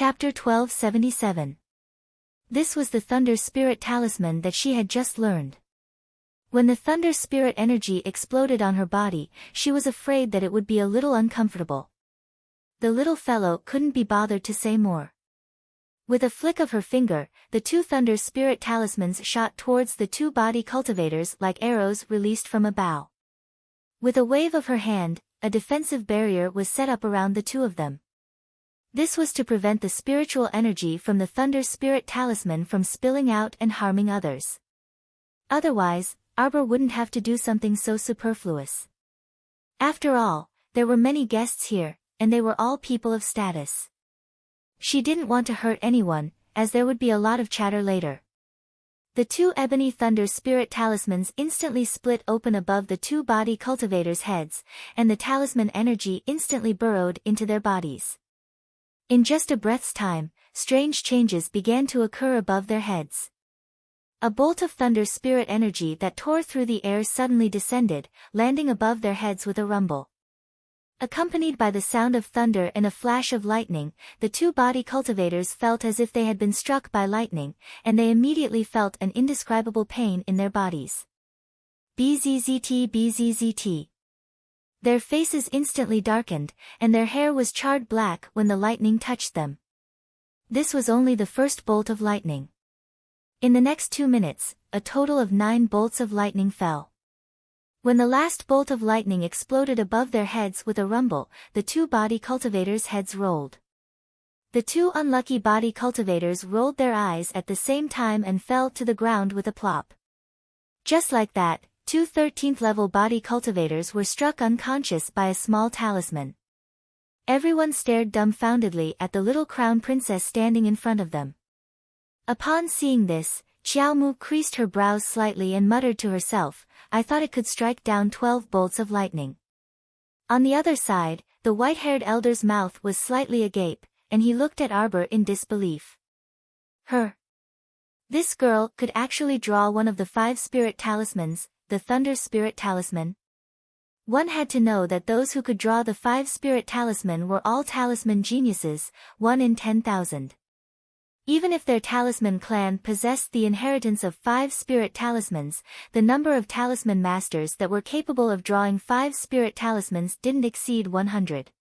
Chapter 1277. This was the Thunder Spirit Talisman that she had just learned. When the Thunder Spirit energy exploded on her body, she was afraid that it would be a little uncomfortable. The little fellow couldn't be bothered to say more. With a flick of her finger, the two Thunder Spirit Talismans shot towards the two body cultivators like arrows released from a bow. With a wave of her hand, a defensive barrier was set up around the two of them. This was to prevent the spiritual energy from the Thunder Spirit Talisman from spilling out and harming others. Otherwise, Arbor wouldn't have to do something so superfluous. After all, there were many guests here, and they were all people of status. She didn't want to hurt anyone, as there would be a lot of chatter later. The two ebony Thunder Spirit Talismans instantly split open above the two body cultivators' heads, and the talisman energy instantly burrowed into their bodies. In just a breath's time, strange changes began to occur above their heads. A bolt of Thunder Spirit energy that tore through the air suddenly descended, landing above their heads with a rumble. Accompanied by the sound of thunder and a flash of lightning, the two body cultivators felt as if they had been struck by lightning, and they immediately felt an indescribable pain in their bodies. Bzzzt bzzzt. Their faces instantly darkened, and their hair was charred black when the lightning touched them. This was only the first bolt of lightning. In the next 2 minutes, a total of 9 bolts of lightning fell. When the last bolt of lightning exploded above their heads with a rumble, the two body cultivators' heads rolled. The two unlucky body cultivators rolled their eyes at the same time and fell to the ground with a plop. Just like that, two 13th level body cultivators were struck unconscious by a small talisman. Everyone stared dumbfoundedly at the little crown princess standing in front of them. Upon seeing this, Xiaomu creased her brows slightly and muttered to herself, "I thought it could strike down 12 bolts of lightning." On the other side, the white-haired elder's mouth was slightly agape, and he looked at Arbor in disbelief. This girl could actually draw one of the 5 spirit talismans, the Thunder Spirit Talisman. One had to know that those who could draw the 5 spirit talisman were all talisman geniuses, 1 in 10,000. Even if their talisman clan possessed the inheritance of 5 spirit talismans, the number of talisman masters that were capable of drawing 5 spirit talismans didn't exceed 100.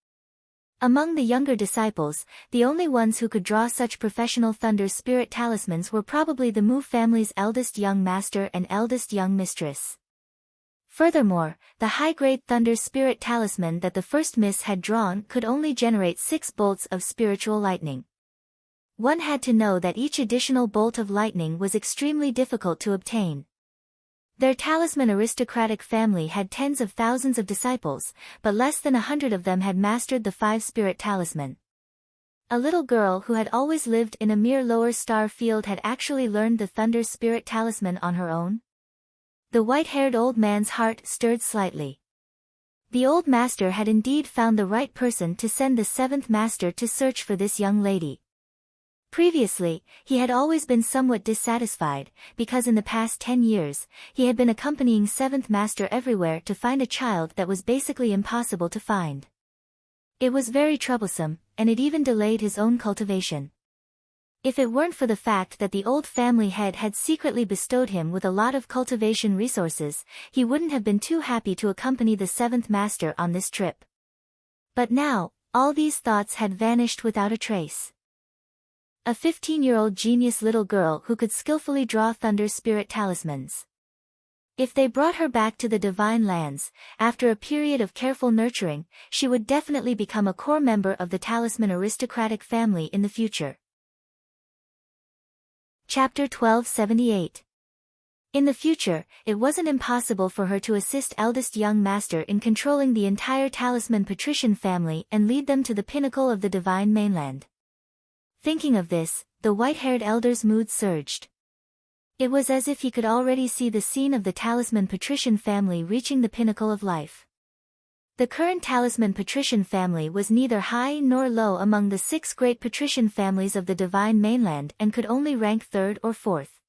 Among the younger disciples, the only ones who could draw such professional Thunder Spirit Talismans were probably the Mu family's eldest young master and eldest young mistress. Furthermore, the high-grade Thunder Spirit Talisman that the first miss had drawn could only generate 6 bolts of spiritual lightning. One had to know that each additional bolt of lightning was extremely difficult to obtain. Their talisman aristocratic family had tens of thousands of disciples, but less than 100 of them had mastered the 5 spirit talisman. A little girl who had always lived in a mere lower star field had actually learned the Thunder Spirit Talisman on her own. The white-haired old man's heart stirred slightly. The old master had indeed found the right person to send the 7th master to search for this young lady. Previously, he had always been somewhat dissatisfied, because in the past 10 years, he had been accompanying 7th Master everywhere to find a child that was basically impossible to find. It was very troublesome, and it even delayed his own cultivation. If it weren't for the fact that the old family head had secretly bestowed him with a lot of cultivation resources, he wouldn't have been too happy to accompany the 7th Master on this trip. But now, all these thoughts had vanished without a trace. A 15-year-old genius little girl who could skillfully draw Thunder Spirit Talismans. If they brought her back to the Divine Lands, after a period of careful nurturing, she would definitely become a core member of the Talisman aristocratic family in the future. Chapter 1278. In the future, it wasn't impossible for her to assist eldest young master in controlling the entire Talisman patrician family and lead them to the pinnacle of the Divine Mainland. Thinking of this, the white-haired elder's mood surged. It was as if he could already see the scene of the Talisman patrician family reaching the pinnacle of life. The current Talisman patrician family was neither high nor low among the 6 great patrician families of the Divine Mainland and could only rank 3rd or 4th.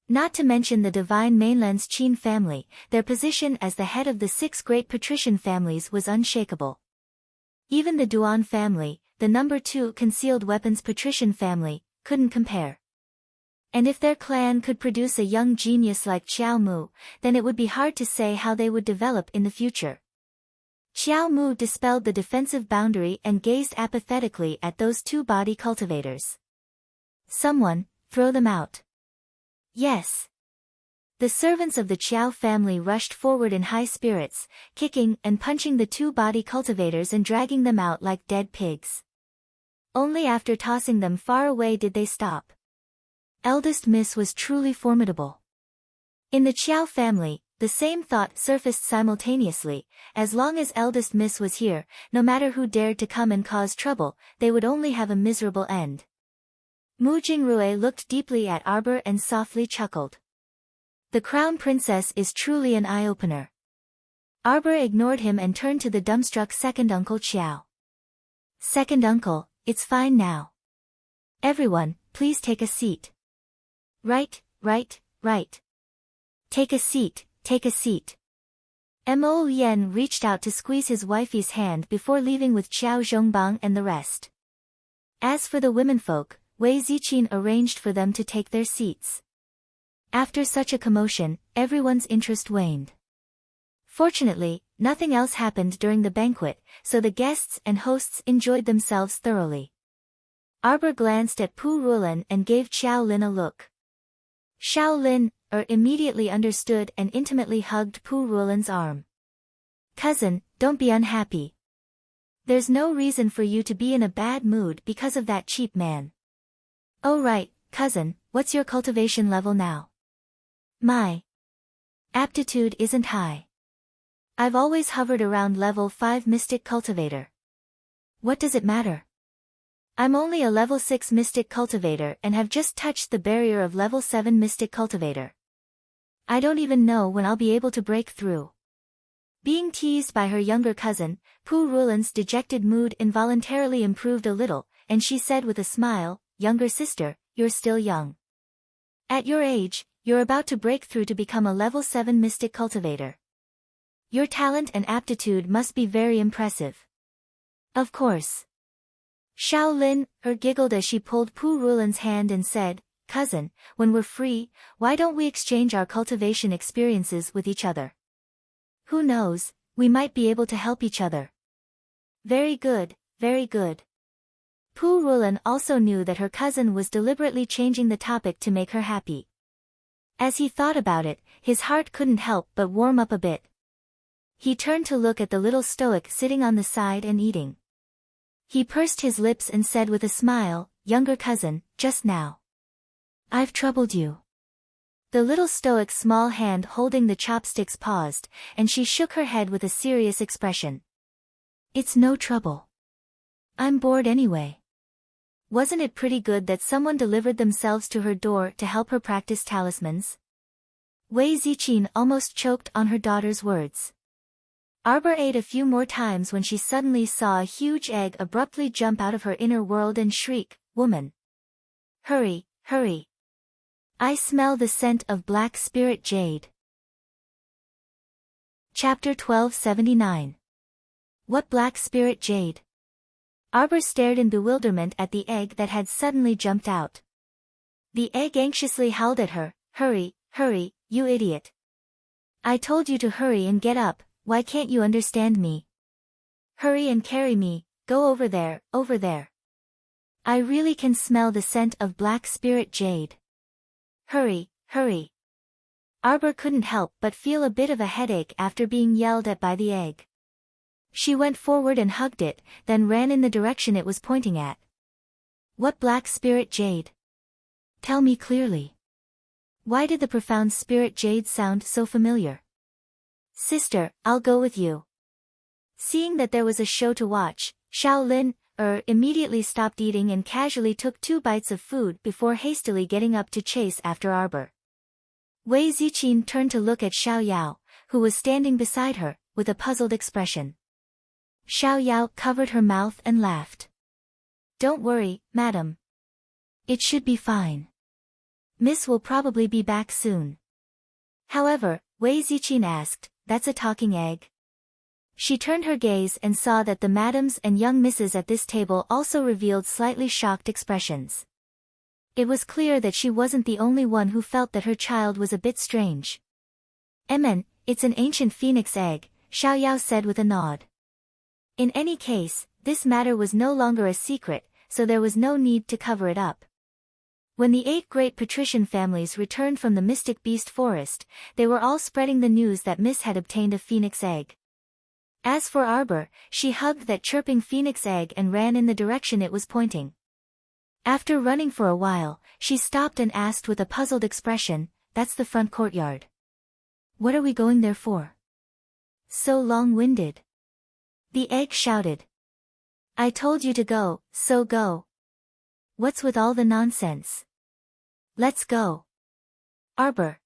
Not to mention the Divine Mainland's Qin family, their position as the head of the 6 great patrician families was unshakable. Even the Duan family, the number 2 concealed weapons patrician family, couldn't compare. And if their clan could produce a young genius like Xiao Mu, then it would be hard to say how they would develop in the future. Xiao Mu dispelled the defensive boundary and gazed apathetically at those 2 body cultivators. Someone, throw them out. Yes. The servants of the Qiao family rushed forward in high spirits, kicking and punching the 2 body cultivators and dragging them out like dead pigs. Only after tossing them far away did they stop. Eldest Miss was truly formidable. In the Qiao family, the same thought surfaced simultaneously: as long as Eldest Miss was here, no matter who dared to come and cause trouble, they would only have a miserable end. Mu Jingrui looked deeply at Arbor and softly chuckled. The Crown Princess is truly an eye-opener. Arbor ignored him and turned to the dumbstruck second uncle Qiao. Second uncle, it's fine now. Everyone, please take a seat. Right. Take a seat, take a seat. Mo Yen reached out to squeeze his wifey's hand before leaving with Qiao Zhongbang and the rest. As for the womenfolk, Wei Ziqin arranged for them to take their seats. After such a commotion, everyone's interest waned. Fortunately, nothing else happened during the banquet, so the guests and hosts enjoyed themselves thoroughly. Arbor glanced at Pu Ruolin and gave Xiao Lin a look. Xiao Lin immediately understood and intimately hugged Pu Ruolin's arm. Cousin, don't be unhappy. There's no reason for you to be in a bad mood because of that cheap man. Oh right, cousin, what's your cultivation level now? My aptitude isn't high. I've always hovered around level 5 Mystic Cultivator. What does it matter? I'm only a level 6 Mystic Cultivator and have just touched the barrier of level 7 Mystic Cultivator. I don't even know when I'll be able to break through. Being teased by her younger cousin, Pu Ruolin's dejected mood involuntarily improved a little, and she said with a smile, "Younger sister, you're still young. At your age, you're about to break through to become a level 7 Mystic Cultivator. Your talent and aptitude must be very impressive." Of course. Xiao Lin giggled as she pulled Pu Ruolin's hand and said, "Cousin, when we're free, why don't we exchange our cultivation experiences with each other? Who knows, we might be able to help each other." Very good, very good. Pu Ruolin also knew that her cousin was deliberately changing the topic to make her happy. As he thought about it, his heart couldn't help but warm up a bit. He turned to look at the little stoic sitting on the side and eating. He pursed his lips and said with a smile, "Younger cousin, just now I've troubled you." The little stoic's small hand holding the chopsticks paused, and she shook her head with a serious expression. "It's no trouble. I'm bored anyway. Wasn't it pretty good that someone delivered themselves to her door to help her practice talismans?" Wei Ziqin almost choked on her daughter's words. Arbor ate a few more times when she suddenly saw a huge egg abruptly jump out of her inner world and shriek, "Woman! Hurry, hurry! I smell the scent of black spirit jade." Chapter 1279. What black spirit jade? Arbor stared in bewilderment at the egg that had suddenly jumped out. The egg anxiously howled at her, "Hurry, hurry, you idiot! I told you to hurry and get up, why can't you understand me? Hurry and carry me, go over there, over there. I really can smell the scent of black spirit jade. Hurry, hurry." Arbor couldn't help but feel a bit of a headache after being yelled at by the egg. She went forward and hugged it, then ran in the direction it was pointing at. What black spirit jade? Tell me clearly. Why did the profound spirit jade sound so familiar? Sister, I'll go with you. Seeing that there was a show to watch, Xiao Lin immediately stopped eating and casually took 2 bites of food before hastily getting up to chase after Arbor. Wei Ziqin turned to look at Xiao Yao, who was standing beside her, with a puzzled expression. Xiao Yao covered her mouth and laughed. "Don't worry, madam. It should be fine. Miss will probably be back soon." However, Wei Ziqin asked, "That's a talking egg?" She turned her gaze and saw that the madams and young misses at this table also revealed slightly shocked expressions. It was clear that she wasn't the only one who felt that her child was a bit strange. It's an ancient phoenix egg, Xiao Yao said with a nod. In any case, this matter was no longer a secret, so there was no need to cover it up. When the 8 great patrician families returned from the mystic beast forest, they were all spreading the news that Miss had obtained a phoenix egg. As for Arbor, she hugged that chirping phoenix egg and ran in the direction it was pointing. After running for a while, she stopped and asked with a puzzled expression, "That's the front courtyard. What are we going there for? So long-winded." The egg shouted. "I told you to go, so go. What's with all the nonsense? Let's go." Arbor.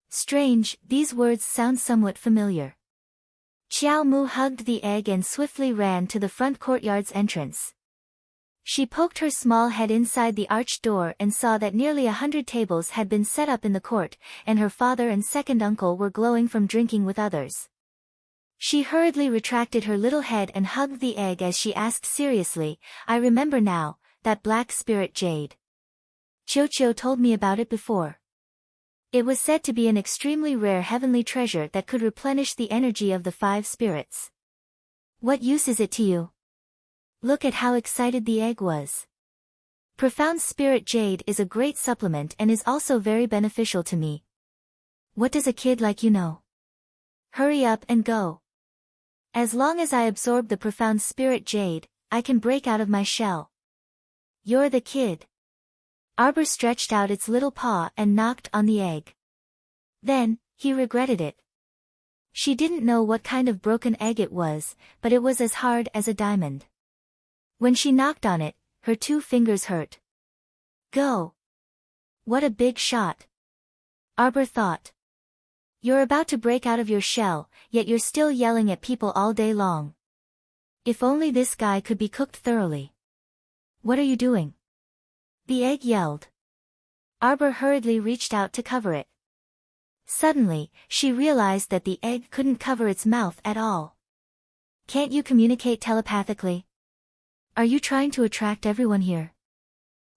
Strange, these words sound somewhat familiar. Xiao Mu hugged the egg and swiftly ran to the front courtyard's entrance. She poked her small head inside the arched door and saw that nearly 100 tables had been set up in the court, and her father and second uncle were glowing from drinking with others. She hurriedly retracted her little head and hugged the egg as she asked seriously, "I remember now, that black spirit jade. Qiu told me about it before. It was said to be an extremely rare heavenly treasure that could replenish the energy of the 5 spirits. What use is it to you?" Look at how excited the egg was. "Profound spirit jade is a great supplement and is also very beneficial to me." What does a kid like you know? Hurry up and go. As long as I absorb the profound spirit jade, I can break out of my shell. You're the kid. Arbor stretched out its little paw and knocked on the egg. Then, he regretted it. She didn't know what kind of broken egg it was, but it was as hard as a diamond. When she knocked on it, her 2 fingers hurt. Go. What a big shot. Arbor thought. You're about to break out of your shell, yet you're still yelling at people all day long. If only this guy could be cooked thoroughly. What are you doing? The egg yelled. Arbor hurriedly reached out to cover it. Suddenly, she realized that the egg couldn't cover its mouth at all. Can't you communicate telepathically? Are you trying to attract everyone here?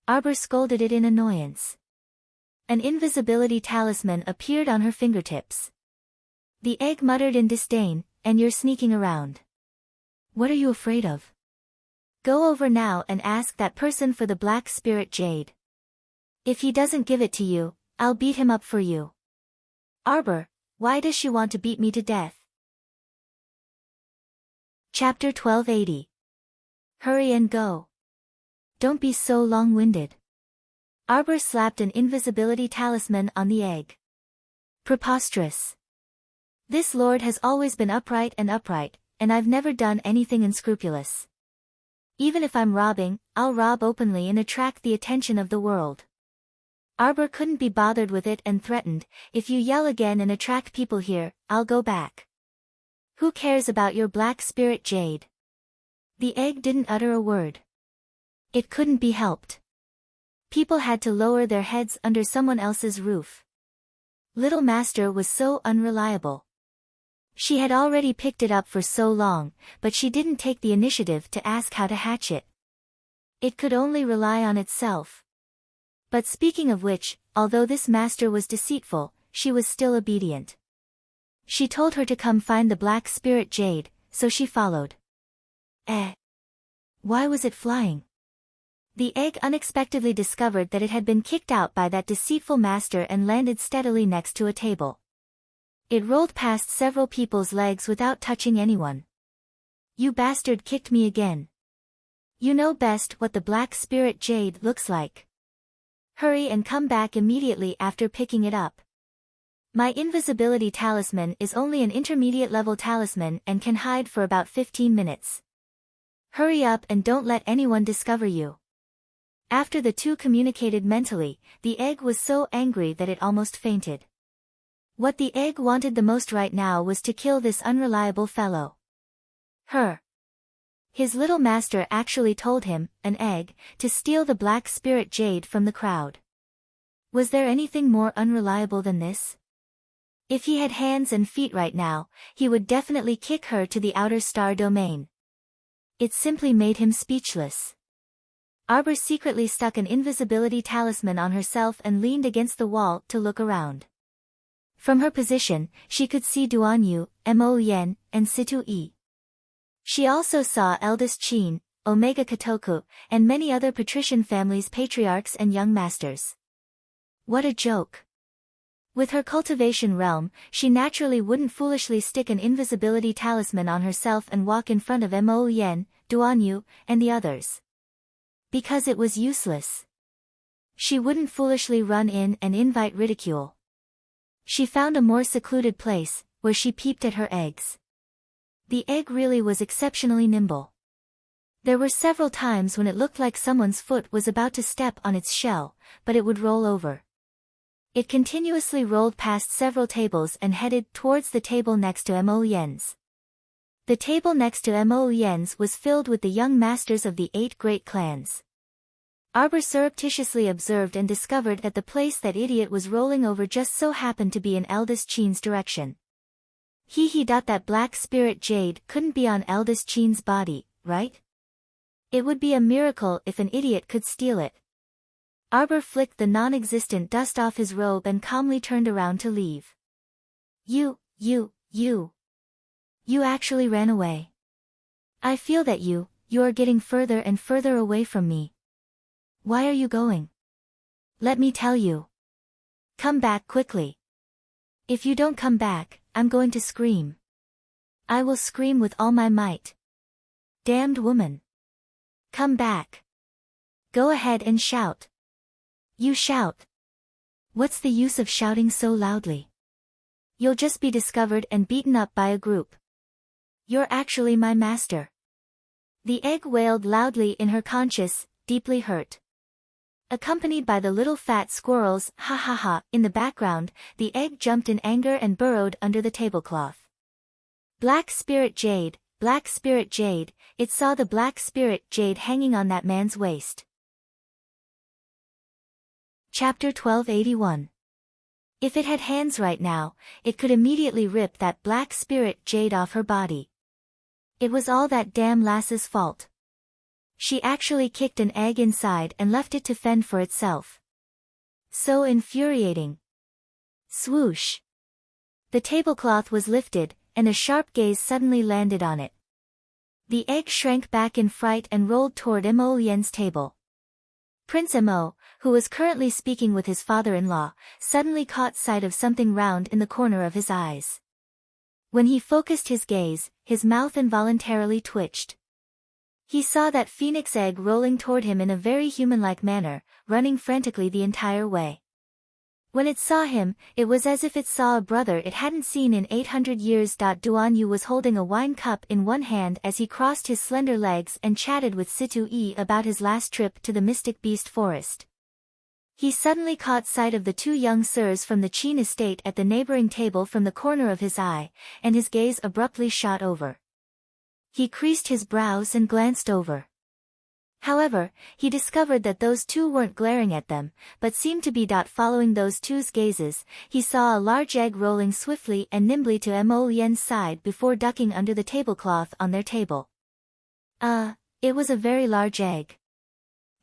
Arbor scolded it in annoyance. An invisibility talisman appeared on her fingertips. The egg muttered in disdain, "And you're sneaking around. What are you afraid of? Go over now and ask that person for the black spirit jade. If he doesn't give it to you, I'll beat him up for you." Arbor, why does she want to beat me to death? Chapter 1280. Hurry and go. Don't be so long-winded. Arbor slapped an invisibility talisman on the egg. Preposterous. This lord has always been upright, and I've never done anything unscrupulous. Even if I'm robbing, I'll rob openly and attract the attention of the world. Arbor couldn't be bothered with it and threatened, "If you yell again and attract people here, I'll go back. Who cares about your black spirit jade?" The egg didn't utter a word. It couldn't be helped. People had to lower their heads under someone else's roof. Little Master was so unreliable. She had already picked it up for so long, but she didn't take the initiative to ask how to hatch it. It could only rely on itself. But speaking of which, although this master was deceitful, she was still obedient. She told her to come find the black spirit jade, so she followed. Why was it flying? The egg unexpectedly discovered that it had been kicked out by that deceitful master and landed steadily next to a table. It rolled past several people's legs without touching anyone. "You bastard kicked me again. You know best what the black spirit jade looks like. Hurry and come back immediately after picking it up. My invisibility talisman is only an intermediate level talisman and can hide for about 15 minutes. Hurry up and don't let anyone discover you." After the 2 communicated mentally, the egg was so angry that it almost fainted. What the egg wanted the most right now was to kill this unreliable fellow. His little master actually told him, an egg, to steal the black spirit jade from the crowd. Was there anything more unreliable than this? If he had hands and feet right now, he would definitely kick her to the outer star domain. It simply made him speechless. Arbor secretly stuck an invisibility talisman on herself and leaned against the wall to look around. From her position, she could see Duan Yu, Mo Yen, and Situ Yi. She also saw eldest Qin, Omega Kotoku, and many other patrician families' patriarchs and young masters. What a joke. With her cultivation realm, she naturally wouldn't foolishly stick an invisibility talisman on herself and walk in front of Mo Yen, Duan Yu, and the others. Because it was useless. She wouldn't foolishly run in and invite ridicule. She found a more secluded place, where she peeped at her eggs. The egg really was exceptionally nimble. There were several times when it looked like someone's foot was about to step on its shell, but it would roll over. It continuously rolled past several tables and headed towards the table next to Mo Yen's. The table next to Mo Yen's was filled with the young masters of the 8 great clans. Arbor surreptitiously observed and discovered that the place that idiot was rolling over just so happened to be in eldest Qin's direction. That black spirit jade couldn't be on eldest Qin's body, right? It would be a miracle if an idiot could steal it. Arbor flicked the non-existent dust off his robe and calmly turned around to leave. You actually ran away. I feel that you are getting further and further away from me. Why are you going? Let me tell you. Come back quickly. If you don't come back, I'm going to scream. I will scream with all my might. Damned woman. Come back. Go ahead and shout. You shout. What's the use of shouting so loudly? You'll just be discovered and beaten up by a group. You're actually my master. The egg wailed loudly in her conscience, deeply hurt. Accompanied by the little fat squirrels, ha ha ha, in the background, the egg jumped in anger and burrowed under the tablecloth. Black spirit jade, it saw the black spirit jade hanging on that man's waist. Chapter 1281. If it had hands right now, it could immediately rip that black spirit jade off her body. It was all that damn lass's fault. She actually kicked an egg inside and left it to fend for itself. So infuriating. Swoosh. The tablecloth was lifted, and a sharp gaze suddenly landed on it. The egg shrank back in fright and rolled toward Mo Yen's table. Prince Mo, who was currently speaking with his father-in-law, suddenly caught sight of something round in the corner of his eyes. When he focused his gaze, his mouth involuntarily twitched. He saw that phoenix egg rolling toward him in a very human-like manner, running frantically the entire way. When it saw him, it was as if it saw a brother it hadn't seen in 800 years. Duan Yu was holding a wine cup in one hand as he crossed his slender legs and chatted with Situ Yi about his last trip to the Mystic Beast Forest. He suddenly caught sight of the 2 young sirs from the Qin estate at the neighboring table from the corner of his eye, and his gaze abruptly shot over. He creased his brows and glanced over. However, he discovered that those 2 weren't glaring at them, but seemed to be following those 2's gazes. He saw a large egg rolling swiftly and nimbly to Mo Yen's side before ducking under the tablecloth on their table. It was a very large egg.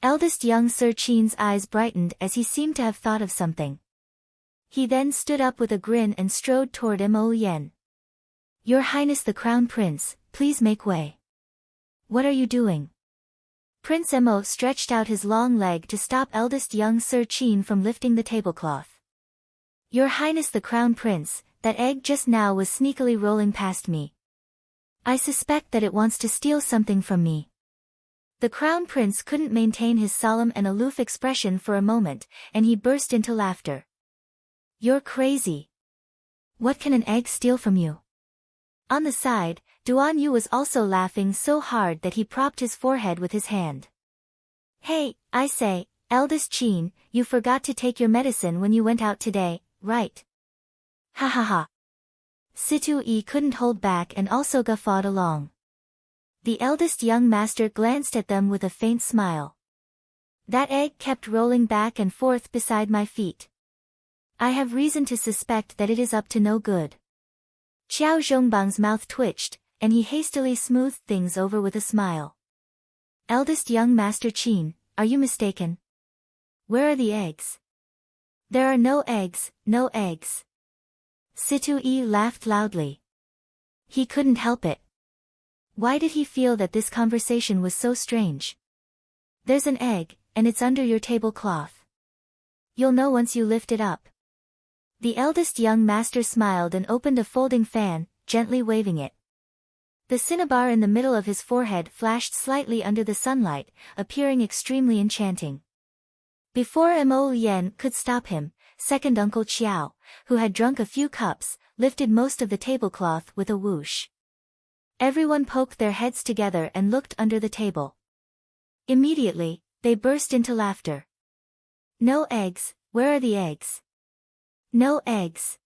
Eldest young Sir Qin's eyes brightened as he seemed to have thought of something. He then stood up with a grin and strode toward Mo Yen. Your Highness the Crown Prince, please make way. What are you doing? Prince Mo stretched out his long leg to stop eldest young Sir Qin from lifting the tablecloth. Your Highness the Crown Prince, that egg just now was sneakily rolling past me. I suspect that it wants to steal something from me. The Crown Prince couldn't maintain his solemn and aloof expression for a moment, and he burst into laughter. You're crazy. What can an egg steal from you? On the side, Duan Yu was also laughing so hard that he propped his forehead with his hand. Hey, I say, eldest Qin, you forgot to take your medicine when you went out today, right? Ha ha ha. Situ Yi couldn't hold back and also guffawed along. The eldest young master glanced at them with a faint smile. That egg kept rolling back and forth beside my feet. I have reason to suspect that it is up to no good. Qiao Zhongbang's mouth twitched, and he hastily smoothed things over with a smile. Eldest young Master Qin, are you mistaken? Where are the eggs? There are no eggs, no eggs. Situ Yi laughed loudly. He couldn't help it. Why did he feel that this conversation was so strange? There's an egg, and it's under your tablecloth. You'll know once you lift it up. The eldest young master smiled and opened a folding fan, gently waving it. The cinnabar in the middle of his forehead flashed slightly under the sunlight, appearing extremely enchanting. Before Mo Yen could stop him, second Uncle Qiao, who had drunk a few cups, lifted most of the tablecloth with a whoosh. Everyone poked their heads together and looked under the table. Immediately, they burst into laughter. No eggs, where are the eggs? No eggs.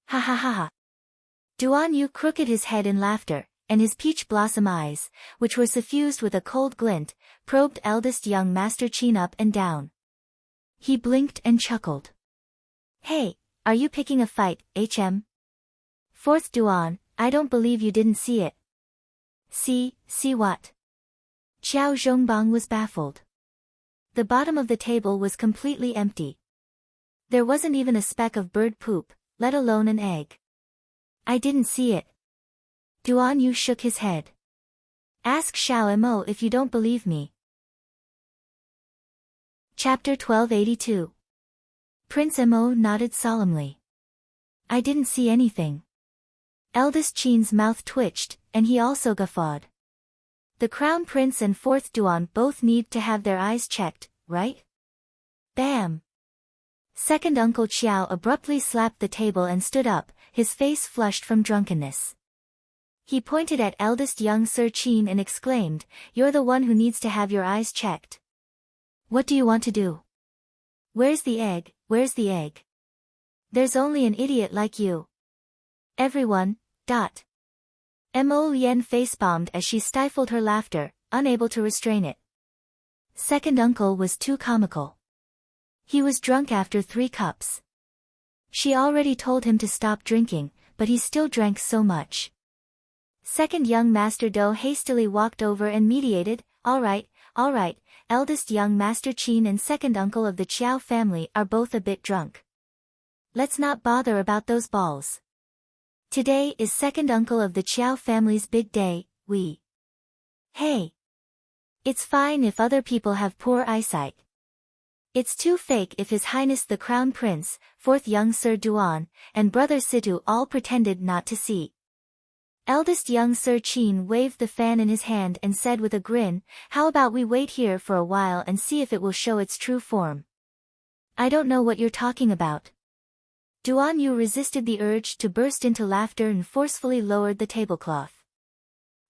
Ha ha ha ha. Duan Yu crooked his head in laughter, and his peach blossom eyes, which were suffused with a cold glint, probed eldest young Master Qin up and down. He blinked and chuckled. Hey, are you picking a fight, HM? Fourth Duan, I don't believe you didn't see it. See what? Qiao Zhongbang was baffled. The bottom of the table was completely empty. There wasn't even a speck of bird poop, let alone an egg. I didn't see it. Duan Yu shook his head. Ask Xiao Mo if you don't believe me. Chapter 1282. Prince Mo nodded solemnly. I didn't see anything. Eldest Qin's mouth twitched, and he also guffawed. The Crown Prince and Fourth Duan both need to have their eyes checked, right? Bam! Second Uncle Qiao abruptly slapped the table and stood up, his face flushed from drunkenness. He pointed at eldest young Sir Qin and exclaimed, You're the one who needs to have your eyes checked. What do you want to do? Where's the egg, where's the egg? There's only an idiot like you. Everyone, Mo Yen facepalmed as she stifled her laughter, unable to restrain it. Second uncle was too comical. He was drunk after 3 cups. She already told him to stop drinking, but he still drank so much. Second young Master Do hastily walked over and mediated, all right, eldest young Master Qin and second uncle of the Qiao family are both a bit drunk. Let's not bother about those balls. Today is second uncle of the Qiao family's big day, Hey! It's fine if other people have poor eyesight. It's too fake if His Highness the Crown Prince, fourth young Sir Duan, and brother Situ all pretended not to see. Eldest young Sir Qin waved the fan in his hand and said with a grin, How about we wait here for a while and see if it will show its true form? I don't know what you're talking about. Duan Yu resisted the urge to burst into laughter and forcefully lowered the tablecloth.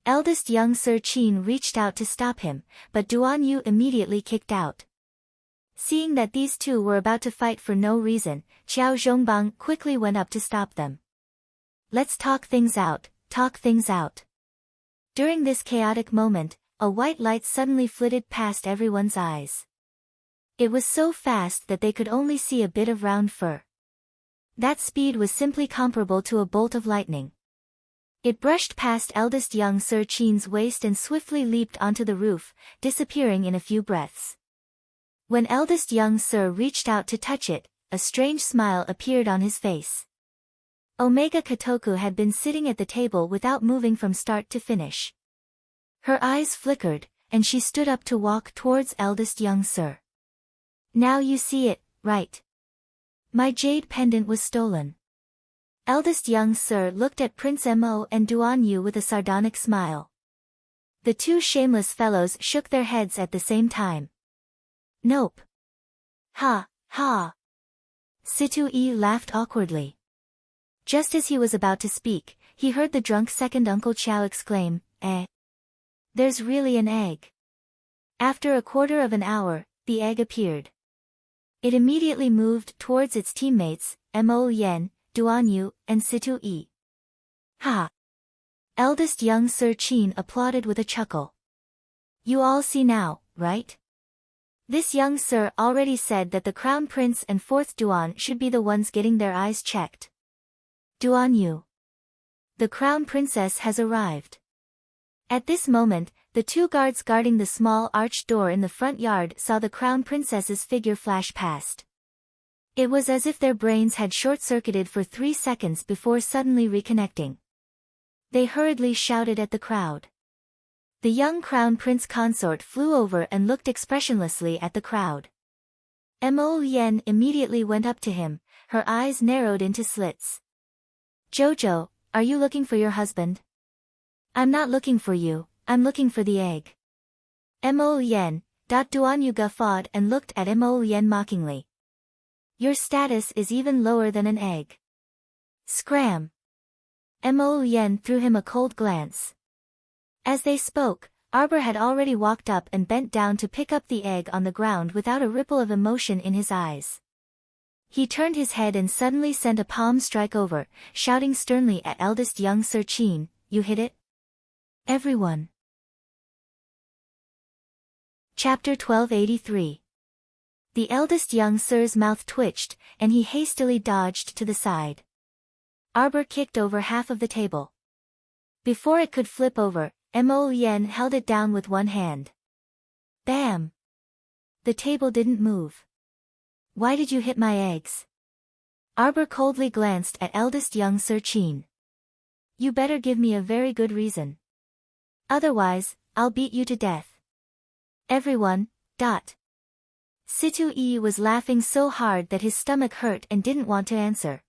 Eldest young Sir Qin reached out to stop him, but Duan Yu immediately kicked out. Seeing that these two were about to fight for no reason, Qiao Zhongbang quickly went up to stop them. Let's talk things out. During this chaotic moment, a white light suddenly flitted past everyone's eyes. It was so fast that they could only see a bit of round fur. That speed was simply comparable to a bolt of lightning. It brushed past eldest young Sir Qin's waist and swiftly leaped onto the roof, disappearing in a few breaths. When eldest young Sir reached out to touch it, a strange smile appeared on his face. Omega Kotoku had been sitting at the table without moving from start to finish. Her eyes flickered, and she stood up to walk towards eldest young Sir. Now you see it, right? My jade pendant was stolen. Eldest young Sir looked at Prince Mo and Duan Yu with a sardonic smile. The two shameless fellows shook their heads at the same time. Nope. Ha. Situ Yi laughed awkwardly. Just as he was about to speak, he heard the drunk second Uncle Qiao exclaim, There's really an egg. After a quarter of an hour, the egg appeared. It immediately moved towards its teammates, Mo Yen, Duan Yu, and Situ Yi. Ha! Eldest young Sir Qin applauded with a chuckle. You all see now, right? This young sir already said that the crown prince and fourth Duan should be the ones getting their eyes checked. Duan Yu. The crown princess has arrived. At this moment, the two guards guarding the small arched door in the front yard saw the crown princess's figure flash past. It was as if their brains had short-circuited for 3 seconds before suddenly reconnecting. They hurriedly shouted at the crowd. The young crown prince consort flew over and looked expressionlessly at the crowd. Mo Yen immediately went up to him, her eyes narrowed into slits. Jojo, are you looking for your husband? I'm not looking for you, I'm looking for the egg. Mo Yen. Duan Yu guffawed and looked at Mo Yen mockingly. Your status is even lower than an egg. Scram. Mo Yen threw him a cold glance. As they spoke, Arbor had already walked up and bent down to pick up the egg on the ground without a ripple of emotion in his eyes. He turned his head and suddenly sent a palm strike over, shouting sternly at eldest young Sir Qin, "You hit it?" Everyone. Chapter 1283. The eldest young sir's mouth twitched, and he hastily dodged to the side. Arbor kicked over half of the table. Before it could flip over, Mo Yen held it down with one hand. Bam! The table didn't move. Why did you hit my eggs? Arbor coldly glanced at eldest young Sir Qin. You better give me a very good reason. Otherwise, I'll beat you to death. Everyone. Situ Yi was laughing so hard that his stomach hurt and didn't want to answer.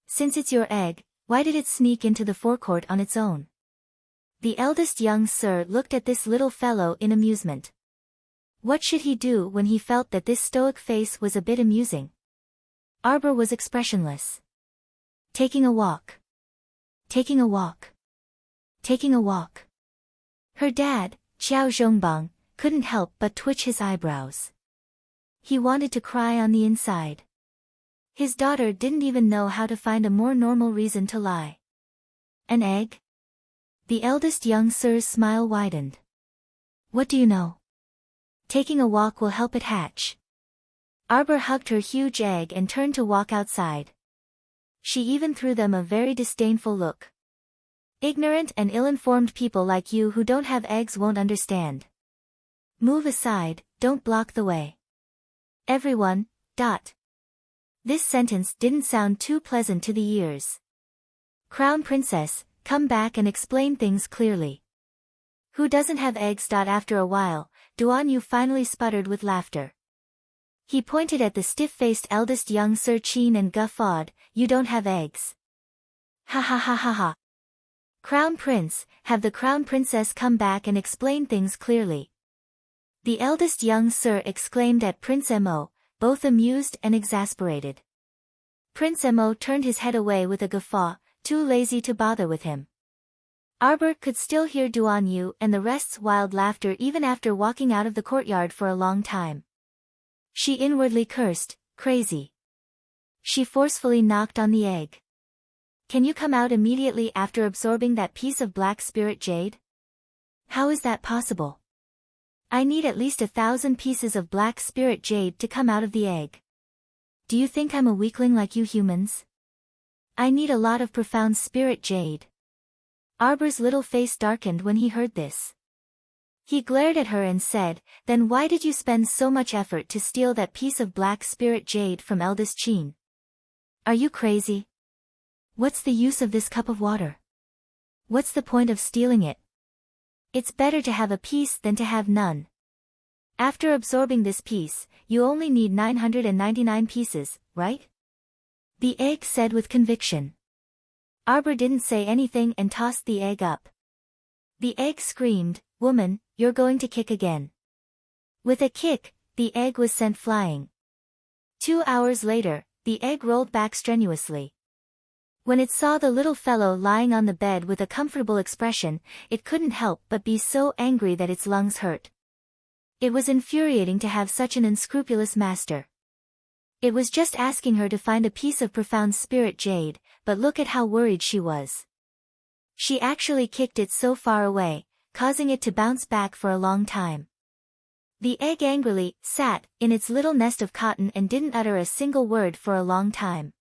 Since it's your egg, why did it sneak into the forecourt on its own? The eldest young sir looked at this little fellow in amusement. What should he do when he felt that this stoic face was a bit amusing? Arbor was expressionless. Taking a walk. Taking a walk. Taking a walk. Her dad, Xiao Zhongbang, couldn't help but twitch his eyebrows. He wanted to cry on the inside. His daughter didn't even know how to find a more normal reason to lie. An egg? The eldest young sir's smile widened. What do you know? Taking a walk will help it hatch. Arbor hugged her huge egg and turned to walk outside. She even threw them a very disdainful look. Ignorant and ill-informed people like you who don't have eggs won't understand. Move aside, don't block the way. Everyone. This sentence didn't sound too pleasant to the ears. Crown Princess, come back and explain things clearly. Who doesn't have eggs? After a while, Duan Yu finally sputtered with laughter. He pointed at the stiff-faced eldest young Sir Qin and guffawed, you don't have eggs. Ha ha ha ha ha. Crown Prince, have the Crown Princess come back and explain things clearly. The eldest young sir exclaimed at Prince Mo, both amused and exasperated. Prince Mo turned his head away with a guffaw, too lazy to bother with him. Arbor could still hear Duan Yu and the rest's wild laughter even after walking out of the courtyard for a long time. She inwardly cursed, crazy. She forcefully knocked on the egg. Can you come out immediately after absorbing that piece of black spirit jade? How is that possible? I need at least 1,000 pieces of black spirit jade to come out of the egg. Do you think I'm a weakling like you humans? I need a lot of profound spirit jade. Arbor's little face darkened when he heard this. He glared at her and said, then why did you spend so much effort to steal that piece of black spirit jade from eldest Qin? Are you crazy? What's the use of this cup of water? What's the point of stealing it? It's better to have a piece than to have none. After absorbing this piece, you only need 999 pieces, right? The egg said with conviction. Arbor didn't say anything and tossed the egg up. The egg screamed, woman, you're going to kick again. With a kick, the egg was sent flying. 2 hours later, the egg rolled back strenuously. When it saw the little fellow lying on the bed with a comfortable expression, it couldn't help but be so angry that its lungs hurt. It was infuriating to have such an unscrupulous master. It was just asking her to find a piece of profound spirit jade, but look at how worried she was. She actually kicked it so far away, causing it to bounce back for a long time. The egg angrily sat in its little nest of cotton and didn't utter a single word for a long time.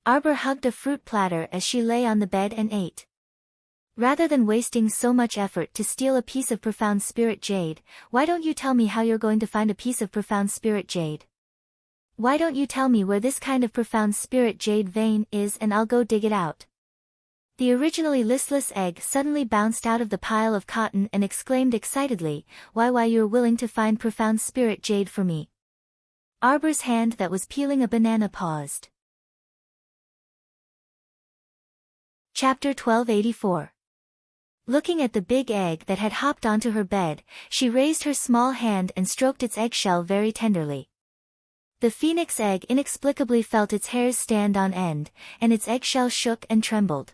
Arbor hugged a fruit platter as she lay on the bed and ate. Rather than wasting so much effort to steal a piece of profound spirit jade, why don't you tell me how you're going to find a piece of profound spirit jade? Why don't you tell me where this kind of profound spirit jade vein is and I'll go dig it out? The originally listless egg suddenly bounced out of the pile of cotton and exclaimed excitedly, why you're willing to find profound spirit jade for me? Arbor's hand that was peeling a banana paused. Chapter 1284. Looking at the big egg that had hopped onto her bed, she raised her small hand and stroked its eggshell very tenderly. The phoenix egg inexplicably felt its hairs stand on end, and its eggshell shook and trembled.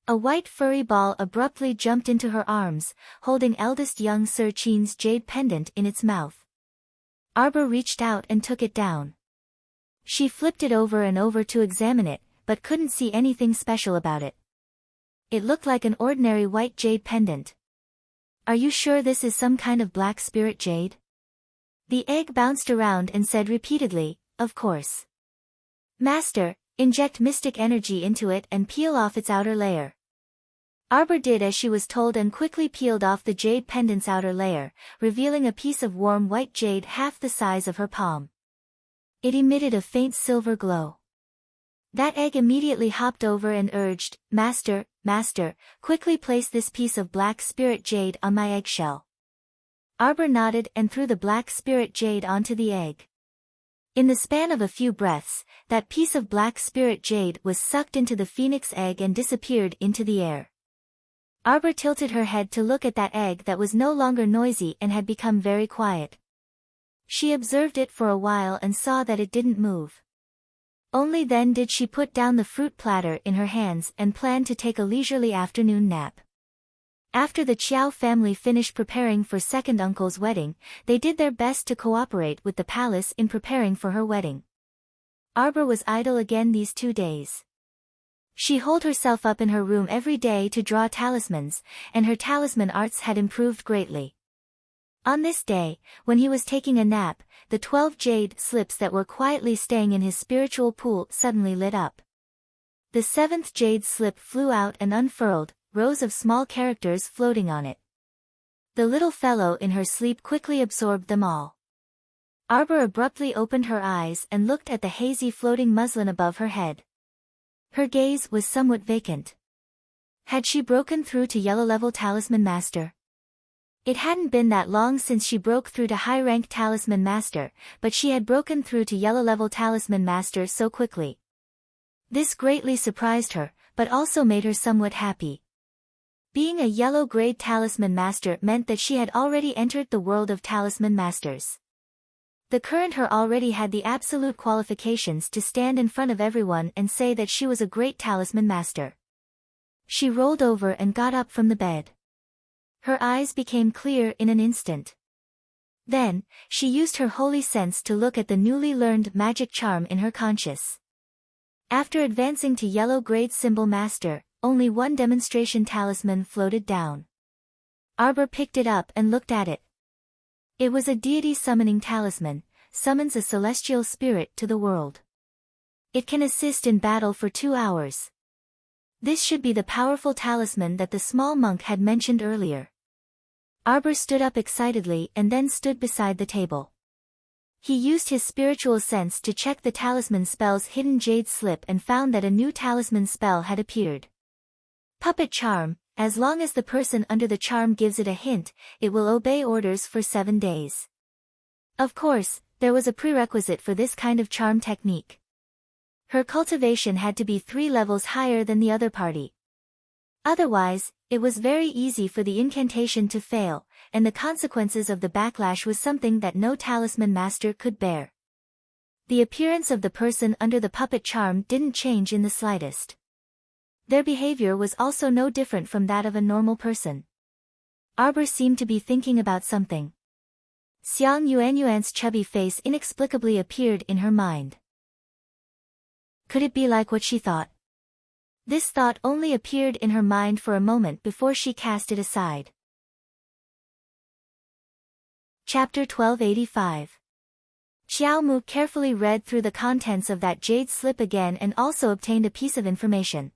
A white furry ball abruptly jumped into her arms, holding eldest young Sir Chin's jade pendant in its mouth. Arbor reached out and took it down. She flipped it over and over to examine it, but couldn't see anything special about it. It looked like an ordinary white jade pendant. Are you sure this is some kind of black spirit jade? The egg bounced around and said repeatedly, of course. Master, inject mystic energy into it and peel off its outer layer. Arbor did as she was told and quickly peeled off the jade pendant's outer layer, revealing a piece of warm white jade half the size of her palm. It emitted a faint silver glow. That egg immediately hopped over and urged, Master, quickly place this piece of black spirit jade on my eggshell. Arbor nodded and threw the black spirit jade onto the egg. In the span of a few breaths, that piece of black spirit jade was sucked into the phoenix egg and disappeared into the air. Arbor tilted her head to look at that egg that was no longer noisy and had become very quiet. She observed it for a while and saw that it didn't move. Only then did she put down the fruit platter in her hands and plan to take a leisurely afternoon nap. After the Chiao family finished preparing for second uncle's wedding, they did their best to cooperate with the palace in preparing for her wedding. Arbor was idle again these 2 days. She holed herself up in her room every day to draw talismans, and her talisman arts had improved greatly. On this day, when he was taking a nap, the 12 jade slips that were quietly staying in his spiritual pool suddenly lit up. The 7th jade slip flew out and unfurled, rows of small characters floating on it. The little fellow in her sleep quickly absorbed them all. Arbor abruptly opened her eyes and looked at the hazy floating muslin above her head. Her gaze was somewhat vacant. Had she broken through to yellow-level Talisman Master? It hadn't been that long since she broke through to high-rank Talisman Master, but she had broken through to yellow-level Talisman Master so quickly. This greatly surprised her, but also made her somewhat happy. Being a yellow-grade Talisman Master meant that she had already entered the world of Talisman Masters. The current her already had the absolute qualifications to stand in front of everyone and say that she was a great Talisman Master. She rolled over and got up from the bed. Her eyes became clear in an instant. Then, she used her holy sense to look at the newly learned magic charm in her conscious. After advancing to yellow grade symbol master, only one demonstration talisman floated down. Arbor picked it up and looked at it. It was a deity summoning talisman, summons a celestial spirit to the world. It can assist in battle for 2 hours. This should be the powerful talisman that the small monk had mentioned earlier. Arbor stood up excitedly and then stood beside the table. He used his spiritual sense to check the talisman spell's hidden jade slip and found that a new talisman spell had appeared. Puppet charm. As long as the person under the charm gives it a hint, it will obey orders for 7 days. Of course, there was a prerequisite for this kind of charm technique. Her cultivation had to be 3 levels higher than the other party. Otherwise, it was very easy for the incantation to fail, and the consequences of the backlash was something that no talisman master could bear. The appearance of the person under the puppet charm didn't change in the slightest. Their behavior was also no different from that of a normal person. Arbor seemed to be thinking about something. Xiang Yuanyuan's chubby face inexplicably appeared in her mind. Could it be like what she thought? This thought only appeared in her mind for a moment before she cast it aside. Chapter 1285. Xiao Mu carefully read through the contents of that jade slip again and also obtained a piece of information.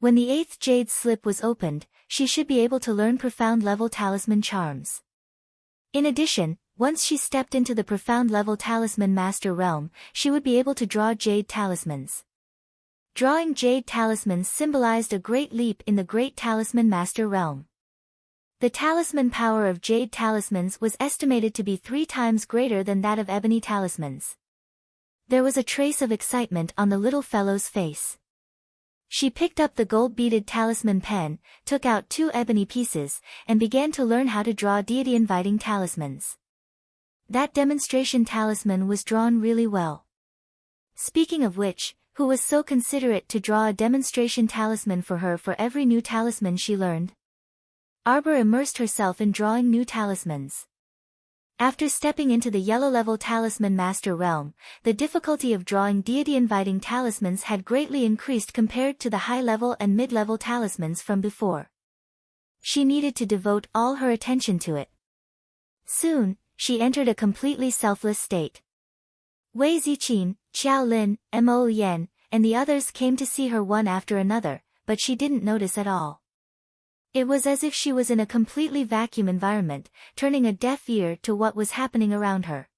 When the 8th jade slip was opened, she should be able to learn profound level talisman charms. In addition, once she stepped into the profound level talisman master realm, she would be able to draw jade talismans. Drawing jade talismans symbolized a great leap in the great talisman master realm. The talisman power of jade talismans was estimated to be 3 times greater than that of ebony talismans. There was a trace of excitement on the little fellow's face. She picked up the gold-beaded talisman pen, took out 2 ebony pieces, and began to learn how to draw deity-inviting talismans. That demonstration talisman was drawn really well. Speaking of which, who was so considerate to draw a demonstration talisman for her for every new talisman she learned? Arbor immersed herself in drawing new talismans. After stepping into the yellow level talisman master realm, the difficulty of drawing deity-inviting talismans had greatly increased compared to the high-level and mid-level talismans from before. She needed to devote all her attention to it. Soon, she entered a completely selfless state. Wei Ziqin, Qiao Lin, Mo Yan, and the others came to see her one after another, but she didn't notice at all. It was as if she was in a completely vacuum environment, turning a deaf ear to what was happening around her.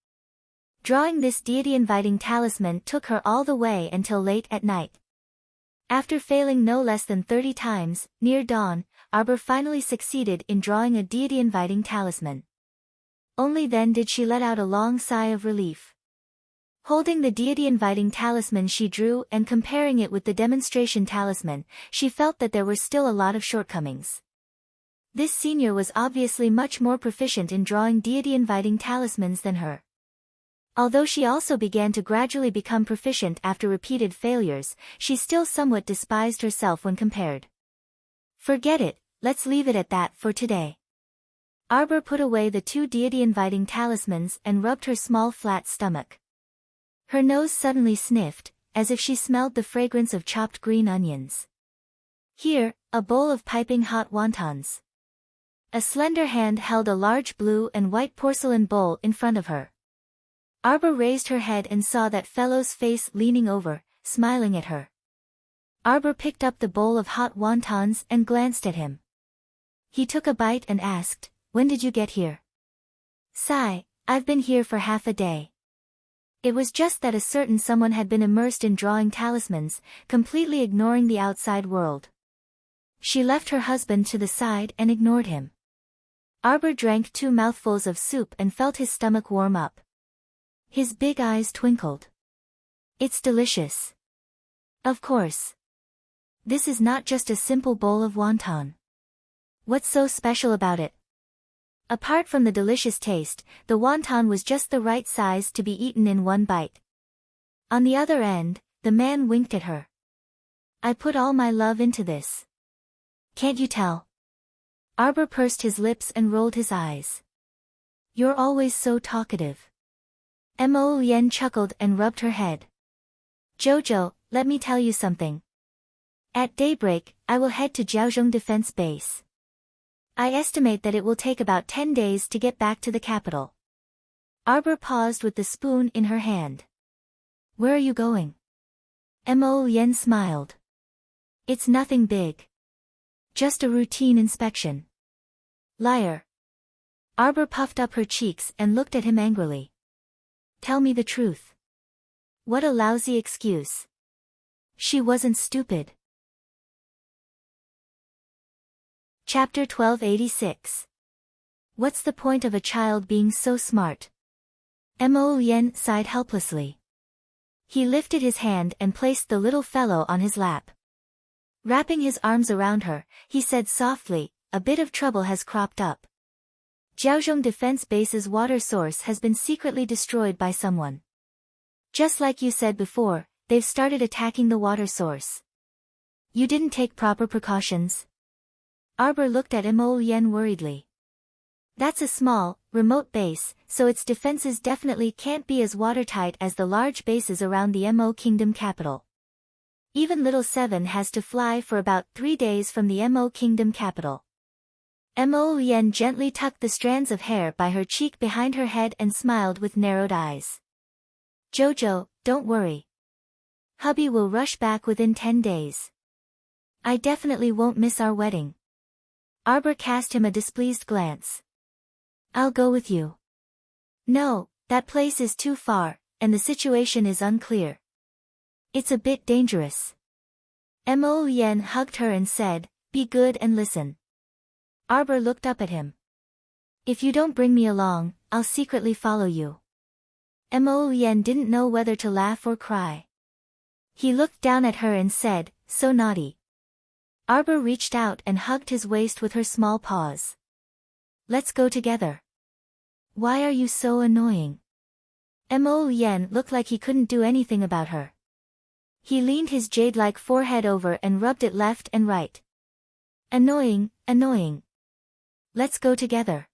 Drawing this deity-inviting talisman took her all the way until late at night. After failing no less than 30 times, near dawn, Arbor finally succeeded in drawing a deity-inviting talisman. Only then did she let out a long sigh of relief. Holding the deity-inviting talisman she drew and comparing it with the demonstration talisman, she felt that there were still a lot of shortcomings. This senior was obviously much more proficient in drawing deity-inviting talismans than her. Although she also began to gradually become proficient after repeated failures, she still somewhat despised herself when compared. Forget it, let's leave it at that for today. Arbor put away the 2 deity-inviting talismans and rubbed her small flat stomach. Her nose suddenly sniffed, as if she smelled the fragrance of chopped green onions. Here, a bowl of piping hot wontons. A slender hand held a large blue and white porcelain bowl in front of her. Arbor raised her head and saw that fellow's face leaning over, smiling at her. Arbor picked up the bowl of hot wontons and glanced at him. He took a bite and asked, "When did you get here?" "Sigh, I've been here for half a day." It was just that a certain someone had been immersed in drawing talismans, completely ignoring the outside world. She left her husband to the side and ignored him. Arbor drank 2 mouthfuls of soup and felt his stomach warm up. His big eyes twinkled. "It's delicious." "Of course. This is not just a simple bowl of wonton. What's so special about it?" Apart from the delicious taste, the wonton was just the right size to be eaten in one bite. On the other end, the man winked at her. "I put all my love into this. Can't you tell?" Arbor pursed his lips and rolled his eyes. "You're always so talkative." Mo Yen chuckled and rubbed her head. "Jojo, let me tell you something. At daybreak, I will head to Jiaozhong Defense Base. I estimate that it will take about 10 days to get back to the capital." Arbor paused with the spoon in her hand. "Where are you going?" Mo Yen smiled. "It's nothing big. Just a routine inspection." "Liar." Arbor puffed up her cheeks and looked at him angrily. "Tell me the truth. What a lousy excuse." She wasn't stupid. Chapter 1286. What's the point of a child being so smart? Mo Yen sighed helplessly. He lifted his hand and placed the little fellow on his lap. Wrapping his arms around her, he said softly, "A bit of trouble has cropped up. Jiaozhong Defense Base's water source has been secretly destroyed by someone. Just like you said before, they've started attacking the water source. You didn't take proper precautions?" Arbor looked at Mo Yen worriedly. "That's a small, remote base, so its defenses definitely can't be as watertight as the large bases around the Mo Kingdom capital. Even Little Seven has to fly for about 3 days from the Mo Kingdom capital. Mo Yen gently tucked the strands of hair by her cheek behind her head and smiled with narrowed eyes. Jojo, don't worry. Hubby will rush back within 10 days. I definitely won't miss our wedding. Arbor cast him a displeased glance. I'll go with you. No, that place is too far, and the situation is unclear. It's a bit dangerous. Mo Yen hugged her and said, be good and listen. Arbor looked up at him. If you don't bring me along, I'll secretly follow you. Mo Yen didn't know whether to laugh or cry. He looked down at her and said, so naughty. Arbor reached out and hugged his waist with her small paws. Let's go together. Why are you so annoying? Mo Yen looked like he couldn't do anything about her. He leaned his jade-like forehead over and rubbed it left and right. Annoying, annoying. Let's go together.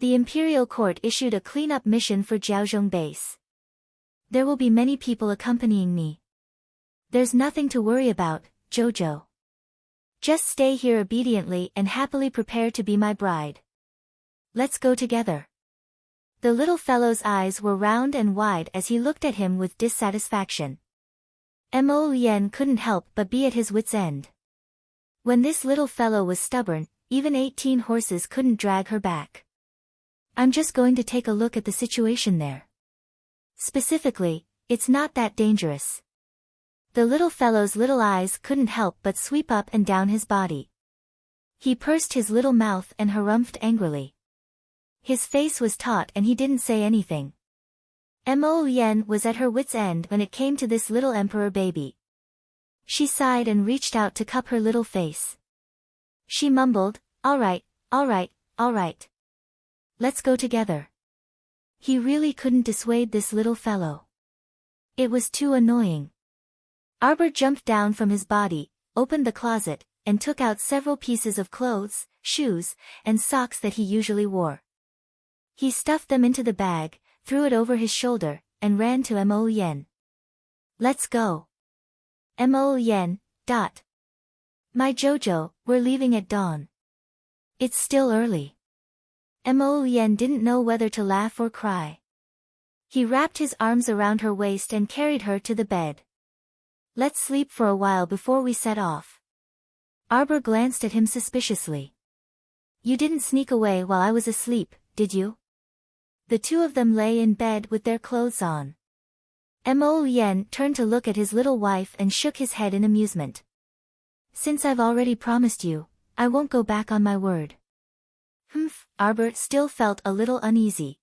The Imperial Court issued a cleanup mission for Jiaozhong Base. There will be many people accompanying me. There's nothing to worry about, Jojo. Just stay here obediently and happily prepare to be my bride. Let's go together. The little fellow's eyes were round and wide as he looked at him with dissatisfaction. Mo Yen couldn't help but be at his wit's end. When this little fellow was stubborn, even 18 horses couldn't drag her back. I'm just going to take a look at the situation there. Specifically, it's not that dangerous. The little fellow's little eyes couldn't help but sweep up and down his body. He pursed his little mouth and harumphed angrily. His face was taut and he didn't say anything. Mo Yen was at her wit's end when it came to this little emperor baby. She sighed and reached out to cup her little face. She mumbled, all right, all right, all right. Let's go together. He really couldn't dissuade this little fellow. It was too annoying. Arbor jumped down from his body, opened the closet, and took out several pieces of clothes, shoes, and socks that he usually wore. He stuffed them into the bag, threw it over his shoulder, and ran to Mo Yen. Let's go. Mo Yen, dot. My Jojo, we're leaving at dawn. It's still early. Mo Yen didn't know whether to laugh or cry. He wrapped his arms around her waist and carried her to the bed. Let's sleep for a while before we set off. Arbor glanced at him suspiciously. You didn't sneak away while I was asleep, did you? The two of them lay in bed with their clothes on. Mo Yen turned to look at his little wife and shook his head in amusement. Since I've already promised you, I won't go back on my word. Humph, Arbor still felt a little uneasy.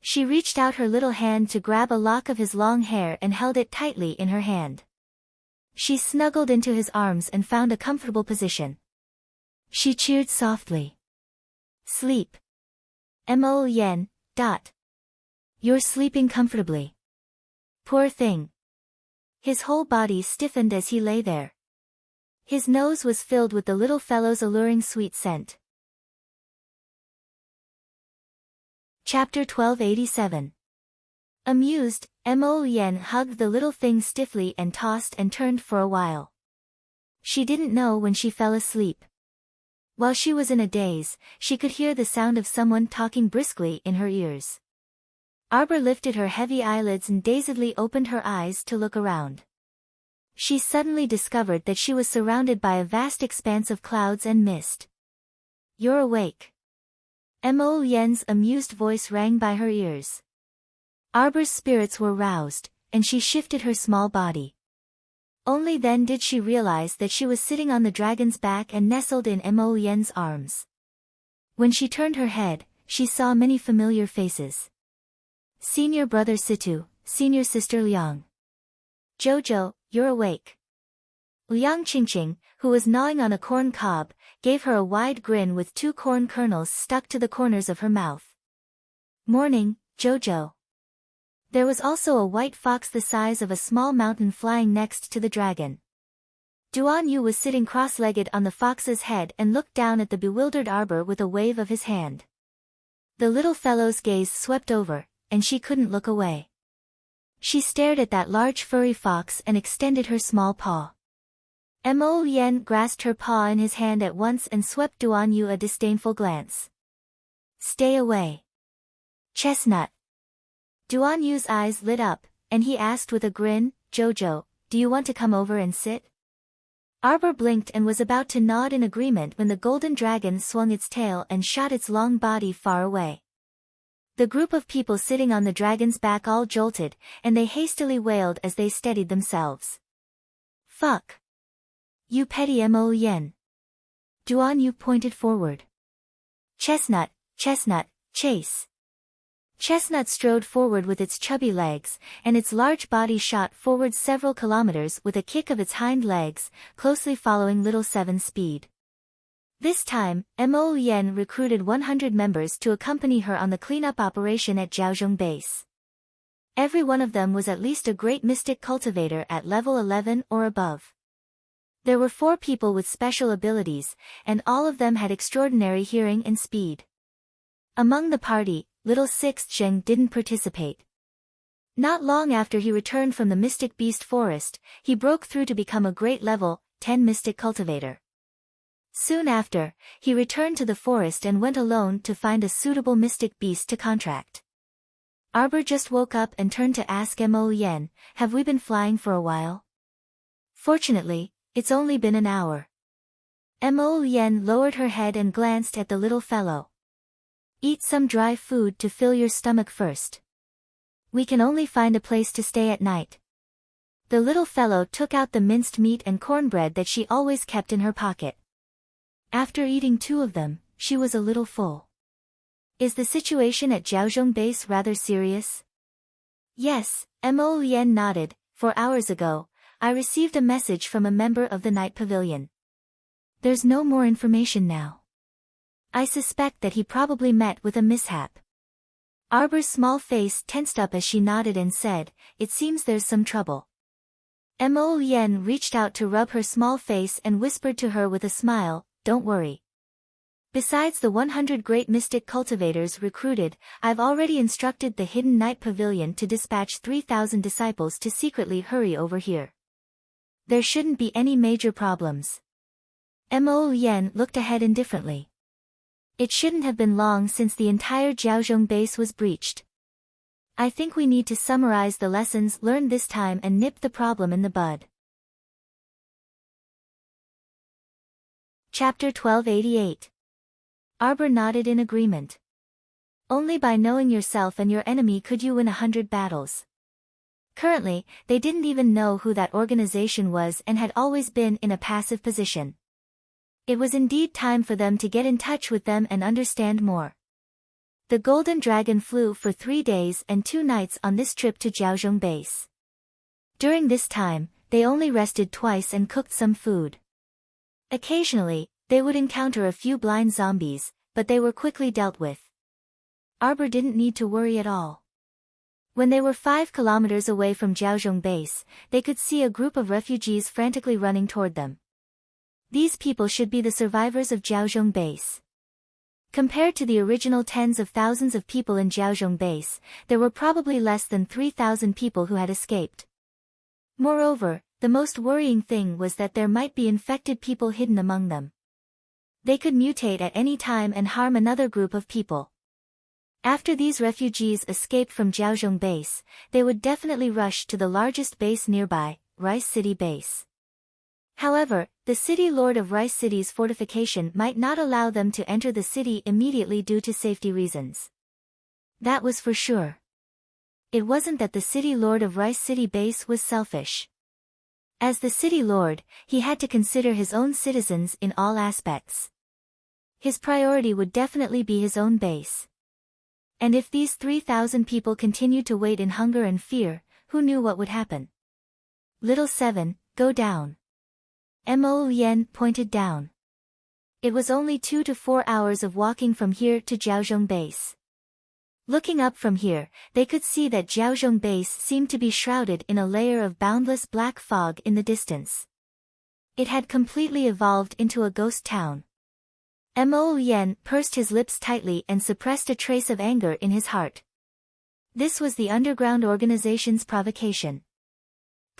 She reached out her little hand to grab a lock of his long hair and held it tightly in her hand. She snuggled into his arms and found a comfortable position. She cheered softly. Sleep. Mo Yen, dot. You're sleeping comfortably. Poor thing. His whole body stiffened as he lay there. His nose was filled with the little fellow's alluring sweet scent. Chapter 1287. Amused, Mo Yen hugged the little thing stiffly and tossed and turned for a while. She didn't know when she fell asleep. While she was in a daze, she could hear the sound of someone talking briskly in her ears. Arbor lifted her heavy eyelids and dazedly opened her eyes to look around. She suddenly discovered that she was surrounded by a vast expanse of clouds and mist. You're awake. Mo Yen's amused voice rang by her ears. Arbor's spirits were roused, and she shifted her small body. Only then did she realize that she was sitting on the dragon's back and nestled in Mo Yen's arms. When she turned her head, she saw many familiar faces. Senior brother Situ, senior sister Liang. Jojo, you're awake. Liang Qingqing, who was gnawing on a corn cob, gave her a wide grin with 2 corn kernels stuck to the corners of her mouth. Morning, Jojo. There was also a white fox the size of a small mountain flying next to the dragon. Duan Yu was sitting cross-legged on the fox's head and looked down at the bewildered Arbor with a wave of his hand. The little fellow's gaze swept over, and she couldn't look away. She stared at that large furry fox and extended her small paw. Mo Yen grasped her paw in his hand at once and swept Duan Yu a disdainful glance. Stay away. Chestnut. Duan Yu's eyes lit up, and he asked with a grin, Jojo, do you want to come over and sit? Arbor blinked and was about to nod in agreement when the golden dragon swung its tail and shot its long body far away. The group of people sitting on the dragon's back all jolted, and they hastily wailed as they steadied themselves. Fuck. You petty Mo Yen. Duan Yu pointed forward. Chestnut, Chestnut, chase. Chestnut strode forward with its chubby legs, and its large body shot forward several kilometers with a kick of its hind legs, closely following Little Seven's speed. This time, Mo Yen recruited 100 members to accompany her on the cleanup operation at Jiaozhong Base. Every one of them was at least a great mystic cultivator at level 11 or above. There were 4 people with special abilities, and all of them had extraordinary hearing and speed. Among the party, Little Sixth Zheng didn't participate. Not long after he returned from the Mystic Beast Forest, he broke through to become a great level 10 Mystic Cultivator. Soon after, he returned to the forest and went alone to find a suitable Mystic Beast to contract. Arbor just woke up and turned to ask Mo Yen, have we been flying for a while? Fortunately, it's only been an hour. Mo Yen lowered her head and glanced at the little fellow. Eat some dry food to fill your stomach first. We can only find a place to stay at night. The little fellow took out the minced meat and cornbread that she always kept in her pocket. After eating 2 of them, she was a little full. Is the situation at Jiaozhong Base rather serious? Yes, Mo Yen nodded. 4 hours ago, I received a message from a member of the Night Pavilion. There's no more information now. I suspect that he probably met with a mishap. Arbor's small face tensed up as she nodded and said, it seems there's some trouble. Mo Yen reached out to rub her small face and whispered to her with a smile, don't worry. Besides the 100 great mystic cultivators recruited, I've already instructed the hidden Night Pavilion to dispatch 3,000 disciples to secretly hurry over here. There shouldn't be any major problems. Mo Yen looked ahead indifferently. It shouldn't have been long since the entire Jiaozhong base was breached. I think we need to summarize the lessons learned this time and nip the problem in the bud. Chapter 1288. Arbor nodded in agreement. Only by knowing yourself and your enemy could you win 100 battles. Currently, they didn't even know who that organization was and had always been in a passive position. It was indeed time for them to get in touch with them and understand more. The Golden Dragon flew for 3 days and 2 nights on this trip to Jiaozhong Base. During this time, they only rested twice and cooked some food. Occasionally, they would encounter a few blind zombies, but they were quickly dealt with. Arbor didn't need to worry at all. When they were 5 kilometers away from Jiaozhong Base, they could see a group of refugees frantically running toward them. These people should be the survivors of Jiaozhong Base. Compared to the original tens of thousands of people in Jiaozhong Base, there were probably less than 3,000 people who had escaped. Moreover, the most worrying thing was that there might be infected people hidden among them. They could mutate at any time and harm another group of people. After these refugees escaped from Jiaozhong Base, they would definitely rush to the largest base nearby, Rice City Base. However, the city lord of Rice City's fortification might not allow them to enter the city immediately due to safety reasons. That was for sure. It wasn't that the city lord of Rice City Base was selfish. As the city lord, he had to consider his own citizens in all aspects. His priority would definitely be his own base. And if these 3,000 people continued to wait in hunger and fear, who knew what would happen? Little Seven, go down. Mo Yen pointed down. It was only 2 to 4 hours of walking from here to Jiaozhong Base. Looking up from here, they could see that Jiaozhong Base seemed to be shrouded in a layer of boundless black fog in the distance. It had completely evolved into a ghost town. Mo Yen pursed his lips tightly and suppressed a trace of anger in his heart. This was the underground organization's provocation.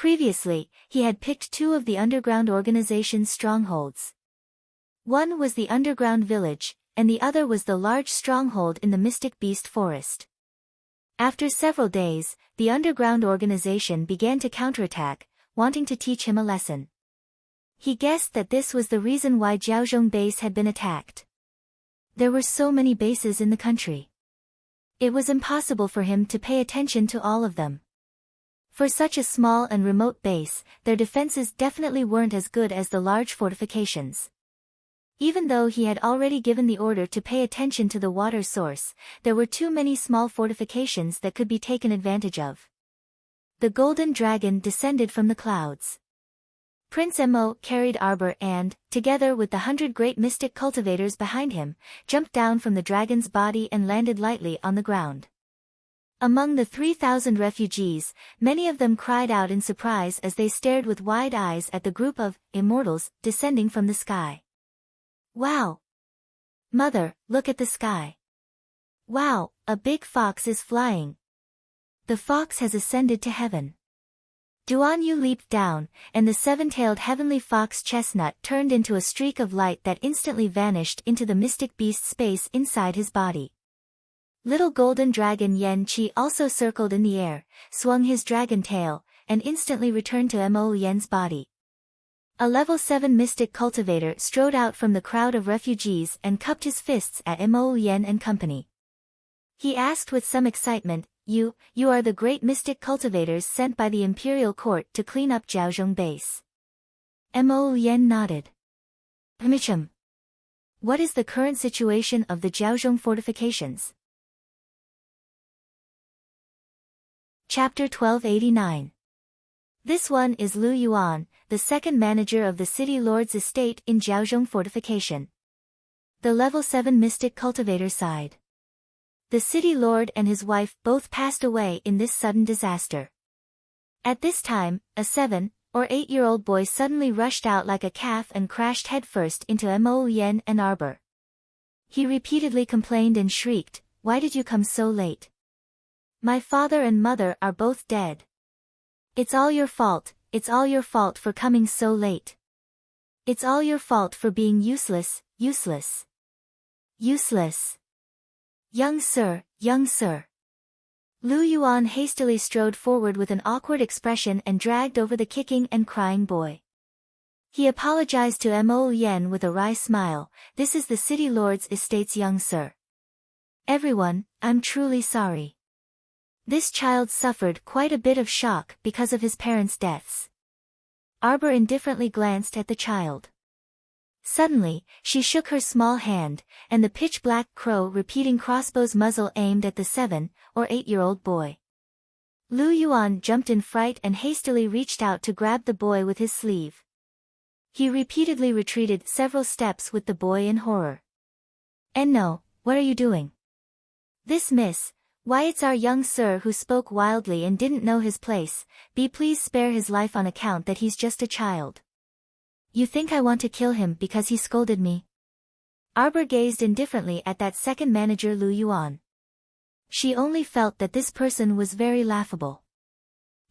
Previously, he had picked two of the underground organization's strongholds. One was the underground village, and the other was the large stronghold in the Mystic Beast Forest. After several days, the underground organization began to counterattack, wanting to teach him a lesson. He guessed that this was the reason why Jiaozhong base had been attacked. There were so many bases in the country. It was impossible for him to pay attention to all of them. For such a small and remote base, their defenses definitely weren't as good as the large fortifications. Even though he had already given the order to pay attention to the water source, there were too many small fortifications that could be taken advantage of. The golden dragon descended from the clouds. Prince Mo carried Arbor and, together with the 100 great mystic cultivators behind him, jumped down from the dragon's body and landed lightly on the ground. Among the 3,000 refugees, many of them cried out in surprise as they stared with wide eyes at the group of immortals descending from the sky. Wow! Mother, look at the sky. Wow, a big fox is flying. The fox has ascended to heaven. Duan Yu leaped down, and the seven-tailed heavenly fox chestnut turned into a streak of light that instantly vanished into the mystic beast space inside his body. Little golden dragon Yan Qi also circled in the air, swung his dragon tail, and instantly returned to Mo Yan's body. A level 7 mystic cultivator strode out from the crowd of refugees and cupped his fists at Mo Yan and company. He asked with some excitement, You are the great mystic cultivators sent by the imperial court to clean up Jiaozhong base. Mo Yan nodded. Micham. What is the current situation of the Jiaozhong fortifications? Chapter 1289. This one is Lu Yuan, the second manager of the city lord's estate in Jiaozhong fortification. The level 7 mystic cultivator sighed. The city lord and his wife both passed away in this sudden disaster. At this time, a 7 or 8-year-old boy suddenly rushed out like a calf and crashed headfirst into Mo Yan and Arbor. He repeatedly complained and shrieked, Why did you come so late? My father and mother are both dead. It's all your fault for coming so late. It's all your fault for being useless. Young sir. Lu Yuan hastily strode forward with an awkward expression and dragged over the kicking and crying boy. He apologized to Mo Yan with a wry smile, This is the city lord's estate's young sir. Everyone, I'm truly sorry. This child suffered quite a bit of shock because of his parents' deaths. Arbor indifferently glanced at the child. Suddenly, she shook her small hand, and the pitch-black crow repeating crossbow's muzzle aimed at the 7 or 8-year-old boy. Lu Yuan jumped in fright and hastily reached out to grab the boy with his sleeve. He repeatedly retreated several steps with the boy in horror. No, what are you doing? This miss, why it's our young sir who spoke wildly and didn't know his place, please spare his life on account that he's just a child. You think I want to kill him because he scolded me? Arbor gazed indifferently at that second manager Lu Yuan. She only felt that this person was very laughable.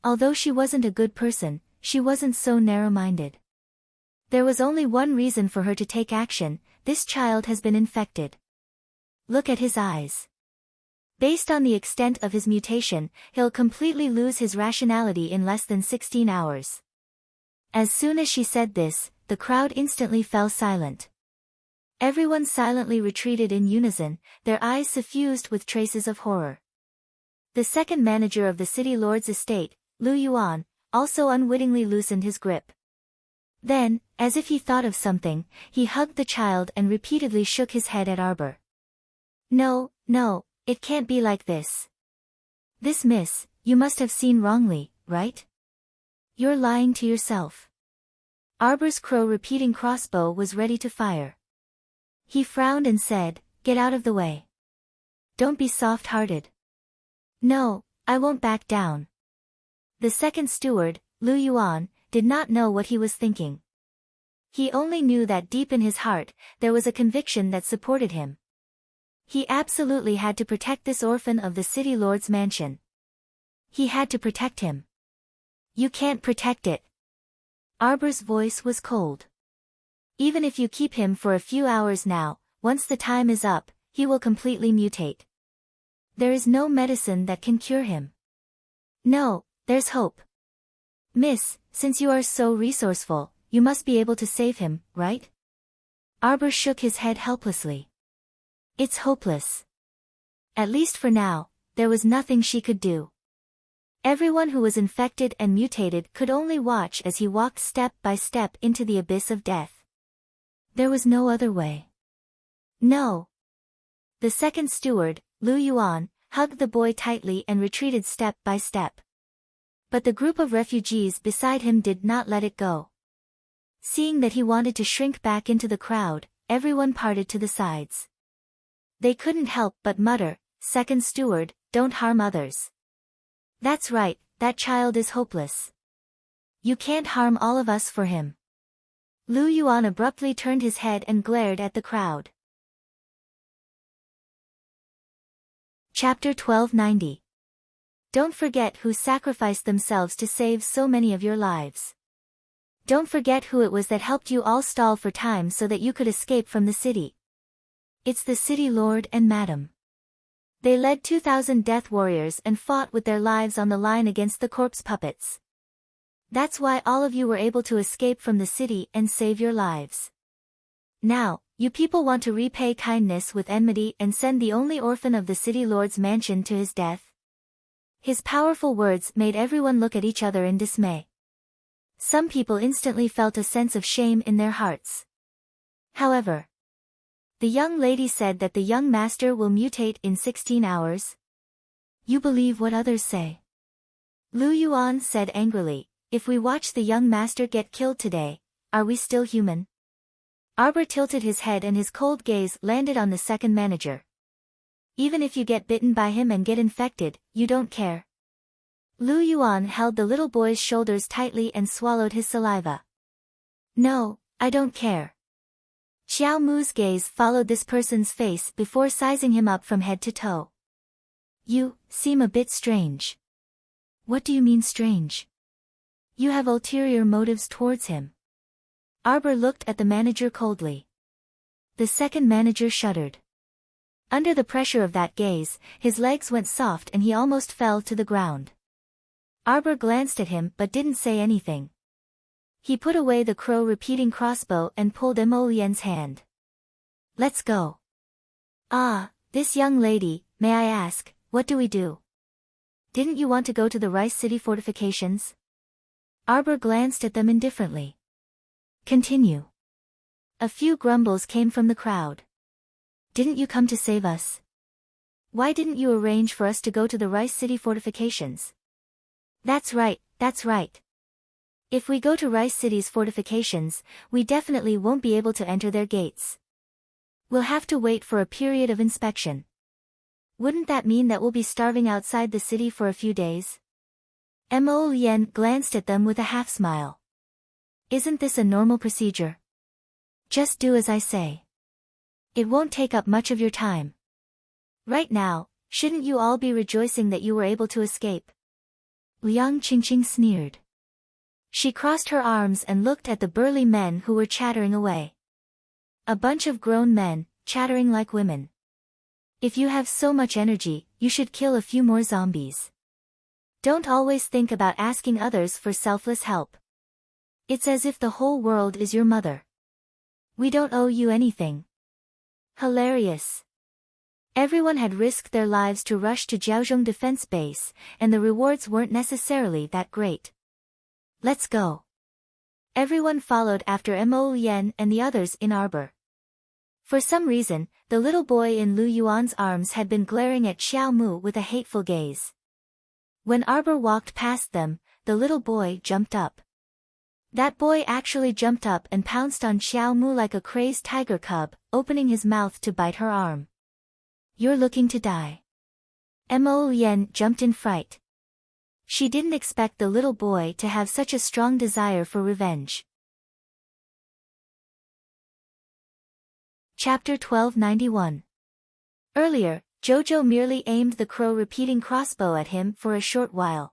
Although she wasn't a good person, she wasn't so narrow-minded. There was only one reason for her to take action, this child has been infected. Look at his eyes. Based on the extent of his mutation, he'll completely lose his rationality in less than 16 hours. As soon as she said this, the crowd instantly fell silent. Everyone silently retreated in unison, their eyes suffused with traces of horror. The second manager of the city lord's estate, Lu Yuan, also unwittingly loosened his grip. Then, as if he thought of something, he hugged the child and repeatedly shook his head at Arbor. No, it can't be like this. This miss, you must have seen wrongly, right? You're lying to yourself. Arbor's crow repeating crossbow was ready to fire. He frowned and said, Get out of the way. Don't be soft-hearted. No, I won't back down. The second steward, Lu Yuan, did not know what he was thinking. He only knew that deep in his heart, there was a conviction that supported him. He absolutely had to protect this orphan of the city lord's mansion. He had to protect him. You can't protect it. Arbor's voice was cold. Even if you keep him for a few hours now, once the time is up, he will completely mutate. There is no medicine that can cure him. No, there's hope. Miss, since you are so resourceful, you must be able to save him, right? Arbor shook his head helplessly. It's hopeless. At least for now, there was nothing she could do. Everyone who was infected and mutated could only watch as he walked step by step into the abyss of death. There was no other way. No. The second steward, Lu Yuan, hugged the boy tightly and retreated step by step. But the group of refugees beside him did not let it go. Seeing that he wanted to shrink back into the crowd, everyone parted to the sides. They couldn't help but mutter, "Second steward, don't harm others." That's right, that child is hopeless. You can't harm all of us for him. Lu Yuan abruptly turned his head and glared at the crowd. Chapter 1290. Don't forget who sacrificed themselves to save so many of your lives. Don't forget who it was that helped you all stall for time so that you could escape from the city. It's the city lord and madam. They led 2,000 death warriors and fought with their lives on the line against the corpse puppets. That's why all of you were able to escape from the city and save your lives. Now, you people want to repay kindness with enmity and send the only orphan of the city lord's mansion to his death? His powerful words made everyone look at each other in dismay. Some people instantly felt a sense of shame in their hearts. However, the young lady said that the young master will mutate in 16 hours. You believe what others say? Lu Yuan said angrily, if we watch the young master get killed today, are we still human? Arbor tilted his head and his cold gaze landed on the second manager. Even if you get bitten by him and get infected, you don't care. Lu Yuan held the little boy's shoulders tightly and swallowed his saliva. No, I don't care. Xiao Mu's gaze followed this person's face before sizing him up from head to toe. You seem a bit strange. What do you mean strange? You have ulterior motives towards him. Arbor looked at the manager coldly. The second manager shuddered. Under the pressure of that gaze, his legs went soft and he almost fell to the ground. Arbor glanced at him but didn't say anything. He put away the crow-repeating crossbow and pulled Mo Lian's hand. Let's go. Ah, this young lady, may I ask, what do we do? Didn't you want to go to the Rice City fortifications? Arbor glanced at them indifferently. Continue. A few grumbles came from the crowd. Didn't you come to save us? Why didn't you arrange for us to go to the Rice City fortifications? That's right, that's right. If we go to Rice City's fortifications, we definitely won't be able to enter their gates. We'll have to wait for a period of inspection. Wouldn't that mean that we'll be starving outside the city for a few days? Mo Lian glanced at them with a half-smile. Isn't this a normal procedure? Just do as I say. It won't take up much of your time. Right now, shouldn't you all be rejoicing that you were able to escape? Liang Qingqing sneered. She crossed her arms and looked at the burly men who were chattering away. A bunch of grown men, chattering like women. If you have so much energy, you should kill a few more zombies. Don't always think about asking others for selfless help. It's as if the whole world is your mother. We don't owe you anything. Hilarious. Everyone had risked their lives to rush to Jiaozhong Defense Base, and the rewards weren't necessarily that great. Let's go. Everyone followed after Mo Lian and the others in Arbor. For some reason, the little boy in Lu Yuan's arms had been glaring at Xiao Mu with a hateful gaze. When Arbor walked past them, the little boy jumped up. That boy actually jumped up and pounced on Xiao Mu like a crazed tiger cub, opening his mouth to bite her arm. You're looking to die. Mo Lian jumped in fright. She didn't expect the little boy to have such a strong desire for revenge. Chapter 1291. Earlier, Jojo merely aimed the crow-repeating crossbow at him for a short while.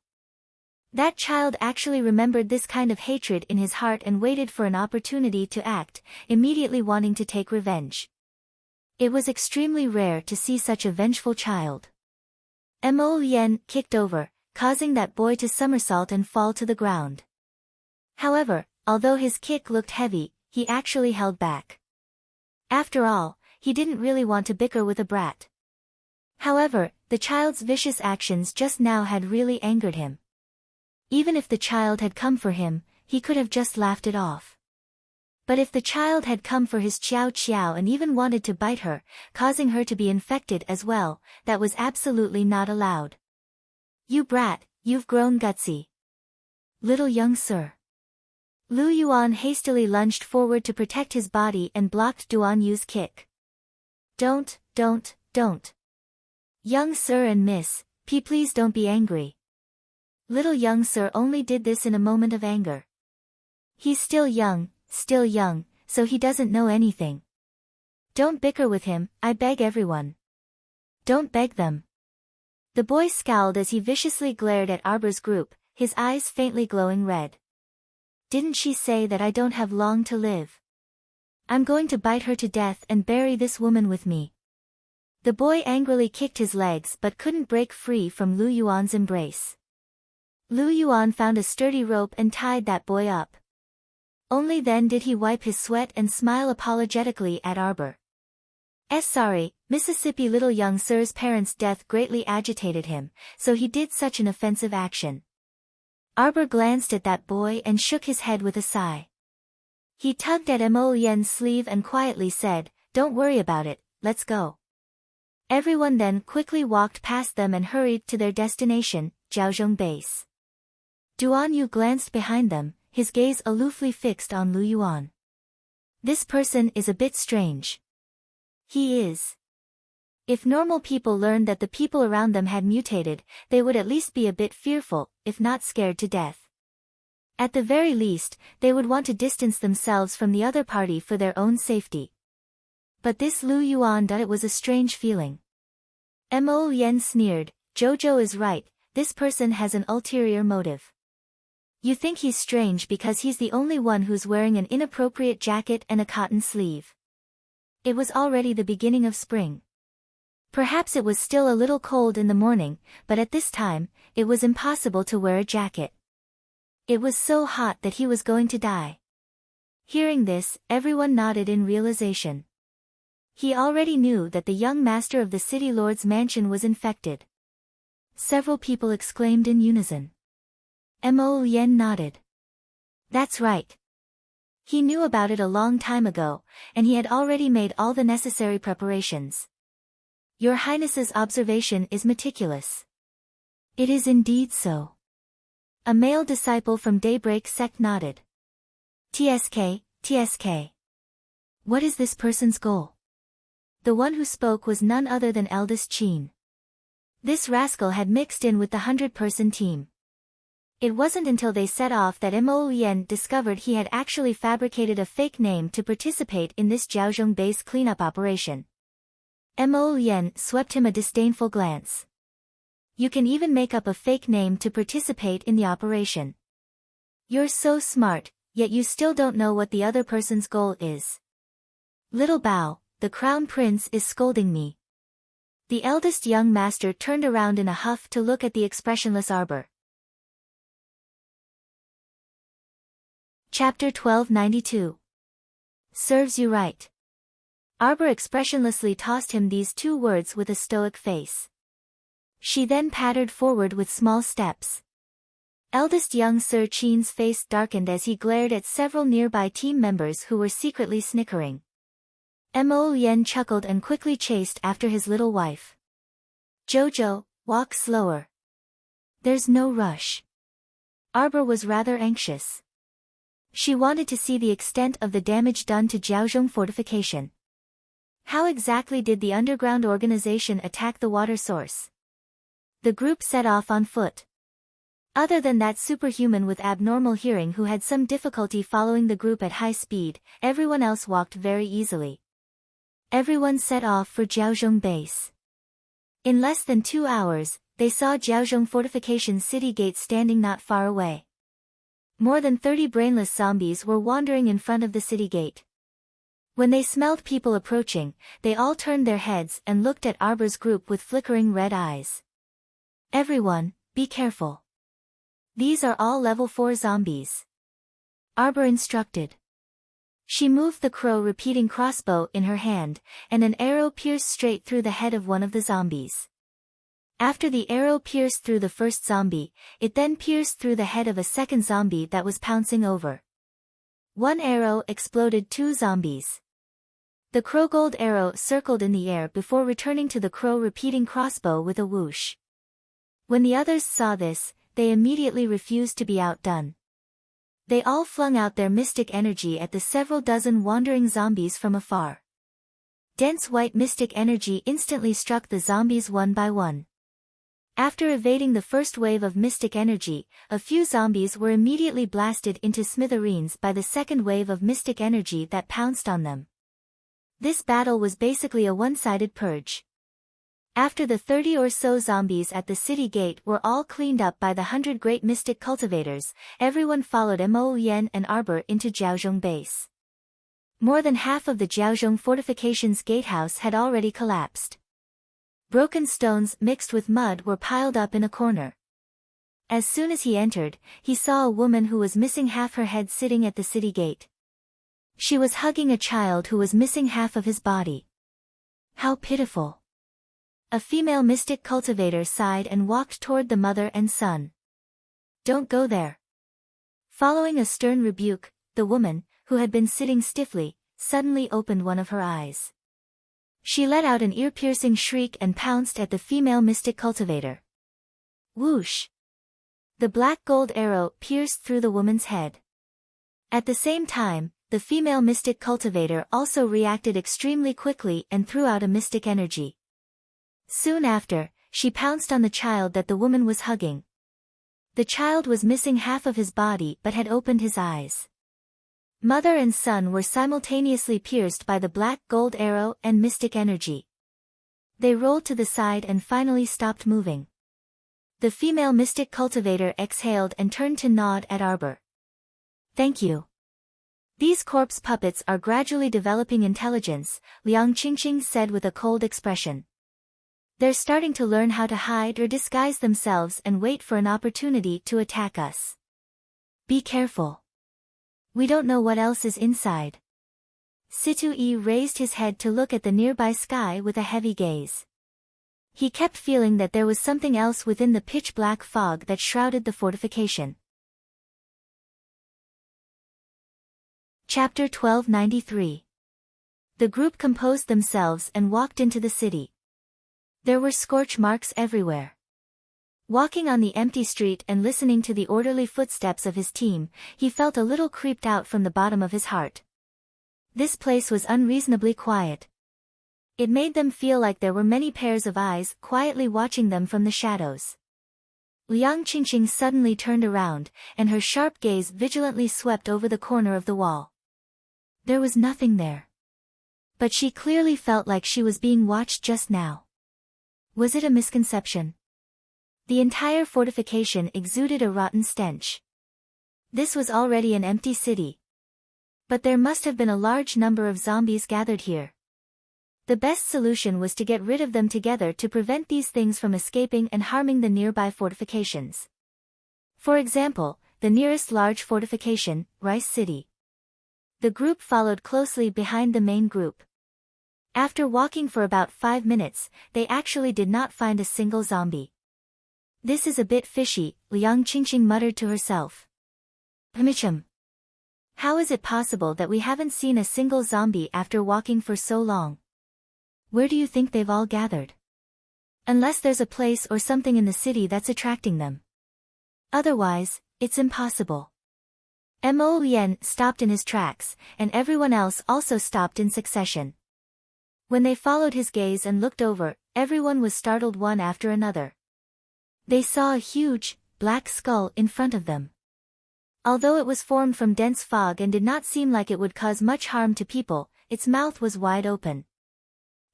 That child actually remembered this kind of hatred in his heart and waited for an opportunity to act, immediately wanting to take revenge. It was extremely rare to see such a vengeful child. Mo Lien kicked over, causing that boy to somersault and fall to the ground. However, although his kick looked heavy, he actually held back. After all, he didn't really want to bicker with a brat. However, the child's vicious actions just now had really angered him. Even if the child had come for him, he could have just laughed it off. But if the child had come for his Xiao Xiao and even wanted to bite her, causing her to be infected as well, that was absolutely not allowed. You brat, you've grown gutsy. Little young sir. Lu Yuan hastily lunged forward to protect his body and blocked Duan Yu's kick. Don't. Young sir and miss, please don't be angry. Little young sir only did this in a moment of anger. He's still young, so he doesn't know anything. Don't bicker with him, I beg everyone. Don't beg them. The boy scowled as he viciously glared at Arbor's group, his eyes faintly glowing red. Didn't she say that I don't have long to live? I'm going to bite her to death and bury this woman with me. The boy angrily kicked his legs but couldn't break free from Lu Yuan's embrace. Lu Yuan found a sturdy rope and tied that boy up. Only then did he wipe his sweat and smile apologetically at Arbor. Sorry, Mississippi little young sir's parents' death greatly agitated him, so he did such an offensive action. Arbor glanced at that boy and shook his head with a sigh. He tugged at Mo Lien's sleeve and quietly said, Don't worry about it, let's go. Everyone then quickly walked past them and hurried to their destination, Jiaozhong Base. Duan Yu glanced behind them, his gaze aloofly fixed on Lu Yuan. This person is a bit strange. He is. If normal people learned that the people around them had mutated, they would at least be a bit fearful, if not scared to death. At the very least, they would want to distance themselves from the other party for their own safety. But this Lu Yuan, it was a strange feeling. Mo Lien sneered, Jojo is right, this person has an ulterior motive. You think he's strange because he's the only one who's wearing an inappropriate jacket and a cotton sleeve. It was already the beginning of spring. Perhaps it was still a little cold in the morning, but at this time, it was impossible to wear a jacket. It was so hot that he was going to die. Hearing this, everyone nodded in realization. He already knew that the young master of the city lord's mansion was infected. Several people exclaimed in unison. Mo Lien nodded. That's right. He knew about it a long time ago, and he had already made all the necessary preparations. Your Highness's observation is meticulous. It is indeed so. A male disciple from Daybreak sect nodded. TSK. What is this person's goal? The one who spoke was none other than eldest Qin. This rascal had mixed in with the 100-person team. It wasn't until they set off that Mo Lien discovered he had actually fabricated a fake name to participate in this Jiaozhong base cleanup operation. Mo Lien swept him a disdainful glance. You can even make up a fake name to participate in the operation. You're so smart, yet you still don't know what the other person's goal is. Little Bao, the crown prince is scolding me. The eldest young master turned around in a huff to look at the expressionless Arbor. Chapter 1292. Serves you right. Arbor expressionlessly tossed him these two words with a stoic face. She then pattered forward with small steps. Eldest young Sir Qin's face darkened as he glared at several nearby team members who were secretly snickering. Mo Lien chuckled and quickly chased after his little wife. Jojo, walk slower. There's no rush. Arbor was rather anxious. She wanted to see the extent of the damage done to Jiaozhong fortification. How exactly did the underground organization attack the water source? The group set off on foot. Other than that superhuman with abnormal hearing who had some difficulty following the group at high speed, everyone else walked very easily. Everyone set off for Jiaozhong base. In less than 2 hours, they saw Jiaozhong Fortification city gate standing not far away. More than 30 brainless zombies were wandering in front of the city gate. When they smelled people approaching, they all turned their heads and looked at Arbor's group with flickering red eyes. Everyone, be careful. These are all level 4 zombies. Arbor instructed. She moved the crow repeating crossbow in her hand, and an arrow pierced straight through the head of one of the zombies. After the arrow pierced through the first zombie, it then pierced through the head of a second zombie that was pouncing over. One arrow exploded 2 zombies. The crow gold arrow circled in the air before returning to the crow repeating crossbow with a whoosh. When the others saw this, they immediately refused to be outdone. They all flung out their mystic energy at the several dozen wandering zombies from afar. Dense white mystic energy instantly struck the zombies one by one. After evading the first wave of mystic energy, a few zombies were immediately blasted into smithereens by the second wave of mystic energy that pounced on them. This battle was basically a one-sided purge. After the 30 or so zombies at the city gate were all cleaned up by the 100 great mystic cultivators, everyone followed Mo Yen and Arbor into Jiaozhong base. More than half of the Jiaozhong fortification's gatehouse had already collapsed. Broken stones mixed with mud were piled up in a corner. As soon as he entered, he saw a woman who was missing half her head sitting at the city gate. She was hugging a child who was missing half of his body. How pitiful! A female mystic cultivator sighed and walked toward the mother and son. Don't go there. Following a stern rebuke, the woman, who had been sitting stiffly, suddenly opened one of her eyes. She let out an ear-piercing shriek and pounced at the female mystic cultivator. Whoosh! The black gold arrow pierced through the woman's head. At the same time, the female mystic cultivator also reacted extremely quickly and threw out a mystic energy. Soon after, she pounced on the child that the woman was hugging. The child was missing half of his body but had opened his eyes. Mother and son were simultaneously pierced by the black gold arrow and mystic energy. They rolled to the side and finally stopped moving. The female mystic cultivator exhaled and turned to nod at Arbor. Thank you. These corpse puppets are gradually developing intelligence, Liang Qingqing said with a cold expression. They're starting to learn how to hide or disguise themselves and wait for an opportunity to attack us. Be careful. We don't know what else is inside. Situ Yi raised his head to look at the nearby sky with a heavy gaze. He kept feeling that there was something else within the pitch-black fog that shrouded the fortification. Chapter 1293. The group composed themselves and walked into the city. There were scorch marks everywhere. Walking on the empty street and listening to the orderly footsteps of his team, he felt a little creeped out from the bottom of his heart. This place was unreasonably quiet. It made them feel like there were many pairs of eyes quietly watching them from the shadows. Liang Qingqing suddenly turned around, and her sharp gaze vigilantly swept over the corner of the wall. There was nothing there. But she clearly felt like she was being watched just now. Was it a misconception? The entire fortification exuded a rotten stench. This was already an empty city. But there must have been a large number of zombies gathered here. The best solution was to get rid of them together to prevent these things from escaping and harming the nearby fortifications. For example, the nearest large fortification, Rice City. The group followed closely behind the main group. After walking for about 5 minutes, they actually did not find a single zombie. This is a bit fishy, Liang Qingqing muttered to herself. Hmichum. How is it possible that we haven't seen a single zombie after walking for so long? Where do you think they've all gathered? Unless there's a place or something in the city that's attracting them. Otherwise, it's impossible. Mo Yen stopped in his tracks, and everyone else also stopped in succession. When they followed his gaze and looked over, everyone was startled one after another. They saw a huge, black skull in front of them. Although it was formed from dense fog and did not seem like it would cause much harm to people, its mouth was wide open.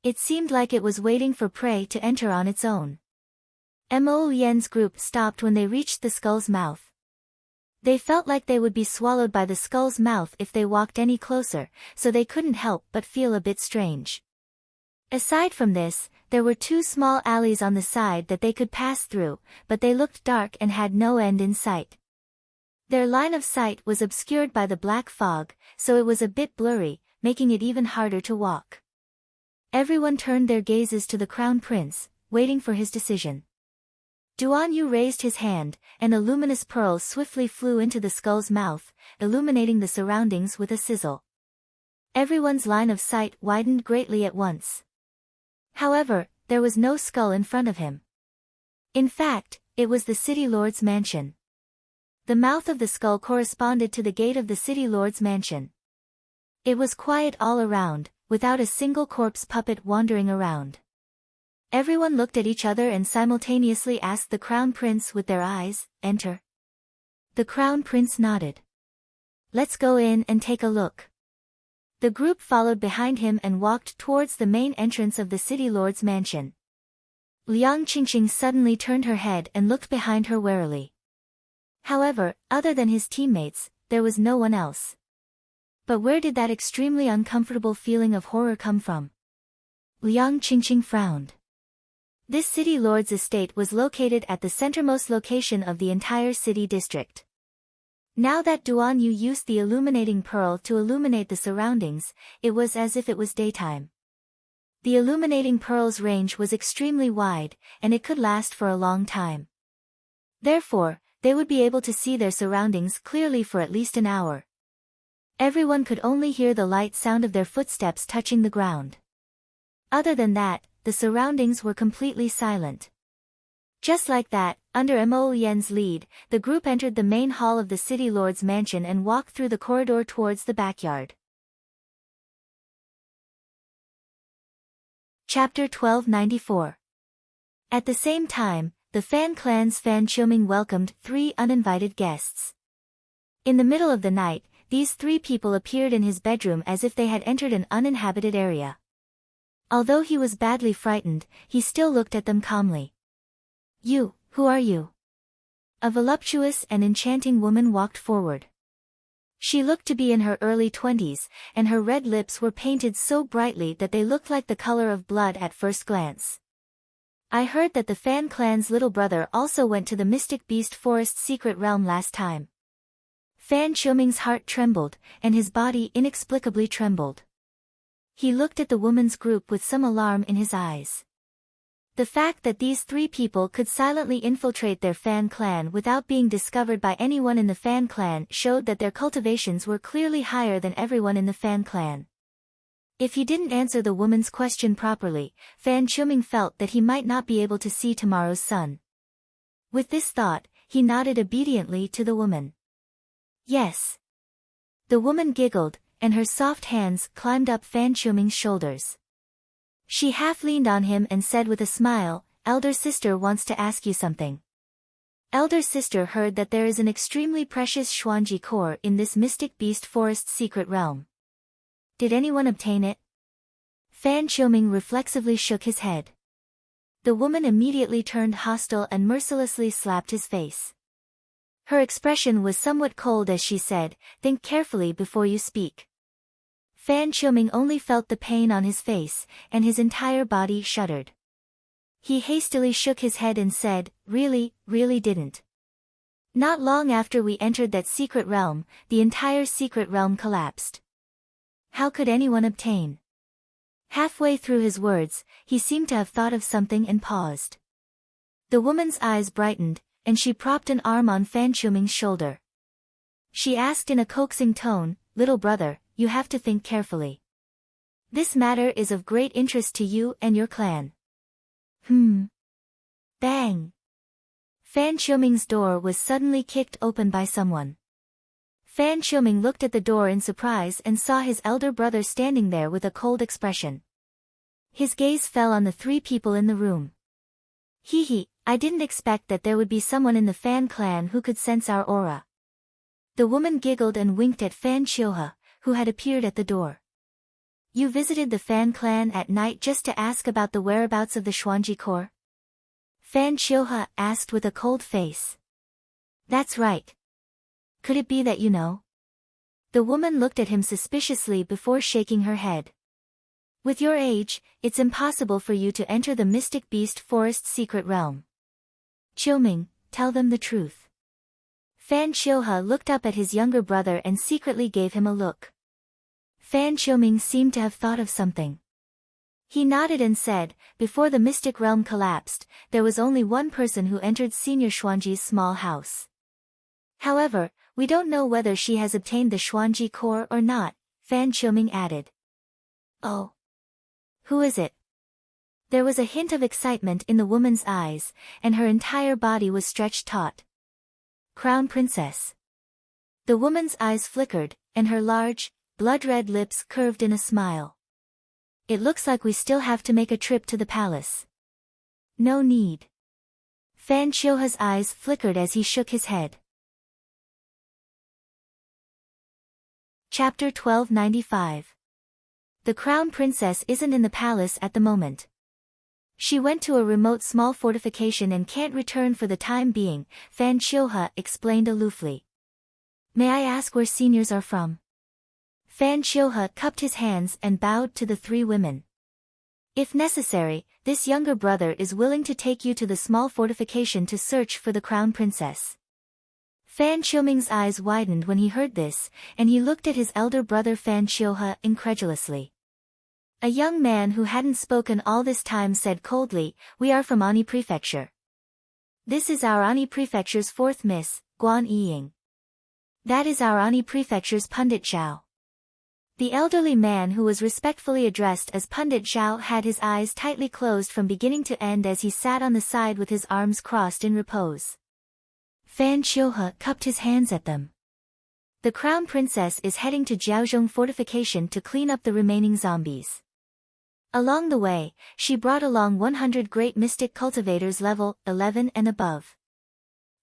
It seemed like it was waiting for prey to enter on its own. Mo Lian's group stopped when they reached the skull's mouth. They felt like they would be swallowed by the skull's mouth if they walked any closer, so they couldn't help but feel a bit strange. Aside from this, there were 2 small alleys on the side that they could pass through, but they looked dark and had no end in sight. Their line of sight was obscured by the black fog, so it was a bit blurry, making it even harder to walk. Everyone turned their gazes to the Crown Prince, waiting for his decision. Duan Yu raised his hand, and a luminous pearl swiftly flew into the skull's mouth, illuminating the surroundings with a sizzle. Everyone's line of sight widened greatly at once. However, there was no skull in front of him. In fact, it was the City Lord's mansion. The mouth of the skull corresponded to the gate of the City Lord's mansion. It was quiet all around, without a single corpse puppet wandering around. Everyone looked at each other and simultaneously asked the Crown Prince with their eyes, "Enter?" The Crown Prince nodded. "Let's go in and take a look." The group followed behind him and walked towards the main entrance of the City Lord's mansion. Liang Qingqing suddenly turned her head and looked behind her warily. However, other than his teammates, there was no one else. But where did that extremely uncomfortable feeling of horror come from? Liang Qingqing frowned. This City Lord's estate was located at the centermost location of the entire city district. Now that Duan Yu used the illuminating pearl to illuminate the surroundings, it was as if it was daytime. The illuminating pearl's range was extremely wide, and it could last for a long time. Therefore, they would be able to see their surroundings clearly for at least an hour. Everyone could only hear the light sound of their footsteps touching the ground. Other than that, the surroundings were completely silent. Just like that, under Mo Lian's lead, the group entered the main hall of the City Lord's mansion and walked through the corridor towards the backyard. Chapter 1294. At the same time, the Fan clan's Fan Qiuming welcomed 3 uninvited guests. In the middle of the night, these 3 people appeared in his bedroom as if they had entered an uninhabited area. Although he was badly frightened, he still looked at them calmly. "You, who are you?" A voluptuous and enchanting woman walked forward. She looked to be in her early 20s, and her red lips were painted so brightly that they looked like the color of blood at first glance. "I heard that the Fan clan's little brother also went to the Mystic Beast Forest secret realm last time." Fan Qiuming's heart trembled, and his body inexplicably trembled. He looked at the woman's group with some alarm in his eyes. The fact that these 3 people could silently infiltrate their Fan clan without being discovered by anyone in the Fan clan showed that their cultivations were clearly higher than everyone in the Fan clan. If he didn't answer the woman's question properly, Fan Qiuming felt that he might not be able to see tomorrow's sun. With this thought, he nodded obediently to the woman. "Yes." The woman giggled, and her soft hands climbed up Fan Qiuming's shoulders. She half leaned on him and said with a smile, "Elder sister wants to ask you something." Elder sister heard that there is an extremely precious Xuanji core in this Mystic Beast Forest secret realm. Did anyone obtain it? Fan Qiuming reflexively shook his head. The woman immediately turned hostile and mercilessly slapped his face. Her expression was somewhat cold as she said, "Think carefully before you speak." Fan Qiuming only felt the pain on his face, and his entire body shuddered. He hastily shook his head and said, really didn't. Not long after we entered that secret realm, the entire secret realm collapsed. How could anyone obtain? Halfway through his words, he seemed to have thought of something and paused. The woman's eyes brightened, and she propped an arm on Fan Qiuming's shoulder. She asked in a coaxing tone, "Little brother, you have to think carefully. This matter is of great interest to you and your clan." Bang! Fan Qiuming's door was suddenly kicked open by someone. Fan Qiuming looked at the door in surprise and saw his elder brother standing there with a cold expression. His gaze fell on the 3 people in the room. I didn't expect that there would be someone in the Fan clan who could sense our aura." The woman giggled and winked at Fan Qiuhe, who had appeared at the door. "You visited the Fan clan at night just to ask about the whereabouts of the Xuanji core?" Fan Qiuhe asked with a cold face. That's right. Could it be that you know? The woman looked at him suspiciously before shaking her head. With your age, it's impossible for you to enter the mystic beast forest's secret realm. Qiuming, tell them the truth. Fan Qiuhe looked up at his younger brother and secretly gave him a look. Fan Qiuming seemed to have thought of something. He nodded and said, before the mystic realm collapsed, there was only one person who entered Senior Xuanji's small house. However, we don't know whether she has obtained the Xuanji core or not, Fan Qiuming added. Oh. Who is it? There was a hint of excitement in the woman's eyes, and her entire body was stretched taut. Crown Princess. The woman's eyes flickered, and her large, blood-red lips curved in a smile. It looks like we still have to make a trip to the palace. No need. Fan Qiuhe's eyes flickered as he shook his head. Chapter 1295. The Crown Princess isn't in the palace at the moment. She went to a remote small fortification and can't return for the time being, Fan Qiuhe explained aloofly. May I ask where seniors are from? Fan Qiuhe cupped his hands and bowed to the three women. If necessary, this younger brother is willing to take you to the small fortification to search for the Crown Princess. Fan Qiuming's eyes widened when he heard this, and he looked at his elder brother Fan Qiuhe incredulously. A young man who hadn't spoken all this time said coldly, we are from Ani Prefecture. This is our Ani Prefecture's fourth miss, Guan Yiying. That is our Ani Prefecture's Pundit Zhao. The elderly man who was respectfully addressed as Pundit Zhao had his eyes tightly closed from beginning to end as he sat on the side with his arms crossed in repose. Fan Qiuhe cupped his hands at them. The Crown Princess is heading to Jiaozhong Fortification to clean up the remaining zombies. Along the way, she brought along 100 great mystic cultivators level 11 and above.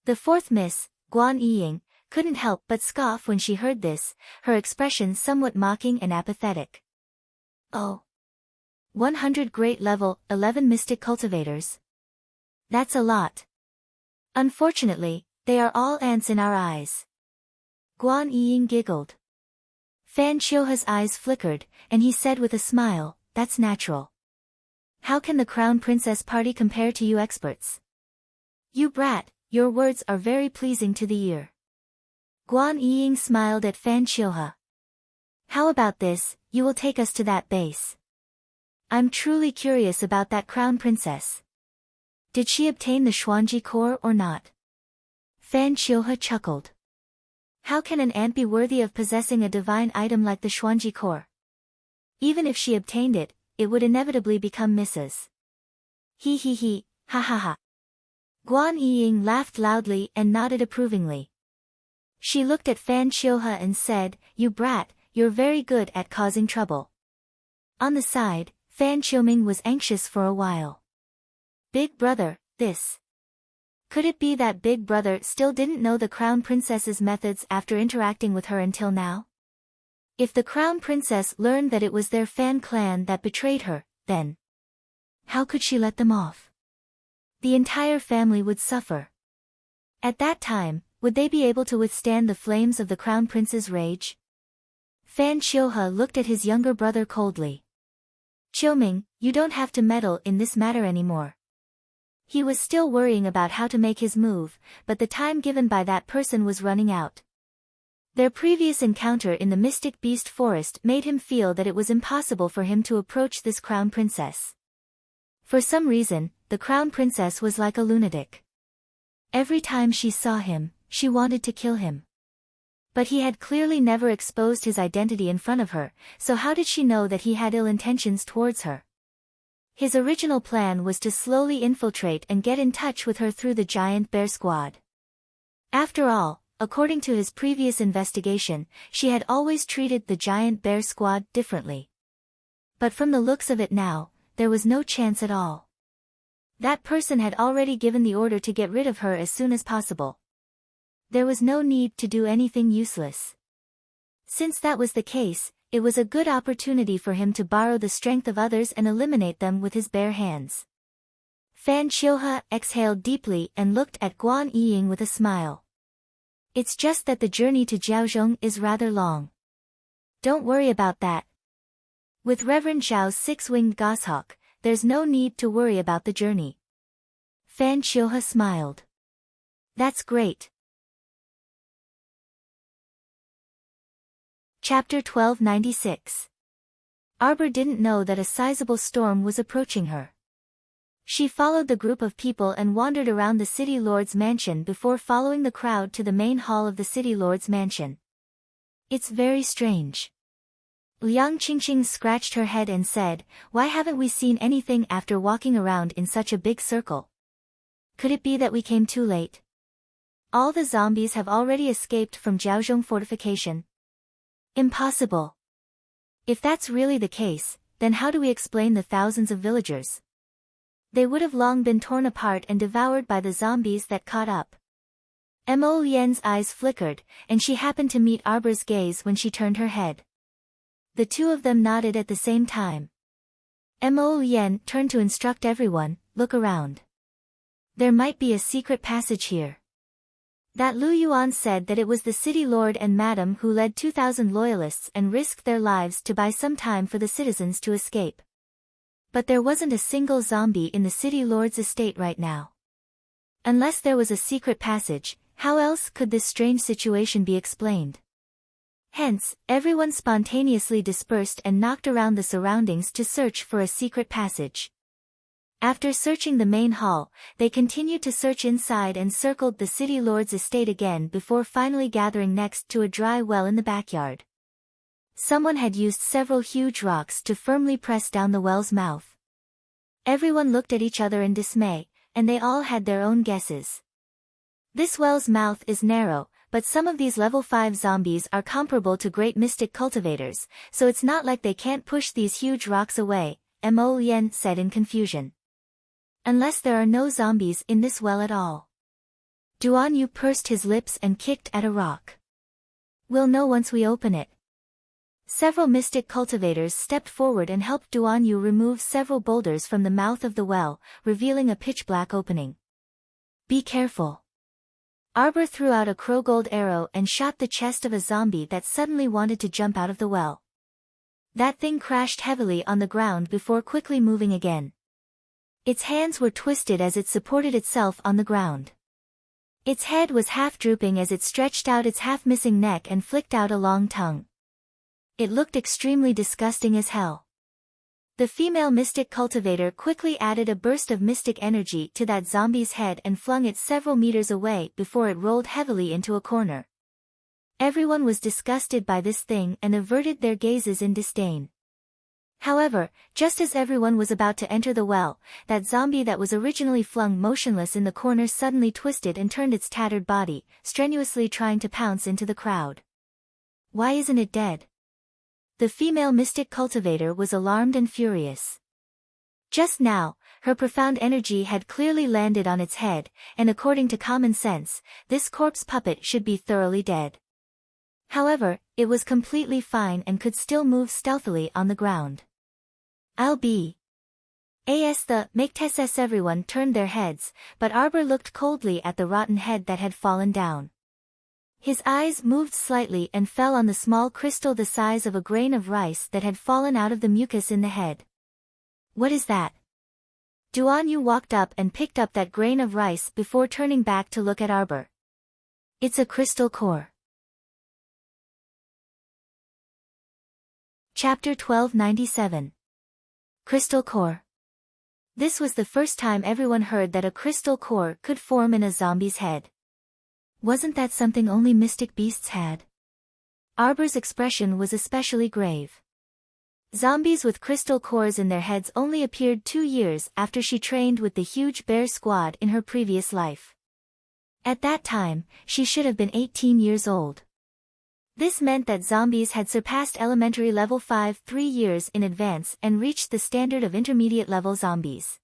The fourth miss, Guan Yiying, couldn't help but scoff when she heard this, her expression somewhat mocking and apathetic. Oh. 100 great level 11 mystic cultivators. That's a lot. Unfortunately, they are all ants in our eyes. Guan Yiying giggled. Fan Qiuhe's eyes flickered, and he said with a smile, that's natural. How can the Crown Princess party compare to you experts? You brat, your words are very pleasing to the ear. Guan Yiying smiled at Fan Qiuhe. How about this, you will take us to that base. I'm truly curious about that Crown Princess. Did she obtain the Xuanji core or not? Fan Qiuhe chuckled. How can an ant be worthy of possessing a divine item like the Xuanji core? Even if she obtained it, it would inevitably become Mrs. He, ha ha ha. Guan Yiying laughed loudly and nodded approvingly. She looked at Fan Qiuhe and said, you brat, you're very good at causing trouble. On the side, Fan Qiuming was anxious for a while. Big brother, this. Could it be that Big Brother still didn't know the Crown Princess's methods after interacting with her until now? If the Crown Princess learned that it was their Fan clan that betrayed her, then how could she let them off? The entire family would suffer. At that time, would they be able to withstand the flames of the Crown Prince's rage? Fan Qiuhe looked at his younger brother coldly. Qiuming, you don't have to meddle in this matter anymore. He was still worrying about how to make his move, but the time given by that person was running out. Their previous encounter in the Mystic Beast Forest made him feel that it was impossible for him to approach this Crown Princess. For some reason, the Crown Princess was like a lunatic. Every time she saw him, she wanted to kill him. But he had clearly never exposed his identity in front of her, so how did she know that he had ill intentions towards her? His original plan was to slowly infiltrate and get in touch with her through the giant bear squad. After all, according to his previous investigation, she had always treated the giant bear squad differently. But from the looks of it now, there was no chance at all. That person had already given the order to get rid of her as soon as possible. There was no need to do anything useless. Since that was the case, it was a good opportunity for him to borrow the strength of others and eliminate them with his bare hands. Fan Qiuhe exhaled deeply and looked at Guan Yiying with a smile. It's just that the journey to Jiaozhong is rather long. Don't worry about that. With Reverend Zhao's six-winged goshawk, there's no need to worry about the journey. Fan Qiuhe smiled. That's great. Chapter 1296. Arbor didn't know that a sizable storm was approaching her. She followed the group of people and wandered around the city lord's mansion before following the crowd to the main hall of the city lord's mansion. It's very strange. Liang Qingqing scratched her head and said, "Why haven't we seen anything after walking around in such a big circle? Could it be that we came too late? All the zombies have already escaped from Jiaozhong fortification." Impossible. If that's really the case, then how do we explain the thousands of villagers? They would have long been torn apart and devoured by the zombies that caught up. Mo Lian's eyes flickered, and she happened to meet Arbor's gaze when she turned her head. The two of them nodded at the same time. Mo Lian turned to instruct everyone, "Look around. There might be a secret passage here." That Lu Yuan said that it was the city lord and madam who led 2,000 loyalists and risked their lives to buy some time for the citizens to escape. But there wasn't a single zombie in the city lord's estate right now. Unless there was a secret passage, how else could this strange situation be explained? Hence, everyone spontaneously dispersed and knocked around the surroundings to search for a secret passage. After searching the main hall, they continued to search inside and circled the city lord's estate again before finally gathering next to a dry well in the backyard. Someone had used several huge rocks to firmly press down the well's mouth. Everyone looked at each other in dismay, and they all had their own guesses. This well's mouth is narrow, but some of these level 5 zombies are comparable to great mystic cultivators, so it's not like they can't push these huge rocks away, Mo Lian said in confusion. Unless there are no zombies in this well at all. Duan Yu pursed his lips and kicked at a rock. We'll know once we open it. Several mystic cultivators stepped forward and helped Duan Yu remove several boulders from the mouth of the well, revealing a pitch-black opening. Be careful. Arbor threw out a crow-gold arrow and shot the chest of a zombie that suddenly wanted to jump out of the well. That thing crashed heavily on the ground before quickly moving again. Its hands were twisted as it supported itself on the ground. Its head was half drooping as it stretched out its half-missing neck and flicked out a long tongue. It looked extremely disgusting as hell. The female mystic cultivator quickly added a burst of mystic energy to that zombie's head and flung it several meters away before it rolled heavily into a corner. Everyone was disgusted by this thing and averted their gazes in disdain. However, just as everyone was about to enter the well, that zombie that was originally flung motionless in the corner suddenly twisted and turned its tattered body, strenuously trying to pounce into the crowd. Why isn't it dead? The female mystic cultivator was alarmed and furious. Just now, her profound energy had clearly landed on its head, and according to common sense, this corpse puppet should be thoroughly dead. However, it was completely fine and could still move stealthily on the ground. I'll be. The Maketeses everyone turned their heads, but Arbor looked coldly at the rotten head that had fallen down. His eyes moved slightly and fell on the small crystal the size of a grain of rice that had fallen out of the mucus in the head. What is that? Duan Yu walked up and picked up that grain of rice before turning back to look at Arbor. It's a crystal core. Chapter 1297. Crystal core. This was the first time everyone heard that a crystal core could form in a zombie's head. Wasn't that something only mystic beasts had? Arbor's expression was especially grave. Zombies with crystal cores in their heads only appeared 2 years after she trained with the huge bear squad in her previous life. At that time, she should have been 18 years old. This meant that zombies had surpassed elementary level 5 3 years in advance and reached the standard of intermediate level zombies.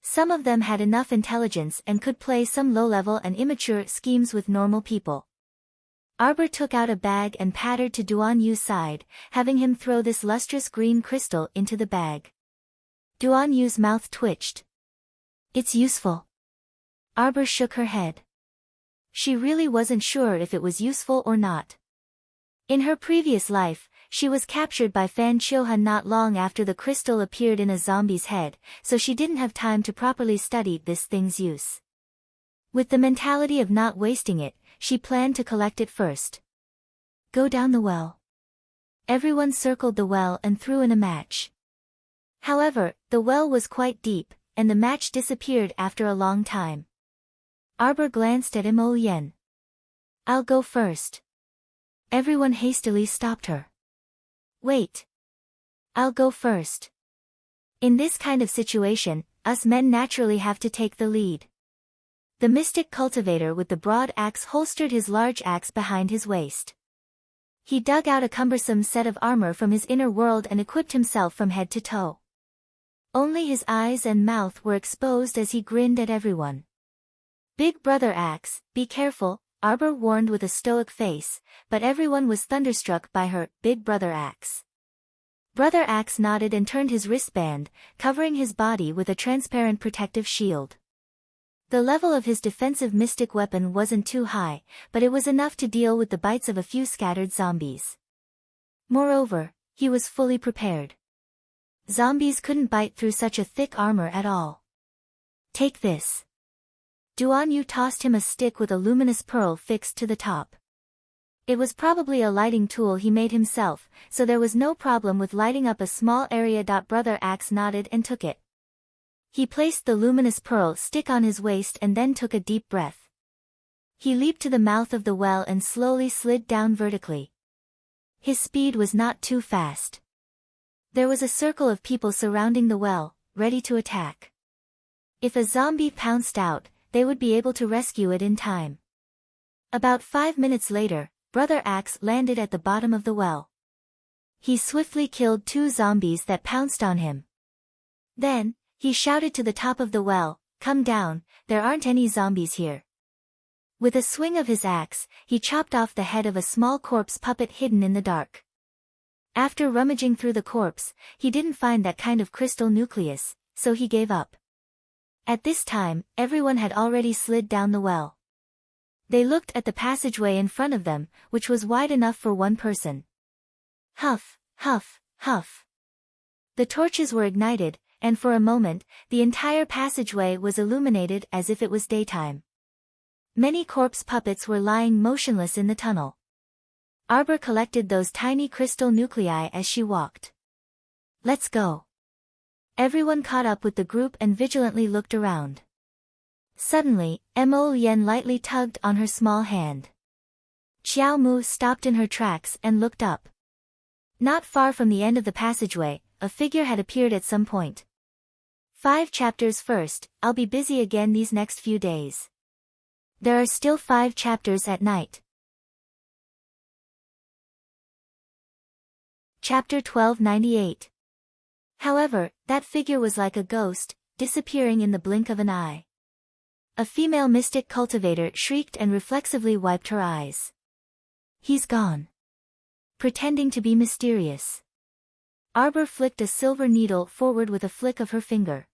Some of them had enough intelligence and could play some low-level and immature schemes with normal people. Arbor took out a bag and pattered to Duan Yu's side, having him throw this lustrous green crystal into the bag. Duan Yu's mouth twitched. It's useful. Arbor shook her head. She really wasn't sure if it was useful or not. In her previous life, she was captured by Fan Chiohan not long after the crystal appeared in a zombie's head, so she didn't have time to properly study this thing's use. With the mentality of not wasting it, she planned to collect it first. Go down the well. Everyone circled the well and threw in a match. However, the well was quite deep, and the match disappeared after a long time. Arbor glanced at Yen. I'll go first. Everyone hastily stopped her. Wait. I'll go first. In this kind of situation, us men naturally have to take the lead. The mystic cultivator with the broad axe holstered his large axe behind his waist. He dug out a cumbersome set of armor from his inner world and equipped himself from head to toe. Only his eyes and mouth were exposed as he grinned at everyone. Big brother axe, be careful, Arbor warned with a stoic face, but everyone was thunderstruck by her big brother axe. Brother Axe nodded and turned his wristband, covering his body with a transparent protective shield. The level of his defensive mystic weapon wasn't too high, but it was enough to deal with the bites of a few scattered zombies. Moreover, he was fully prepared. Zombies couldn't bite through such a thick armor at all. Take this. Duan Yu tossed him a stick with a luminous pearl fixed to the top. It was probably a lighting tool he made himself, so there was no problem with lighting up a small area. Brother Axe nodded and took it. He placed the luminous pearl stick on his waist and then took a deep breath. He leaped to the mouth of the well and slowly slid down vertically. His speed was not too fast. There was a circle of people surrounding the well, ready to attack. If a zombie pounced out, they would be able to rescue it in time. About 5 minutes later, Brother Axe landed at the bottom of the well. He swiftly killed 2 zombies that pounced on him. Then, he shouted to the top of the well, "Come down, there aren't any zombies here." With a swing of his axe, he chopped off the head of a small corpse puppet hidden in the dark. After rummaging through the corpse, he didn't find that kind of crystal nucleus, so he gave up. At this time, everyone had already slid down the well. They looked at the passageway in front of them, which was wide enough for one person. Huff, huff, huff. The torches were ignited, and for a moment, the entire passageway was illuminated as if it was daytime. Many corpse puppets were lying motionless in the tunnel. Arbor collected those tiny crystal nuclei as she walked. Let's go. Everyone caught up with the group and vigilantly looked around. Suddenly, Yen lightly tugged on her small hand. Xiao Mu stopped in her tracks and looked up. Not far from the end of the passageway, a figure had appeared at some point. 5 chapters first, I'll be busy again these next few days. There are still 5 chapters at night. Chapter 1298. However, that figure was like a ghost, disappearing in the blink of an eye. A female mystic cultivator shrieked and reflexively wiped her eyes. He's gone. Pretending to be mysterious. Arbor flicked a silver needle forward with a flick of her finger.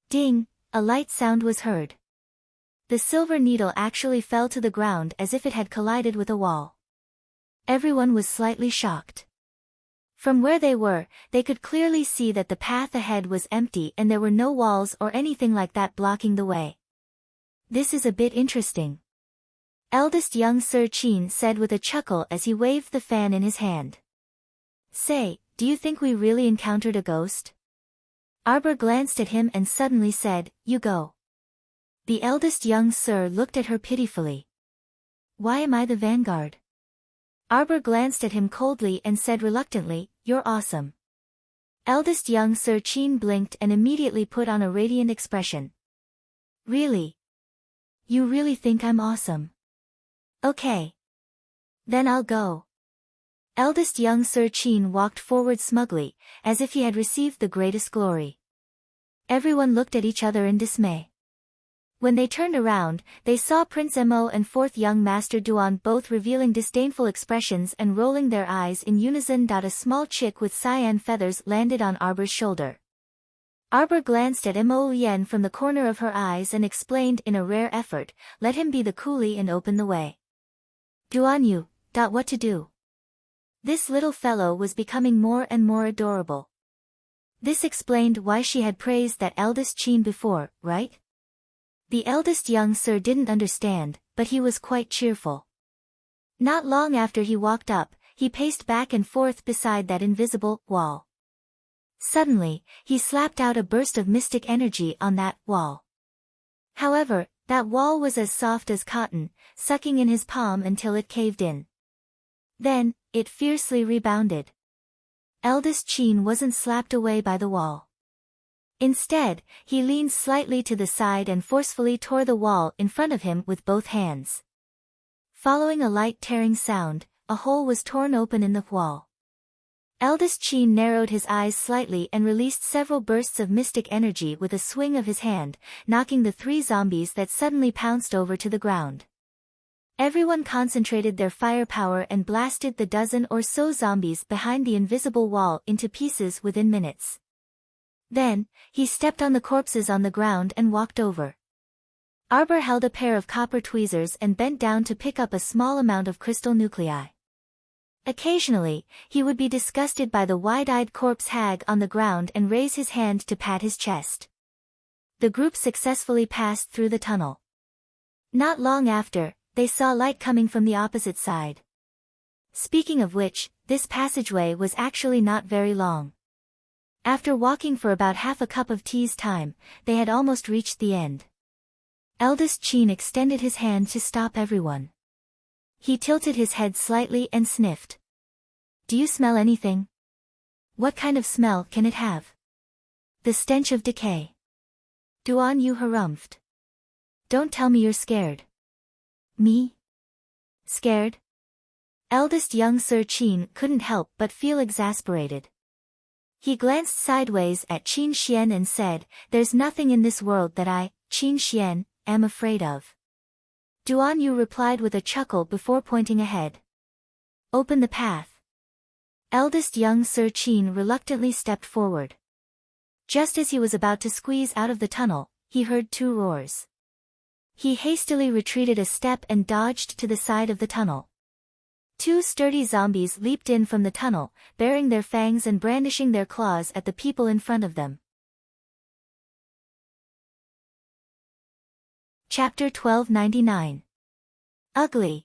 Ding, a light sound was heard. The silver needle actually fell to the ground as if it had collided with a wall. Everyone was slightly shocked. From where they were, they could clearly see that the path ahead was empty and there were no walls or anything like that blocking the way. This is a bit interesting. Eldest young Sir Qin said with a chuckle as he waved the fan in his hand. Say, do you think we really encountered a ghost? Arbor glanced at him and suddenly said, You go. The eldest young Sir looked at her pitifully. Why am I the vanguard? Arbor glanced at him coldly and said reluctantly, You're awesome. Eldest young Sir Qin blinked and immediately put on a radiant expression. Really? You really think I'm awesome? Okay. Then I'll go. Eldest young Sir Qin walked forward smugly, as if he had received the greatest glory. Everyone looked at each other in dismay. When they turned around, they saw Prince Mo and 4th young Master Duan both revealing disdainful expressions and rolling their eyes in unison. A small chick with cyan feathers landed on Arbor's shoulder. Arbor glanced at Mo Yen from the corner of her eyes and explained in a rare effort, "Let him be the coolie and open the way." Duanyu, what to do? This little fellow was becoming more and more adorable. This explained why she had praised that eldest Qin before, right? The eldest young sir didn't understand, but he was quite cheerful. Not long after he walked up, he paced back and forth beside that invisible wall. Suddenly, he slapped out a burst of mystic energy on that wall. However, that wall was as soft as cotton, sucking in his palm until it caved in. Then, it fiercely rebounded. Eldest Qin wasn't slapped away by the wall. Instead, he leaned slightly to the side and forcefully tore the wall in front of him with both hands. Following a light tearing sound, a hole was torn open in the wall. Eldest Qin narrowed his eyes slightly and released several bursts of mystic energy with a swing of his hand, knocking the 3 zombies that suddenly pounced over to the ground. Everyone concentrated their firepower and blasted the dozen or so zombies behind the invisible wall into pieces within minutes. Then, he stepped on the corpses on the ground and walked over. Arbor held a pair of copper tweezers and bent down to pick up a small amount of crystal nuclei. Occasionally, he would be disgusted by the wide-eyed corpse hag on the ground and raise his hand to pat his chest. The group successfully passed through the tunnel. Not long after, they saw light coming from the opposite side. Speaking of which, this passageway was actually not very long. After walking for about half a cup of tea's time, they had almost reached the end. Eldest Qin extended his hand to stop everyone. He tilted his head slightly and sniffed. "Do you smell anything?" "What kind of smell can it have?" "The stench of decay." Duanyu harumphed. "Don't tell me you're scared." "Me? Scared?" Eldest young Sir Qin couldn't help but feel exasperated. He glanced sideways at Qin Xian and said, "There's nothing in this world that I, Qin Xian, am afraid of." Duanyu replied with a chuckle before pointing ahead. "Open the path." Eldest young Sir Qin reluctantly stepped forward. Just as he was about to squeeze out of the tunnel, he heard 2 roars. He hastily retreated a step and dodged to the side of the tunnel. 2 sturdy zombies leaped in from the tunnel, baring their fangs and brandishing their claws at the people in front of them. Chapter 1299. Ugly.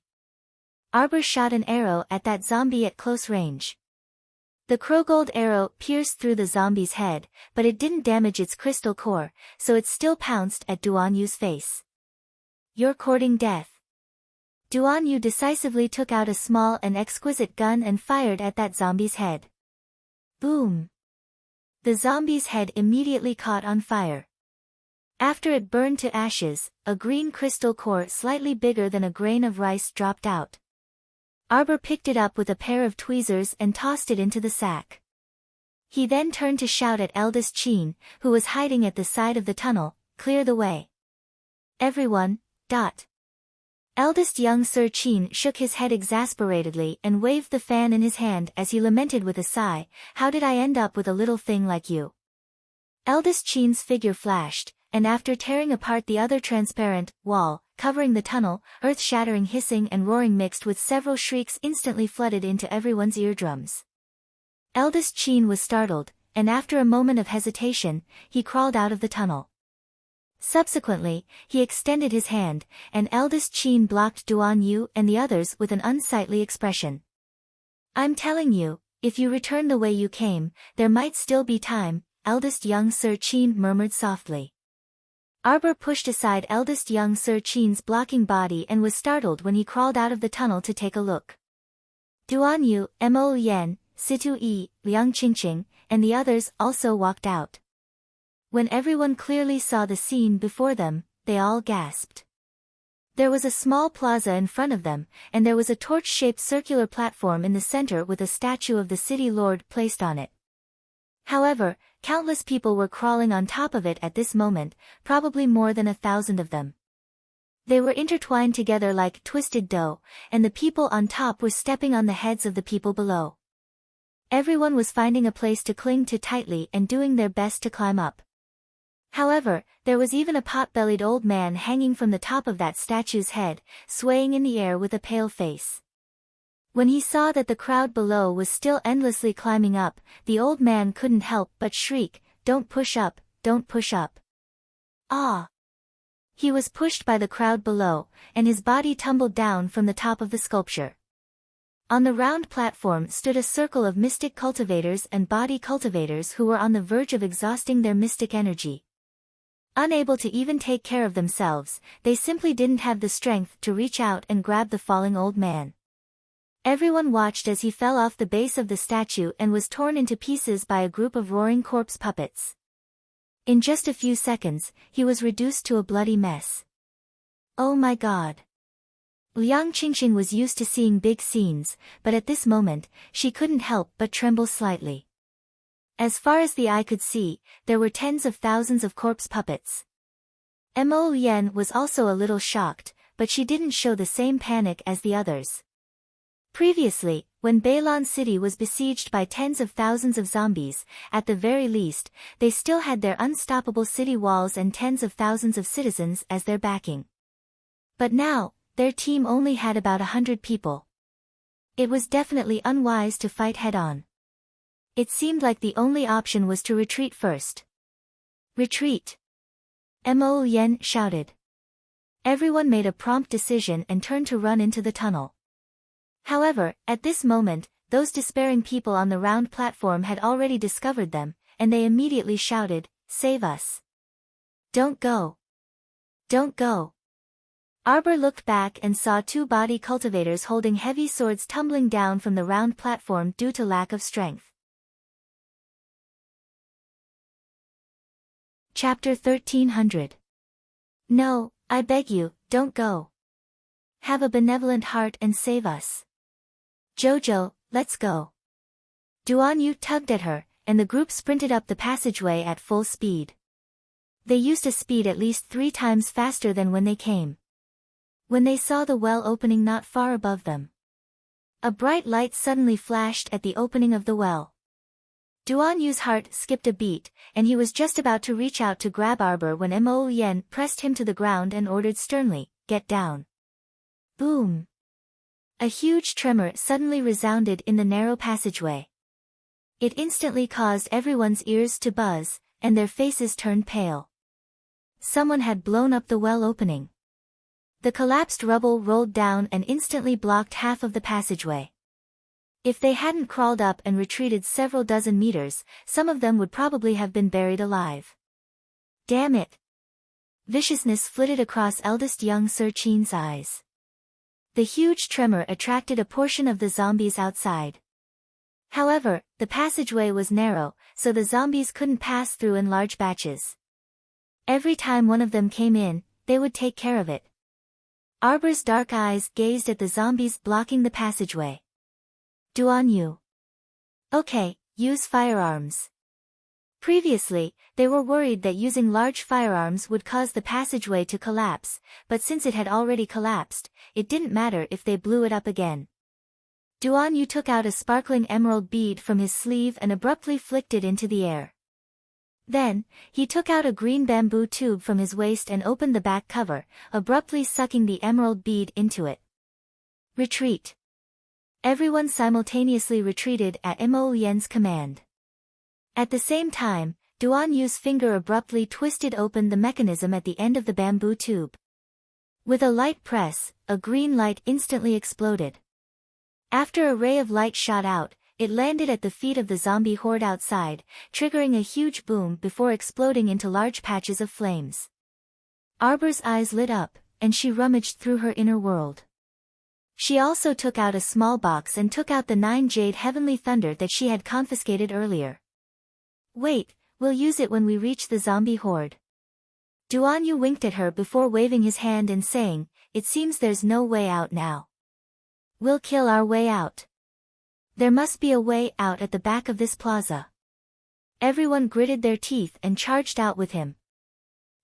Arbor shot an arrow at that zombie at close range. The crowgold arrow pierced through the zombie's head, but it didn't damage its crystal core, so it still pounced at Duanyu's face. "You're courting death." Duanyu decisively took out a small and exquisite gun and fired at that zombie's head. Boom! The zombie's head immediately caught on fire. After it burned to ashes, a green crystal core slightly bigger than a grain of rice dropped out. Arbor picked it up with a pair of tweezers and tossed it into the sack. He then turned to shout at eldest Qin, who was hiding at the side of the tunnel, "Clear the way. Everyone, ." Eldest young Sir Qin shook his head exasperatedly and waved the fan in his hand as he lamented with a sigh, "How did I end up with a little thing like you?" Eldest Qin's figure flashed, and after tearing apart the other transparent wall, covering the tunnel, earth-shattering hissing and roaring mixed with several shrieks instantly flooded into everyone's eardrums. Eldest Qin was startled, and after a moment of hesitation, he crawled out of the tunnel. Subsequently, he extended his hand, and eldest Qin blocked Duanyu and the others with an unsightly expression. "I'm telling you, if you return the way you came, there might still be time," eldest young Sir Qin murmured softly. Arbor pushed aside eldest young Sir Qin's blocking body and was startled when he crawled out of the tunnel to take a look. Duanyu, Mo Yen, Situ Yi, Liang Qingqing, and the others also walked out. When everyone clearly saw the scene before them, they all gasped. There was a small plaza in front of them, and there was a torch-shaped circular platform in the center with a statue of the city lord placed on it. However, countless people were crawling on top of it at this moment, probably more than 1,000 of them. They were intertwined together like twisted dough, and the people on top were stepping on the heads of the people below. Everyone was finding a place to cling to tightly and doing their best to climb up. However, there was even a pot-bellied old man hanging from the top of that statue's head, swaying in the air with a pale face. When he saw that the crowd below was still endlessly climbing up, the old man couldn't help but shriek, "Don't push up, don't push up." Ah! He was pushed by the crowd below, and his body tumbled down from the top of the sculpture. On the round platform stood a circle of mystic cultivators and body cultivators who were on the verge of exhausting their mystic energy. Unable to even take care of themselves, they simply didn't have the strength to reach out and grab the falling old man. Everyone watched as he fell off the base of the statue and was torn into pieces by a group of roaring corpse puppets. In just a few seconds, he was reduced to a bloody mess. Oh my God! Liang Qingqing was used to seeing big scenes, but at this moment, she couldn't help but tremble slightly. As far as the eye could see, there were tens of thousands of corpse puppets. Mo Yen was also a little shocked, but she didn't show the same panic as the others. Previously, when Beilan City was besieged by tens of thousands of zombies, at the very least, they still had their unstoppable city walls and tens of thousands of citizens as their backing. But now, their team only had about 100 people. It was definitely unwise to fight head-on. It seemed like the only option was to retreat first. Retreat! Mo Yen shouted. Everyone made a prompt decision and turned to run into the tunnel. However, at this moment, those despairing people on the round platform had already discovered them, and they immediately shouted, "Save us! Don't go! Don't go!" Arbor looked back and saw two body cultivators holding heavy swords tumbling down from the round platform due to lack of strength. Chapter 1300. No, I beg you, don't go. Have a benevolent heart and save us. Jojo, let's go. Duan Yu tugged at her, and the group sprinted up the passageway at full speed. They used a speed at least 3 times faster than when they came. When they saw the well opening not far above them, a bright light suddenly flashed at the opening of the well. Duan Yu's heart skipped a beat, and he was just about to reach out to grab Arbor when Mo Yen pressed him to the ground and ordered sternly, "Get down." Boom! A huge tremor suddenly resounded in the narrow passageway. It instantly caused everyone's ears to buzz, and their faces turned pale. Someone had blown up the well opening. The collapsed rubble rolled down and instantly blocked half of the passageway. If they hadn't crawled up and retreated several dozen meters, some of them would probably have been buried alive. Damn it! Viciousness flitted across eldest young Sir Qin's eyes. The huge tremor attracted a portion of the zombies outside. However, the passageway was narrow, so the zombies couldn't pass through in large batches. Every time one of them came in, they would take care of it. Arbor's dark eyes gazed at the zombies blocking the passageway. Duan Yu. Okay, use firearms. Previously, they were worried that using large firearms would cause the passageway to collapse, but since it had already collapsed, it didn't matter if they blew it up again. Duan Yu took out a sparkling emerald bead from his sleeve and abruptly flicked it into the air. Then, he took out a green bamboo tube from his waist and opened the back cover, abruptly sucking the emerald bead into it. Retreat! Everyone simultaneously retreated at Mo Yen's command. At the same time, Duan Yu's finger abruptly twisted open the mechanism at the end of the bamboo tube. With a light press, a green light instantly exploded. After a ray of light shot out, it landed at the feet of the zombie horde outside, triggering a huge boom before exploding into large patches of flames. Arbor's eyes lit up, and she rummaged through her inner world. She also took out a small box and took out the 9 jade heavenly thunder that she had confiscated earlier. Wait, we'll use it when we reach the zombie horde. Duan Yu winked at her before waving his hand and saying, "It seems there's no way out now. We'll kill our way out. There must be a way out at the back of this plaza." Everyone gritted their teeth and charged out with him.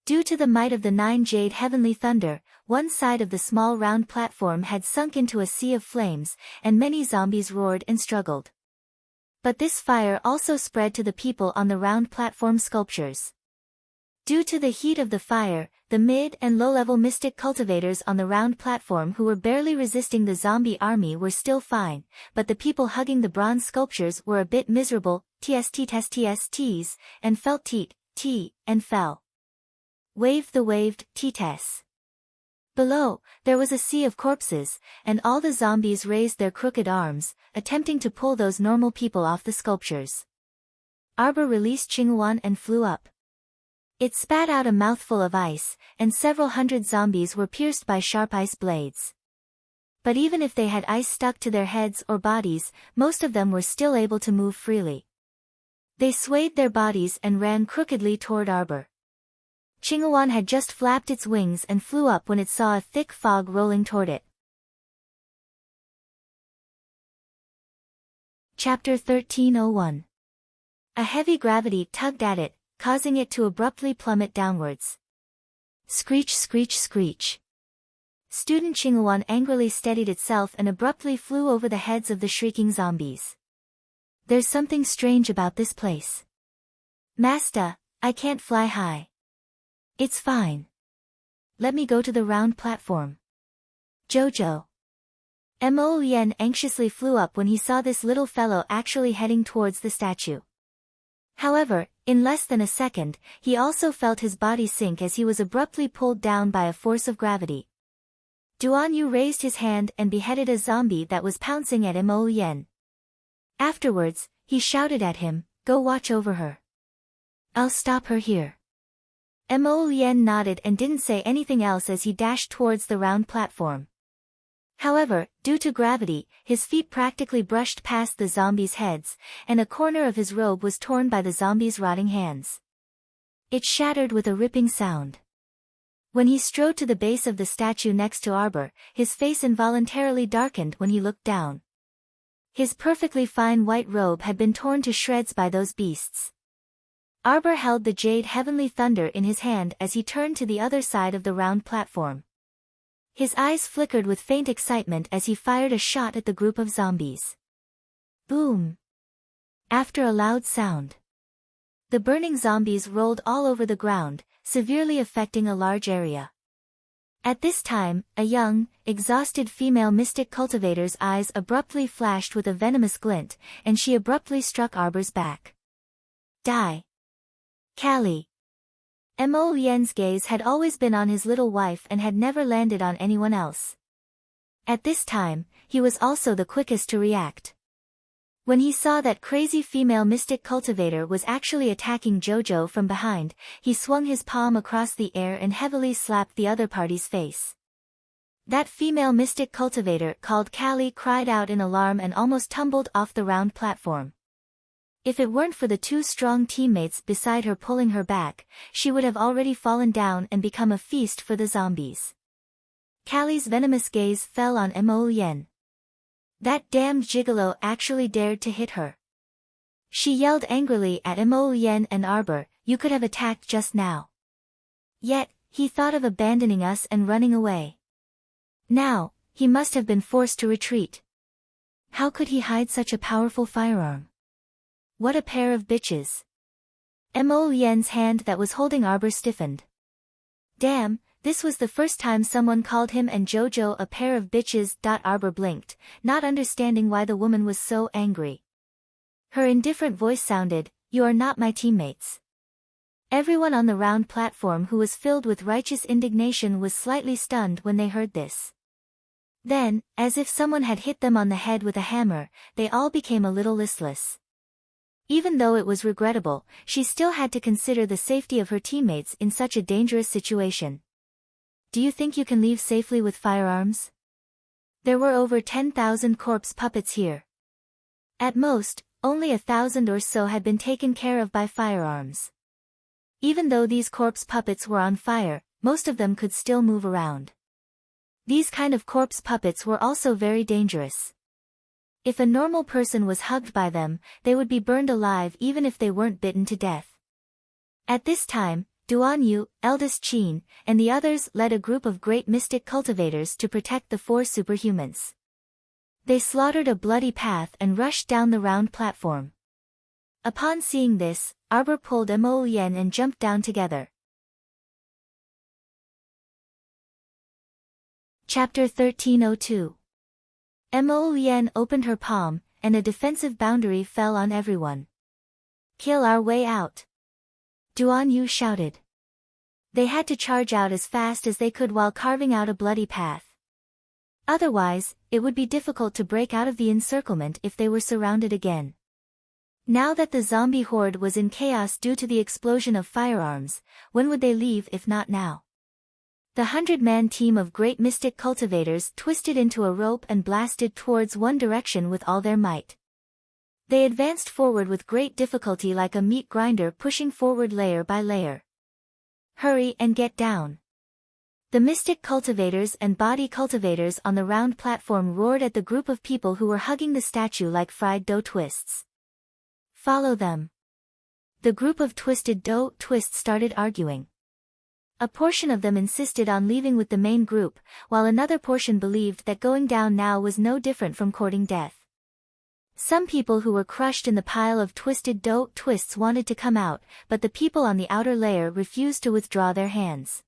Due to the might of the 9 jade heavenly thunder, one side of the small round platform had sunk into a sea of flames, and many zombies roared and struggled. But this fire also spread to the people on the round platform sculptures. Due to the heat of the fire, the mid- and low-level mystic cultivators on the round platform who were barely resisting the zombie army were still fine, but the people hugging the bronze sculptures were a bit miserable, tsts, and felt and fell. Waved the waved, ts. Below, there was a sea of corpses, and all the zombies raised their crooked arms, attempting to pull those normal people off the sculptures. Arbor released Qinghuan and flew up. It spat out a mouthful of ice, and several hundred zombies were pierced by sharp ice blades. But even if they had ice stuck to their heads or bodies, most of them were still able to move freely. They swayed their bodies and ran crookedly toward Arbor. Qinghuan had just flapped its wings and flew up when it saw a thick fog rolling toward it. Chapter 1301. A heavy gravity tugged at it, causing it to abruptly plummet downwards. Screech, screech, screech. Student Qinghuan angrily steadied itself and abruptly flew over the heads of the shrieking zombies. There's something strange about this place. Master, I can't fly high. It's fine. Let me go to the round platform. Jojo. Mo Lien anxiously flew up when he saw this little fellow actually heading towards the statue. However, in less than a second, he also felt his body sink as he was abruptly pulled down by a force of gravity. Duan Yu raised his hand and beheaded a zombie that was pouncing at Mo Lien. Afterwards, he shouted at him, "Go watch over her. I'll stop her here." Mo Lien nodded and didn't say anything else as he dashed towards the round platform. However, due to gravity, his feet practically brushed past the zombies' heads, and a corner of his robe was torn by the zombies' rotting hands. It shattered with a ripping sound. When he strode to the base of the statue next to Arbor, his face involuntarily darkened when he looked down. His perfectly fine white robe had been torn to shreds by those beasts. Arbor held the jade heavenly thunder in his hand as he turned to the other side of the round platform. His eyes flickered with faint excitement as he fired a shot at the group of zombies. Boom! After a loud sound, the burning zombies rolled all over the ground, severely affecting a large area. At this time, a young, exhausted female mystic cultivator's eyes abruptly flashed with a venomous glint, and she abruptly struck Arbor's back. Die! Callie! Mo Lien's gaze had always been on his little wife and had never landed on anyone else. At this time, he was also the quickest to react. When he saw that crazy female mystic cultivator was actually attacking Jojo from behind, he swung his palm across the air and heavily slapped the other party's face. That female mystic cultivator called Callie cried out in alarm and almost tumbled off the round platform. If it weren't for the two strong teammates beside her pulling her back, she would have already fallen down and become a feast for the zombies. Callie's venomous gaze fell on Mo Lien. That damned gigolo actually dared to hit her. She yelled angrily at Mo Lien and Arbor, "You could have attacked just now. Yet, he thought of abandoning us and running away. Now, he must have been forced to retreat. How could he hide such a powerful firearm? What a pair of bitches." Mo Lien's hand that was holding Arbor stiffened. Damn, this was the first time someone called him and Jojo a pair of bitches. Arbor blinked, not understanding why the woman was so angry. Her indifferent voice sounded, "You are not my teammates." Everyone on the round platform who was filled with righteous indignation was slightly stunned when they heard this. Then, as if someone had hit them on the head with a hammer, they all became a little listless. Even though it was regrettable, she still had to consider the safety of her teammates in such a dangerous situation. "Do you think you can leave safely with firearms?" There were over 10,000 corpse puppets here. At most, only 1,000 or so had been taken care of by firearms. Even though these corpse puppets were on fire, most of them could still move around. These kind of corpse puppets were also very dangerous. If a normal person was hugged by them, they would be burned alive even if they weren't bitten to death. At this time, Duan Yu, eldest Qin, and the others led a group of great mystic cultivators to protect the four superhumans. They slaughtered a bloody path and rushed down the round platform. Upon seeing this, Arbor pulled Mo Lien and jumped down together. Chapter 1302. Mo Yen opened her palm, and a defensive boundary fell on everyone. Kill our way out. Duan Yu shouted. They had to charge out as fast as they could while carving out a bloody path. Otherwise, it would be difficult to break out of the encirclement if they were surrounded again. Now that the zombie horde was in chaos due to the explosion of firearms, when would they leave if not now? The 100-man team of great mystic cultivators twisted into a rope and blasted towards one direction with all their might. They advanced forward with great difficulty like a meat grinder pushing forward layer by layer. Hurry and get down. The mystic cultivators and body cultivators on the round platform roared at the group of people who were hugging the statue like fried dough twists. Follow them. The group of twisted dough twists started arguing. A portion of them insisted on leaving with the main group, while another portion believed that going down now was no different from courting death. Some people who were crushed in the pile of twisted dough twists wanted to come out, but the people on the outer layer refused to withdraw their hands.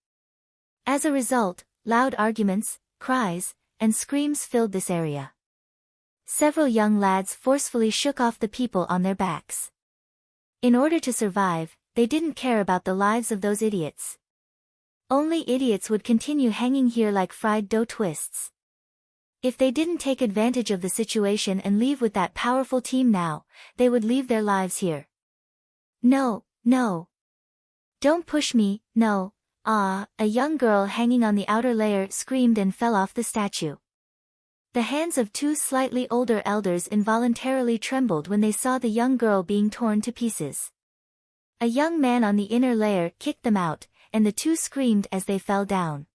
As a result, loud arguments, cries, and screams filled this area. Several young lads forcefully shook off the people on their backs. In order to survive, they didn't care about the lives of those idiots. Only idiots would continue hanging here like fried dough twists. If they didn't take advantage of the situation and leave with that powerful team now, they would leave their lives here. No, no. Don't push me, no. Ah, a young girl hanging on the outer layer screamed and fell off the statue. The hands of two slightly older elders involuntarily trembled when they saw the young girl being torn to pieces. A young man on the inner layer kicked them out, and the two screamed as they fell down.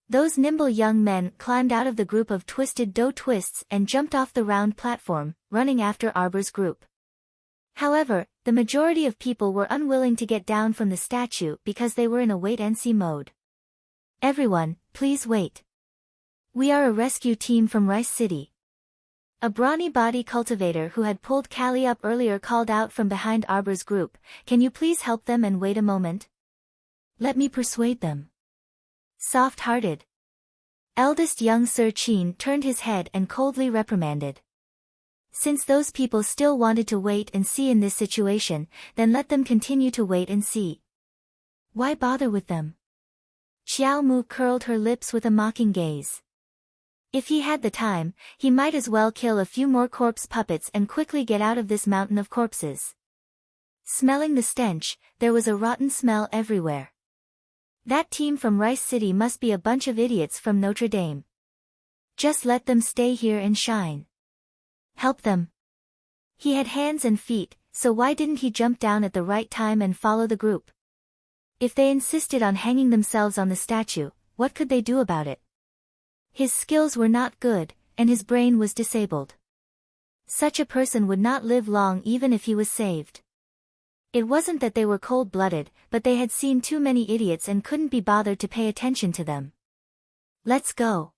Those nimble young men climbed out of the group of twisted dough twists and jumped off the round platform, running after Arbor's group. However, the majority of people were unwilling to get down from the statue because they were in a wait-and-see mode. Everyone, please wait. We are a rescue team from Rice City. A brawny body cultivator who had pulled Callie up earlier called out from behind Arbor's group, "Can you please help them and wait a moment? Let me persuade them." Soft-hearted. Eldest young Sir Chin turned his head and coldly reprimanded. Since those people still wanted to wait and see in this situation, then let them continue to wait and see. Why bother with them? Xiao Mu curled her lips with a mocking gaze. If he had the time, he might as well kill a few more corpse puppets and quickly get out of this mountain of corpses. Smelling the stench, there was a rotten smell everywhere. That team from Rice City must be a bunch of idiots from Notre Dame. Just let them stay here and shine. Help them. He had hands and feet, so why didn't he jump down at the right time and follow the group? If they insisted on hanging themselves on the statue, what could they do about it? His skills were not good, and his brain was disabled. Such a person would not live long even if he was saved. It wasn't that they were cold-blooded, but they had seen too many idiots and couldn't be bothered to pay attention to them. Let's go.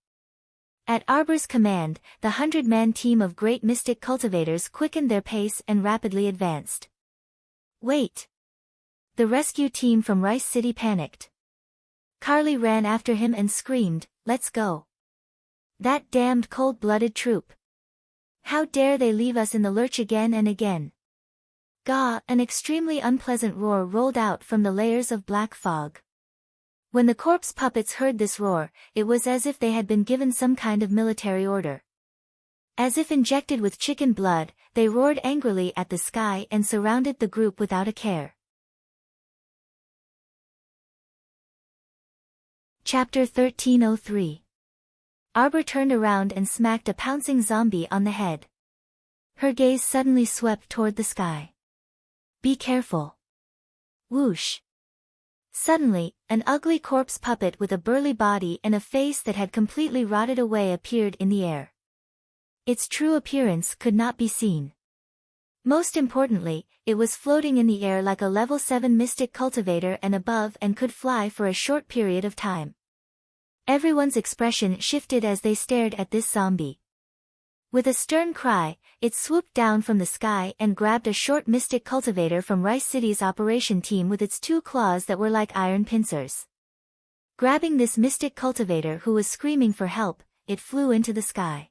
At Arbor's command, the 100-man team of great mystic cultivators quickened their pace and rapidly advanced. Wait! The rescue team from Rice City panicked. Carly ran after him and screamed, "Let's go! That damned cold-blooded troop! How dare they leave us in the lurch again and again!" Gah! An extremely unpleasant roar rolled out from the layers of black fog. When the corpse puppets heard this roar, it was as if they had been given some kind of military order. As if injected with chicken blood, they roared angrily at the sky and surrounded the group without a care. Chapter 1303. Arbor turned around and smacked a pouncing zombie on the head. Her gaze suddenly swept toward the sky. Be careful. Whoosh. Suddenly, an ugly corpse puppet with a burly body and a face that had completely rotted away appeared in the air. Its true appearance could not be seen. Most importantly, it was floating in the air like a level 7 mystic cultivator and above and could fly for a short period of time. Everyone's expression shifted as they stared at this zombie. With a stern cry, it swooped down from the sky and grabbed a short mystic cultivator from Rice City's operation team with its 2 claws that were like iron pincers. Grabbing this mystic cultivator who was screaming for help, it flew into the sky.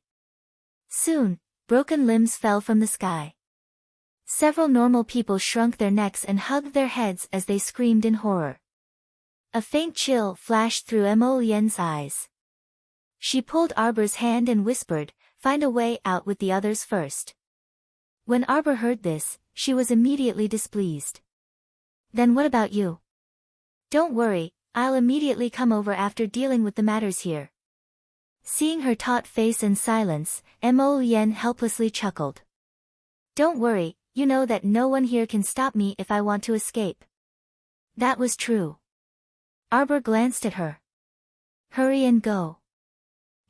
Soon, broken limbs fell from the sky. Several normal people shrunk their necks and hugged their heads as they screamed in horror. A faint chill flashed through Mo Yen's eyes. She pulled Arbor's hand and whispered, "Find a way out with the others first." When Arbor heard this, she was immediately displeased. "Then what about you?" "Don't worry, I'll immediately come over after dealing with the matters here." Seeing her taut face and silence, Mo Yen helplessly chuckled. "Don't worry, you know that no one here can stop me if I want to escape." That was true. Arbor glanced at her. "Hurry and go."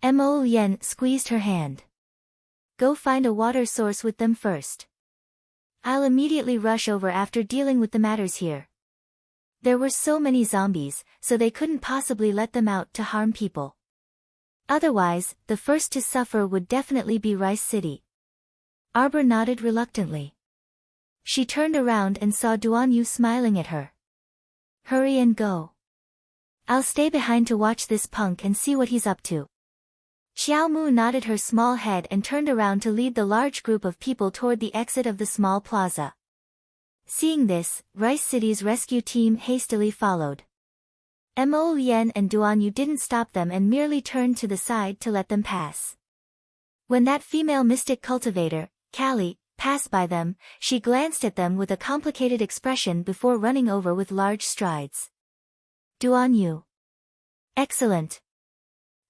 Mo Yen squeezed her hand. "Go find a water source with them first. I'll immediately rush over after dealing with the matters here." There were so many zombies, so they couldn't possibly let them out to harm people. Otherwise, the first to suffer would definitely be Rice City. Arbor nodded reluctantly. She turned around and saw Duan Yu smiling at her. "Hurry and go. I'll stay behind to watch this punk and see what he's up to." Xiao Mu nodded her small head and turned around to lead the large group of people toward the exit of the small plaza. Seeing this, Rice City's rescue team hastily followed. Mo Yen and Duan Yu didn't stop them and merely turned to the side to let them pass. When that female mystic cultivator, Callie, passed by them, she glanced at them with a complicated expression before running over with large strides. "Duan Yu. Excellent."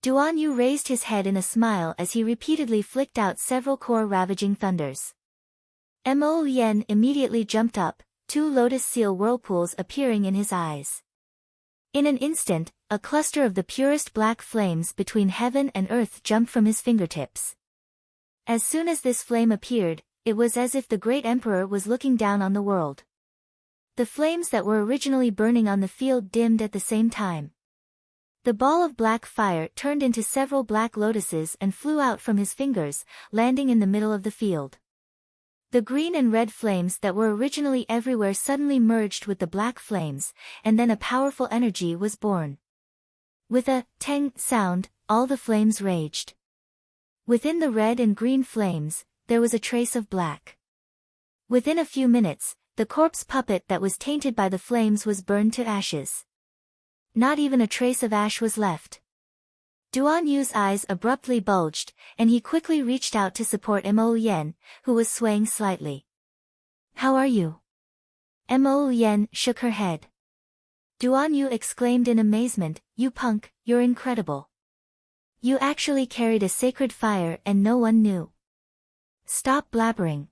Duan Yu raised his head in a smile as he repeatedly flicked out several core-ravaging thunders. Mo Yen immediately jumped up, 2 lotus seal whirlpools appearing in his eyes. In an instant, a cluster of the purest black flames between heaven and earth jumped from his fingertips. As soon as this flame appeared, it was as if the great emperor was looking down on the world. The flames that were originally burning on the field dimmed at the same time. The ball of black fire turned into several black lotuses and flew out from his fingers, landing in the middle of the field. The green and red flames that were originally everywhere suddenly merged with the black flames, and then a powerful energy was born. With a tang sound, all the flames raged. Within the red and green flames, there was a trace of black. Within a few minutes, the corpse puppet that was tainted by the flames was burned to ashes. Not even a trace of ash was left. Duan Yu's eyes abruptly bulged, and he quickly reached out to support Mo Yen, who was swaying slightly. "How are you?" Mo Yen shook her head. Duan Yu exclaimed in amazement, "You punk, you're incredible. You actually carried a sacred fire and no one knew. Stop blabbering.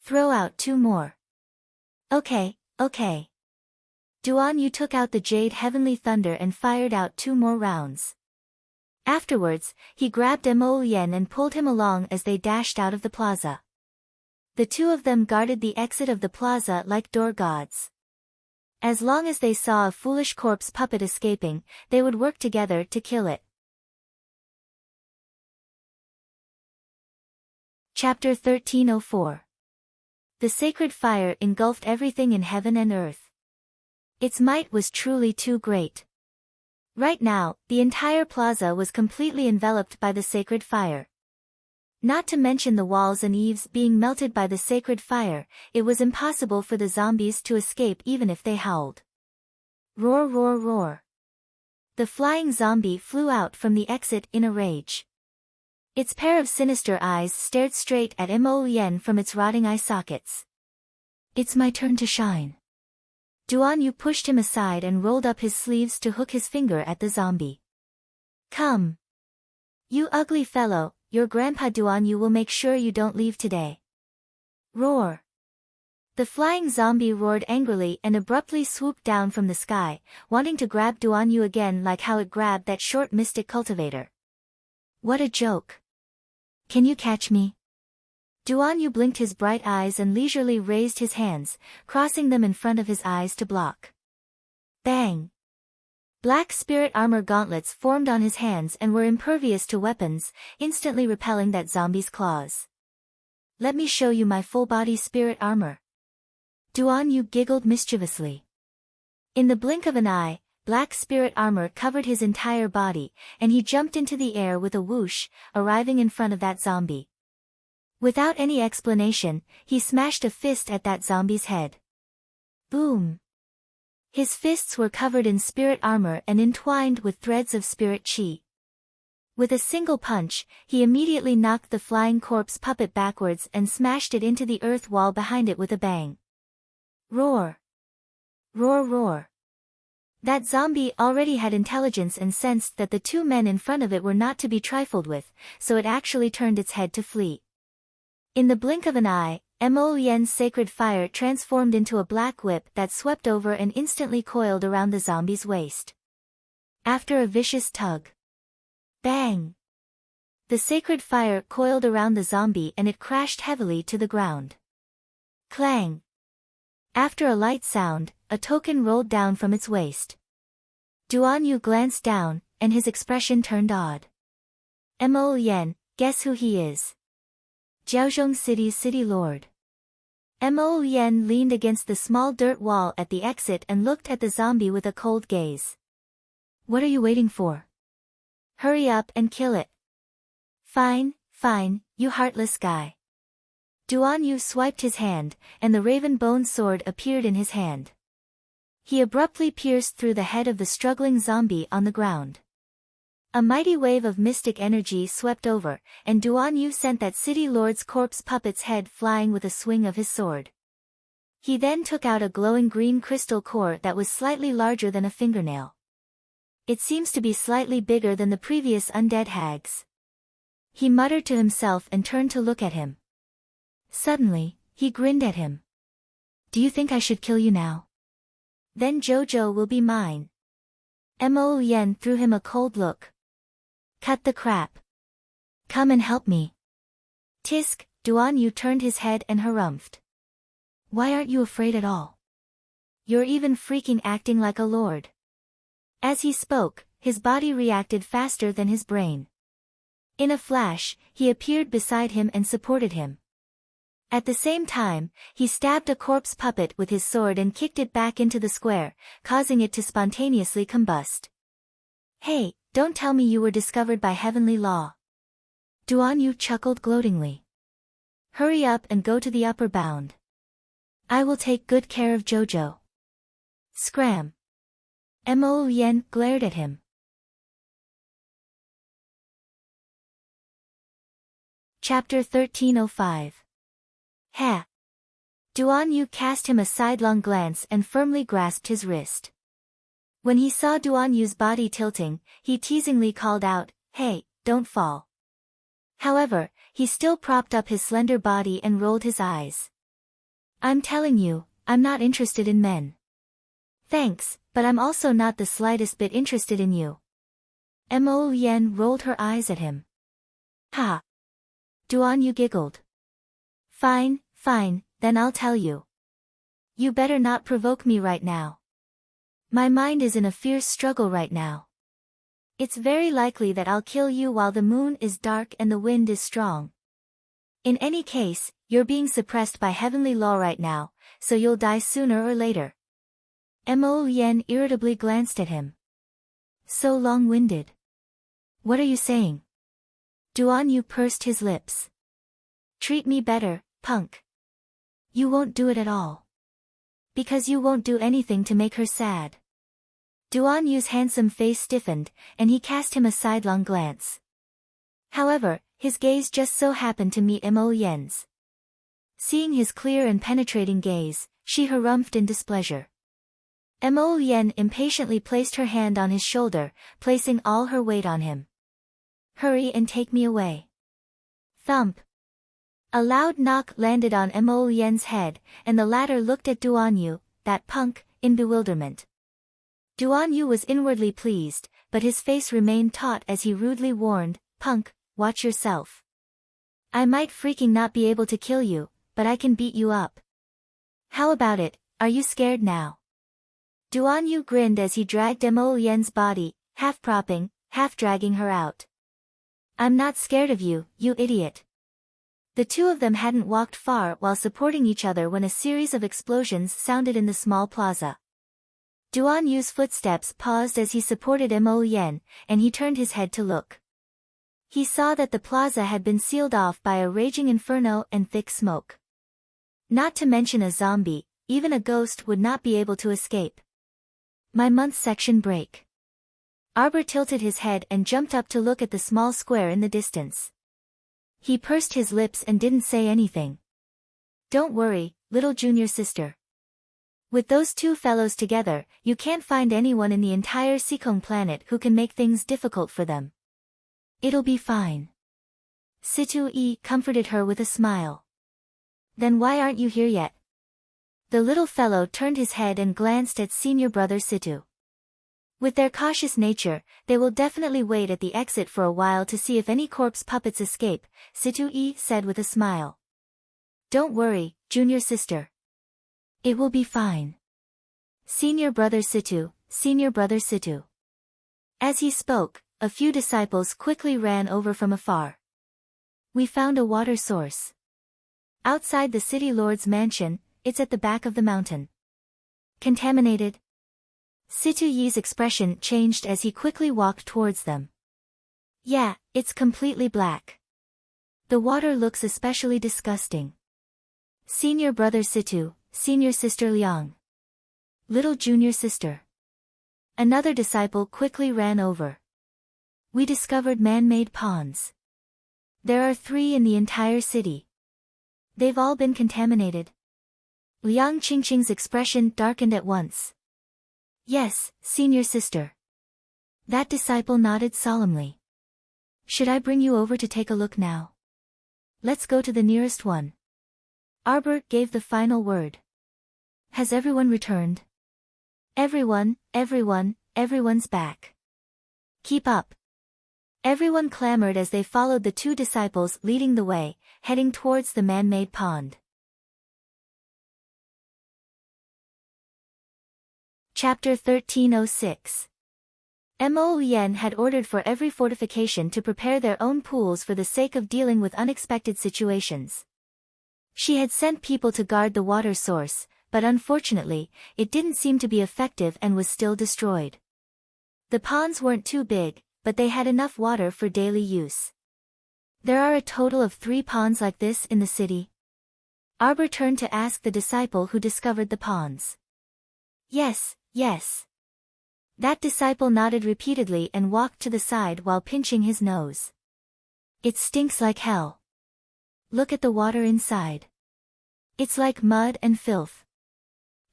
Throw out 2 more. Okay, okay." Duan Yu took out the jade heavenly thunder and fired out 2 more rounds. Afterwards, he grabbed Mo Yen and pulled him along as they dashed out of the plaza. The 2 of them guarded the exit of the plaza like door gods. As long as they saw a foolish corpse puppet escaping, they would work together to kill it. Chapter 1304. The sacred fire engulfed everything in heaven and earth. Its might was truly too great. Right now, the entire plaza was completely enveloped by the sacred fire. Not to mention the walls and eaves being melted by the sacred fire, it was impossible for the zombies to escape even if they howled. Roar, roar, roar. The flying zombie flew out from the exit in a rage. Its pair of sinister eyes stared straight at Mo Yen from its rotting eye sockets. "It's my turn to shine." Duan Yu pushed him aside and rolled up his sleeves to hook his finger at the zombie. "Come. You ugly fellow, your grandpa Duan Yu will make sure you don't leave today." Roar. The flying zombie roared angrily and abruptly swooped down from the sky, wanting to grab Duan Yu again like how it grabbed that short mystic cultivator. What a joke. "Can you catch me?" Duan Yu blinked his bright eyes and leisurely raised his hands, crossing them in front of his eyes to block. Bang! Black spirit armor gauntlets formed on his hands and were impervious to weapons, instantly repelling that zombie's claws. "Let me show you my full-body spirit armor." Duan Yu giggled mischievously. In the blink of an eye, black spirit armor covered his entire body, and he jumped into the air with a whoosh, arriving in front of that zombie. Without any explanation, he smashed a fist at that zombie's head. Boom! His fists were covered in spirit armor and entwined with threads of spirit chi. With a single punch, he immediately knocked the flying corpse puppet backwards and smashed it into the earth wall behind it with a bang. Roar! Roar roar! That zombie already had intelligence and sensed that the two men in front of it were not to be trifled with, so it actually turned its head to flee. In the blink of an eye, Mo Lien's sacred fire transformed into a black whip that swept over and instantly coiled around the zombie's waist. After a vicious tug. Bang! The sacred fire coiled around the zombie and it crashed heavily to the ground. Clang! After a light sound, a token rolled down from its waist. Duan Yu glanced down, and his expression turned odd. Mo Lien, guess who he is? Jiaozhong City's city lord. Mo Lien leaned against the small dirt wall at the exit and looked at the zombie with a cold gaze. What are you waiting for? Hurry up and kill it. Fine, fine, you heartless guy. Duan Yu swiped his hand, and the raven bone sword appeared in his hand. He abruptly pierced through the head of the struggling zombie on the ground. A mighty wave of mystic energy swept over, and Duan Yu sent that city lord's corpse puppet's head flying with a swing of his sword. He then took out a glowing green crystal core that was slightly larger than a fingernail. It seems to be slightly bigger than the previous undead hags. He muttered to himself and turned to look at him. Suddenly, he grinned at him. Do you think I should kill you now? Then Jojo will be mine. Mo Lien threw him a cold look. Cut the crap. Come and help me. Tisk, Duan Yu turned his head and harumphed. Why aren't you afraid at all? You're even freaking acting like a lord. As he spoke, his body reacted faster than his brain. In a flash, he appeared beside him and supported him. At the same time, he stabbed a corpse puppet with his sword and kicked it back into the square, causing it to spontaneously combust. Hey, don't tell me you were discovered by heavenly law. Duan Yu chuckled gloatingly. Hurry up and go to the upper bound. I will take good care of Jojo. Scram. Mo Lien glared at him. Chapter 1305. Ha! Duan Yu cast him a sidelong glance and firmly grasped his wrist. When he saw Duan Yu's body tilting, he teasingly called out, Hey, don't fall. However, he still propped up his slender body and rolled his eyes. I'm telling you, I'm not interested in men. Thanks, but I'm also not the slightest bit interested in you. Mo Lien rolled her eyes at him. Ha! Duan Yu giggled. Fine, fine, then I'll tell you. You better not provoke me right now. My mind is in a fierce struggle right now. It's very likely that I'll kill you while the moon is dark and the wind is strong. In any case, you're being suppressed by heavenly law right now, so you'll die sooner or later. Mo Lien irritably glanced at him. So long-winded. What are you saying? Duan Yu pursed his lips. Treat me better, punk. You won't do it at all. Because you won't do anything to make her sad. Duan Yu's handsome face stiffened, and he cast him a sidelong glance. However, his gaze just so happened to meet Mo Lien's. Seeing his clear and penetrating gaze, she harumphed in displeasure. Mo Lien impatiently placed her hand on his shoulder, placing all her weight on him. Hurry and take me away. Thump. A loud knock landed on Mo Lien's head, and the latter looked at Duan Yu, that punk, in bewilderment. Duan Yu was inwardly pleased, but his face remained taut as he rudely warned, Punk, watch yourself. I might freaking not be able to kill you, but I can beat you up. How about it, are you scared now? Duan Yu grinned as he dragged Mo Lien's body, half propping, half dragging her out. I'm not scared of you, you idiot. The two of them hadn't walked far while supporting each other when a series of explosions sounded in the small plaza. Duan Yu's footsteps paused as he supported Mo Yen, and he turned his head to look. He saw that the plaza had been sealed off by a raging inferno and thick smoke. Not to mention a zombie, even a ghost would not be able to escape. My month section break. Arbor tilted his head and jumped up to look at the small square in the distance. He pursed his lips and didn't say anything. Don't worry, little junior sister. With those two fellows together, you can't find anyone in the entire Seacombe planet who can make things difficult for them. It'll be fine. Situ-e comforted her with a smile. Then why aren't you here yet? The little fellow turned his head and glanced at senior brother Situ. With their cautious nature, they will definitely wait at the exit for a while to see if any corpse puppets escape, Situ-e said with a smile. Don't worry, junior sister. It will be fine. Senior brother Situ, senior brother Situ. As he spoke, a few disciples quickly ran over from afar. We found a water source. Outside the city lord's mansion, it's at the back of the mountain. Contaminated? Situ-ye's expression changed as he quickly walked towards them. Yeah, it's completely black. The water looks especially disgusting. Senior brother Situ, senior sister Liang. Little junior sister. Another disciple quickly ran over. We discovered man-made ponds. There are 3 in the entire city. They've all been contaminated. Liang Qingqing's expression darkened at once. Yes, senior sister. That disciple nodded solemnly. Should I bring you over to take a look now? Let's go to the nearest one. Arbor gave the final word. Has everyone returned? Everyone's back. Keep up. Everyone clamored as they followed the 2 disciples leading the way, heading towards the man-made pond. Chapter 1306. Mo Yen had ordered for every fortification to prepare their own pools for the sake of dealing with unexpected situations. She had sent people to guard the water source, but unfortunately, it didn't seem to be effective and was still destroyed. The ponds weren't too big, but they had enough water for daily use. There are a total of 3 ponds like this in the city. Arbor turned to ask the disciple who discovered the ponds. Yes. That disciple nodded repeatedly and walked to the side while pinching his nose. It stinks like hell. Look at the water inside. It's like mud and filth.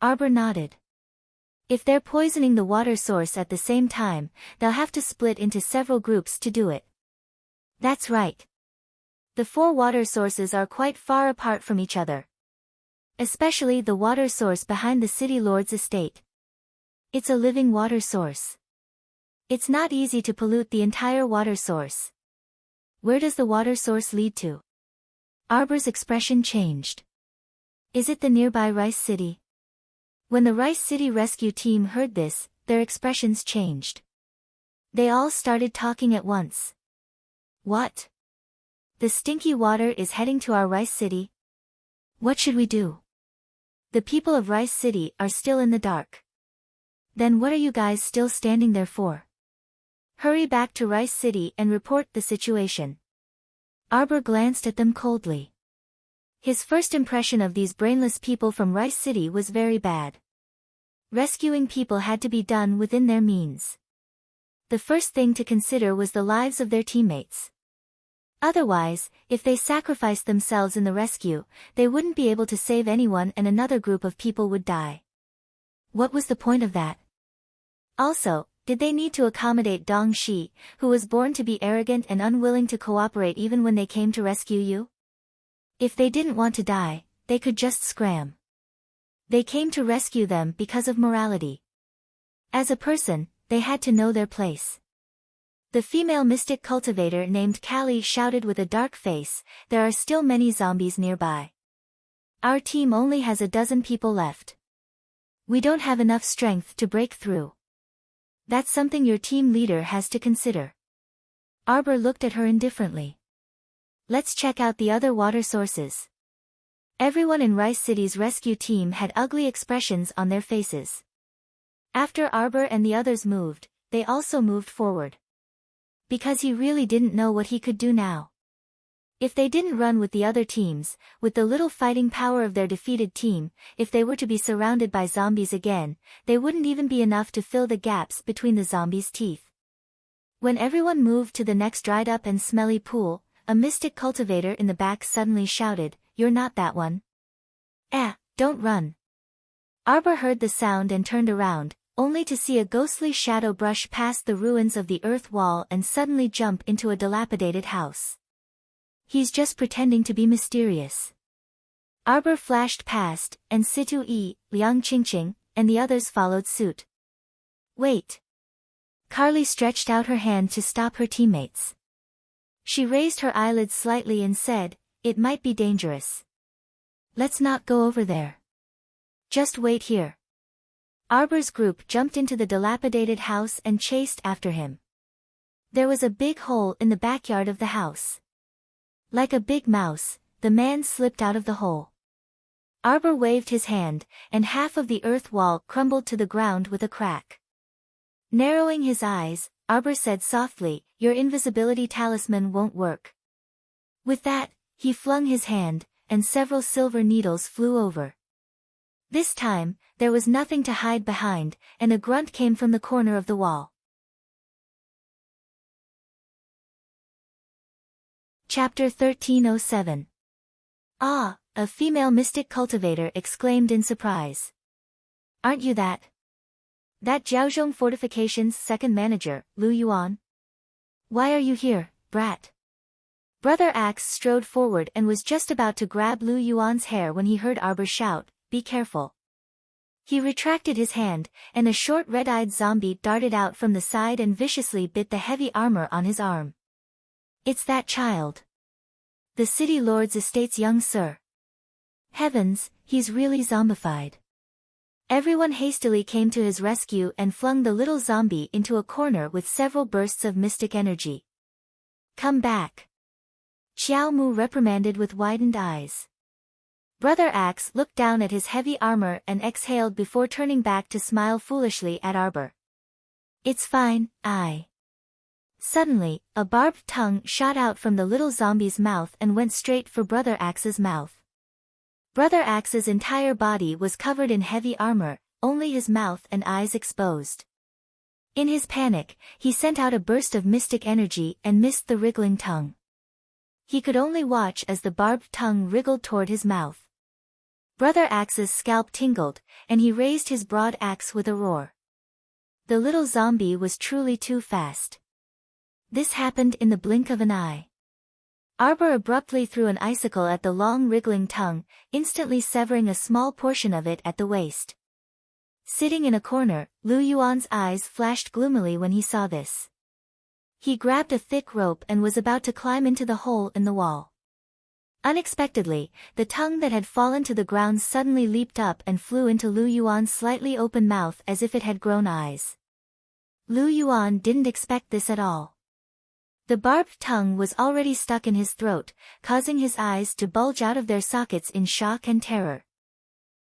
Arbor nodded. If they're poisoning the water source at the same time, they'll have to split into several groups to do it. That's right. The 4 water sources are quite far apart from each other. Especially the water source behind the city lord's estate. It's a living water source. It's not easy to pollute the entire water source. Where does the water source lead to? Arbor's expression changed. Is it the nearby Rice City? When the Rice City rescue team heard this, their expressions changed. They all started talking at once. What? The stinky water is heading to our Rice City? What should we do? The people of Rice City are still in the dark. Then what are you guys still standing there for? Hurry back to Rice City and report the situation. Arbor glanced at them coldly. His first impression of these brainless people from Rice City was very bad. Rescuing people had to be done within their means. The first thing to consider was the lives of their teammates. Otherwise, if they sacrificed themselves in the rescue, they wouldn't be able to save anyone and another group of people would die. What was the point of that? Also, did they need to accommodate Dong Shi, who was born to be arrogant and unwilling to cooperate even when they came to rescue you? If they didn't want to die, they could just scram. They came to rescue them because of morality. As a person, they had to know their place. The female mystic cultivator named Callie shouted with a dark face, "There are still many zombies nearby. Our team only has a dozen people left. We don't have enough strength to break through. That's something your team leader has to consider." Arbor looked at her indifferently. Let's check out the other water sources. Everyone in Rice City's rescue team had ugly expressions on their faces. After Arbor and the others moved, they also moved forward. Because he really didn't know what he could do now. If they didn't run with the other teams, with the little fighting power of their defeated team, if they were to be surrounded by zombies again, they wouldn't even be enough to fill the gaps between the zombies' teeth. When everyone moved to the next dried up and smelly pool, a mystic cultivator in the back suddenly shouted, "You're not that one. Don't run." Arbor heard the sound and turned around, only to see a ghostly shadow brush past the ruins of the earth wall and suddenly jump into a dilapidated house. He's just pretending to be mysterious. Arbor flashed past, and Situ-Yi, Liang Qingqing, and the others followed suit. Wait. Carly stretched out her hand to stop her teammates. She raised her eyelids slightly and said, "It might be dangerous. Let's not go over there. Just wait here." Arbor's group jumped into the dilapidated house and chased after him. There was a big hole in the backyard of the house. Like a big mouse, the man slipped out of the hole. Arbor waved his hand, and half of the earth wall crumbled to the ground with a crack. Narrowing his eyes, Arbor said softly, "Your invisibility talisman won't work." With that, he flung his hand, and several silver needles flew over. This time, there was nothing to hide behind, and a grunt came from the corner of the wall. Chapter 1307. "Ah," a female mystic cultivator exclaimed in surprise. "Aren't you that Jiaozhong Fortifications' second manager, Lu Yuan? Why are you here, brat?" Brother Axe strode forward and was just about to grab Lu Yuan's hair when he heard Arbor shout, "Be careful." He retracted his hand, and a short red-eyed zombie darted out from the side and viciously bit the heavy armor on his arm. "It's that child. The City Lord's estate's young sir. Heavens, he's really zombified." Everyone hastily came to his rescue and flung the little zombie into a corner with several bursts of mystic energy. "Come back," Xiao Mu reprimanded with widened eyes. Brother Axe looked down at his heavy armor and exhaled before turning back to smile foolishly at Arbor. "It's fine, Suddenly, a barbed tongue shot out from the little zombie's mouth and went straight for Brother Axe's mouth. Brother Axe's entire body was covered in heavy armor, only his mouth and eyes exposed. In his panic, he sent out a burst of mystic energy and missed the wriggling tongue. He could only watch as the barbed tongue wriggled toward his mouth. Brother Axe's scalp tingled, and he raised his broad axe with a roar. The little zombie was truly too fast. This happened in the blink of an eye. Arbor abruptly threw an icicle at the long wriggling tongue, instantly severing a small portion of it at the waist. Sitting in a corner, Lu Yuan's eyes flashed gloomily when he saw this. He grabbed a thick rope and was about to climb into the hole in the wall. Unexpectedly, the tongue that had fallen to the ground suddenly leaped up and flew into Lu Yuan's slightly open mouth as if it had grown eyes. Lu Yuan didn't expect this at all. The barbed tongue was already stuck in his throat, causing his eyes to bulge out of their sockets in shock and terror.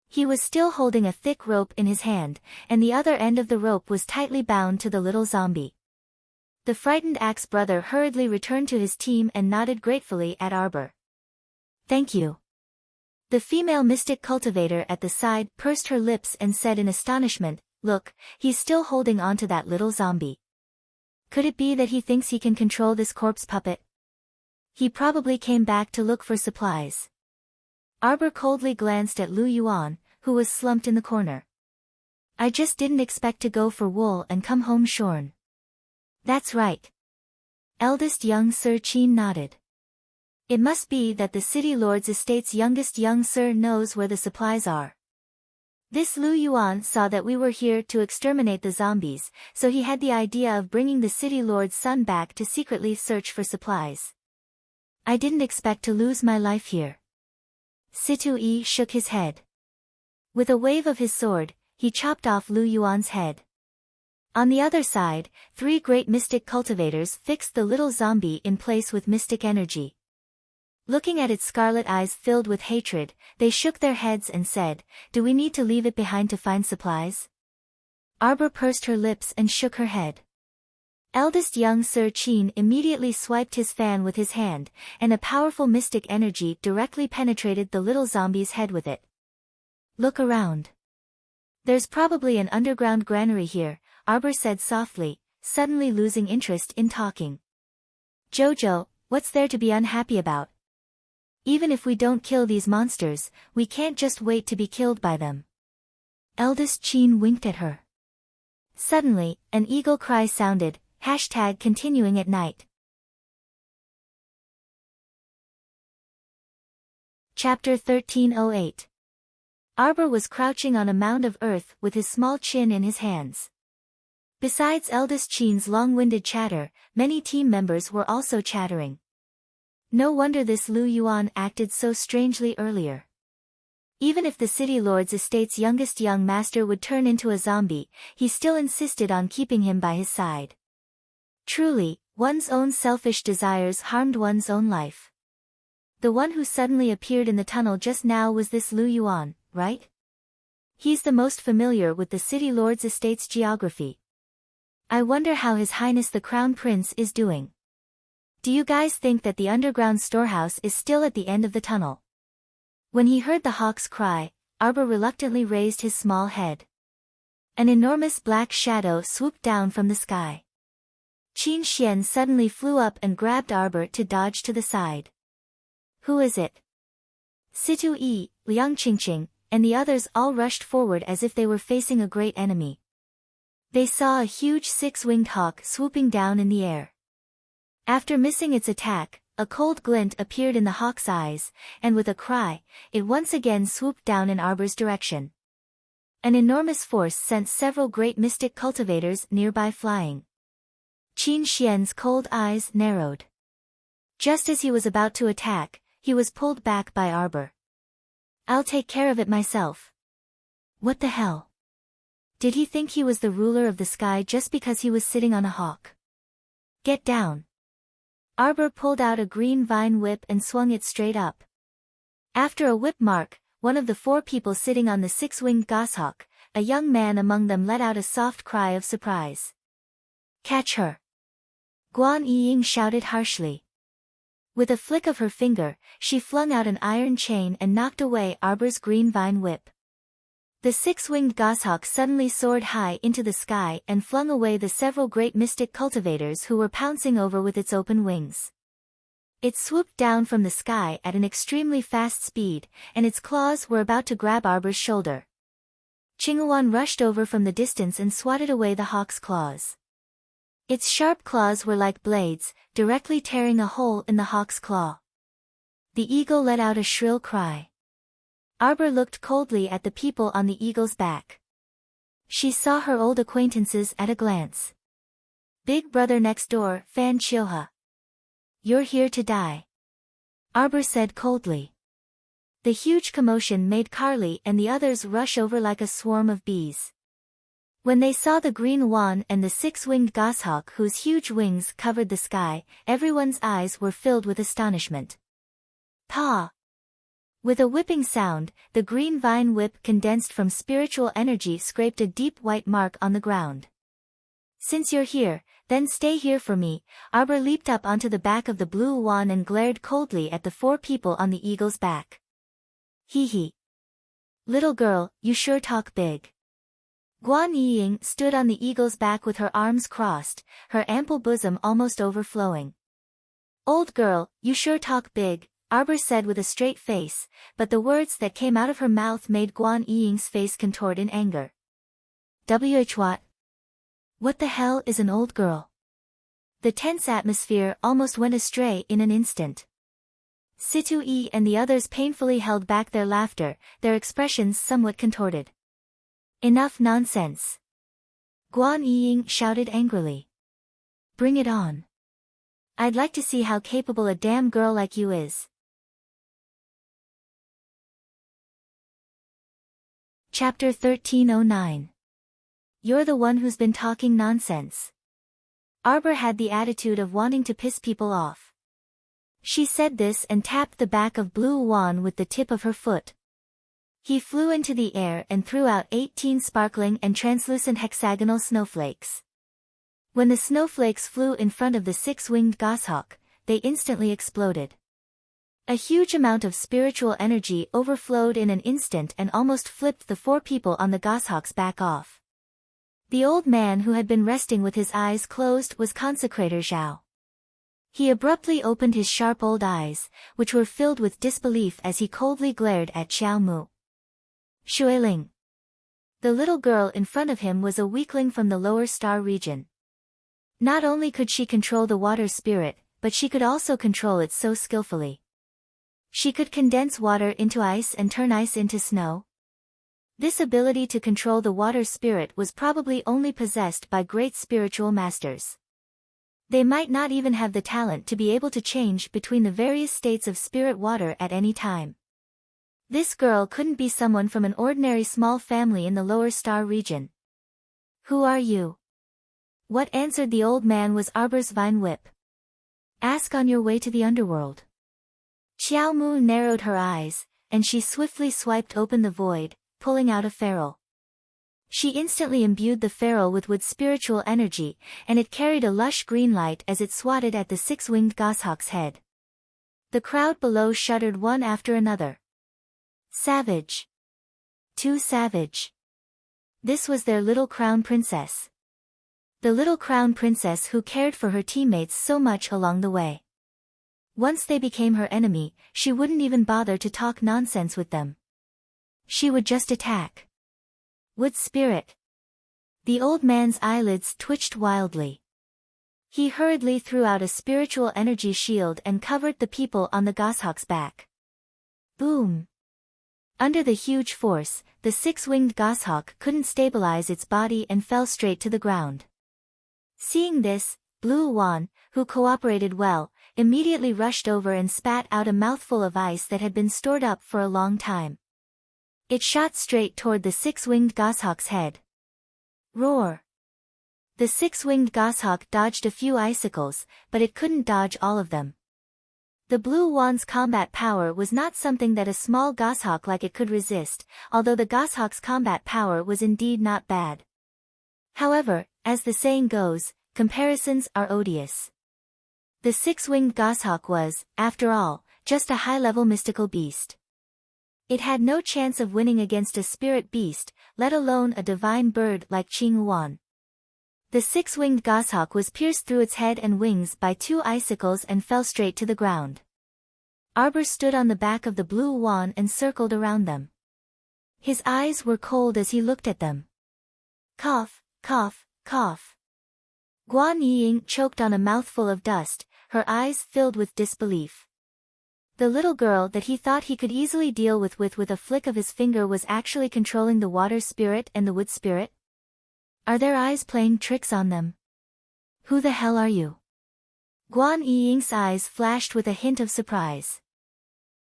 He was still holding a thick rope in his hand, and the other end of the rope was tightly bound to the little zombie. The frightened Axe brother hurriedly returned to his team and nodded gratefully at Arbor. "Thank you." The female mystic cultivator at the side pursed her lips and said in astonishment, "Look, he's still holding on to that little zombie. Could it be that he thinks he can control this corpse puppet? He probably came back to look for supplies." Arbor coldly glanced at Lu Yuan, who was slumped in the corner. "I just didn't expect to go for wool and come home shorn." "That's right." Eldest young Sir Qin nodded. "It must be that the City Lord's estate's youngest young sir knows where the supplies are. This Lu Yuan saw that we were here to exterminate the zombies, so he had the idea of bringing the City Lord's son back to secretly search for supplies. I didn't expect to lose my life here." Situ-Yi shook his head. With a wave of his sword, he chopped off Lu Yuan's head. On the other side, 3 great mystic cultivators fixed the little zombie in place with mystic energy. Looking at its scarlet eyes filled with hatred, they shook their heads and said, "Do we need to leave it behind to find supplies?" Arbor pursed her lips and shook her head. Eldest young Sir Qin immediately swiped his fan with his hand, and a powerful mystic energy directly penetrated the little zombie's head with it. Look around. There's probably an underground granary here, Arbor said softly, suddenly losing interest in talking. Jojo, what's there to be unhappy about? Even if we don't kill these monsters, we can't just wait to be killed by them. Eldest Qin winked at her. Suddenly, an eagle cry sounded, #continuing at night. Chapter 1308. Arbor was crouching on a mound of earth with his small chin in his hands. Besides eldest Qin's long-winded chatter, many team members were also chattering. No wonder this Lu Yuan acted so strangely earlier. Even if the City Lord's estate's youngest young master would turn into a zombie, he still insisted on keeping him by his side. Truly, one's own selfish desires harmed one's own life. The one who suddenly appeared in the tunnel just now was this Lu Yuan, right? He's the most familiar with the City Lord's estate's geography. I wonder how His Highness the Crown Prince is doing. Do you guys think that the underground storehouse is still at the end of the tunnel? When he heard the hawk's cry, Arbor reluctantly raised his small head. An enormous black shadow swooped down from the sky. Qin Xian suddenly flew up and grabbed Arbor to dodge to the side. Who is it? Situ Yi, Liang Qingqing, and the others all rushed forward as if they were facing a great enemy. They saw a huge six-winged hawk swooping down in the air. After missing its attack, a cold glint appeared in the hawk's eyes, and with a cry, it once again swooped down in Arbor's direction. An enormous force sent several great mystic cultivators nearby flying. Qin Xian's cold eyes narrowed. Just as he was about to attack, he was pulled back by Arbor. I'll take care of it myself. What the hell? Did he think he was the ruler of the sky just because he was sitting on a hawk? Get down. Arbor pulled out a green vine whip and swung it straight up. After a whip mark, one of the four people sitting on the six-winged goshawk, a young man among them let out a soft cry of surprise. Catch her! Guan Yiying shouted harshly. With a flick of her finger, she flung out an iron chain and knocked away Arbor's green vine whip. The six-winged goshawk suddenly soared high into the sky and flung away the several great mystic cultivators who were pouncing over with its open wings. It swooped down from the sky at an extremely fast speed, and its claws were about to grab Arbor's shoulder. Qinghuan rushed over from the distance and swatted away the hawk's claws. Its sharp claws were like blades, directly tearing a hole in the hawk's claw. The eagle let out a shrill cry. Arbor looked coldly at the people on the eagle's back. She saw her old acquaintances at a glance. Big brother next door, Fan Chioha. You're here to die. Arbor said coldly. The huge commotion made Carly and the others rush over like a swarm of bees. When they saw the green wand and the six-winged goshawk whose huge wings covered the sky, everyone's eyes were filled with astonishment. Paw! With a whipping sound, the green vine whip condensed from spiritual energy scraped a deep white mark on the ground. Since you're here, then stay here for me. Arbor leaped up onto the back of the blue wand and glared coldly at the four people on the eagle's back. Hee hee. Little girl, you sure talk big. Guan Yiying stood on the eagle's back with her arms crossed, her ample bosom almost overflowing. Old girl, you sure talk big, Arbor said with a straight face, but the words that came out of her mouth made Guan Yiying's face contort in anger. What? What the hell is an old girl? The tense atmosphere almost went astray in an instant. Situ Yi and the others painfully held back their laughter, their expressions somewhat contorted. Enough nonsense. Guan Yiying shouted angrily. Bring it on. I'd like to see how capable a damn girl like you is. Chapter 1309. You're the one who's been talking nonsense. Arbor had the attitude of wanting to piss people off. She said this and tapped the back of Blue Wan with the tip of her foot. He flew into the air and threw out 18 sparkling and translucent hexagonal snowflakes. When the snowflakes flew in front of the six-winged goshawk, they instantly exploded. A huge amount of spiritual energy overflowed in an instant and almost flipped the four people on the goshawk's back off. The old man who had been resting with his eyes closed was Consecrator Zhao. He abruptly opened his sharp old eyes, which were filled with disbelief as he coldly glared at Xiao Mu. Xueling. The little girl in front of him was a weakling from the lower star region. Not only could she control the water spirit, but she could also control it so skillfully. She could condense water into ice and turn ice into snow. This ability to control the water spirit was probably only possessed by great spiritual masters. They might not even have the talent to be able to change between the various states of spirit water at any time. This girl couldn't be someone from an ordinary small family in the lower star region. Who are you? What answered the old man was Arbor's vine whip. Ask on your way to the underworld. Xiao Mu narrowed her eyes, and she swiftly swiped open the void, pulling out a ferrule. She instantly imbued the ferrule with spiritual energy, and it carried a lush green light as it swatted at the six-winged goshawk's head. The crowd below shuddered one after another. Savage. Too savage. This was their little crown princess. The little crown princess who cared for her teammates so much along the way. Once they became her enemy, she wouldn't even bother to talk nonsense with them. She would just attack. Wood spirit. The old man's eyelids twitched wildly. He hurriedly threw out a spiritual energy shield and covered the people on the goshawk's back. Boom. Under the huge force, the six-winged goshawk couldn't stabilize its body and fell straight to the ground. Seeing this, Blue Wan, who cooperated well, immediately rushed over and spat out a mouthful of ice that had been stored up for a long time. It shot straight toward the six-winged goshawk's head. Roar! The six-winged goshawk dodged a few icicles, but it couldn't dodge all of them. The Blue Wan's combat power was not something that a small goshawk like it could resist, although the goshawk's combat power was indeed not bad. However, as the saying goes, comparisons are odious. The six-winged goshawk was, after all, just a high-level mystical beast. It had no chance of winning against a spirit beast, let alone a divine bird like Qinghuan. The six-winged goshawk was pierced through its head and wings by two icicles and fell straight to the ground. Arbor stood on the back of the Blue Wan and circled around them. His eyes were cold as he looked at them. Cough, cough, cough. Guan Yiying choked on a mouthful of dust, her eyes filled with disbelief. The little girl that he thought he could easily deal with a flick of his finger was actually controlling the water spirit and the wood spirit? Are their eyes playing tricks on them? Who the hell are you? Guan Yiying's eyes flashed with a hint of surprise.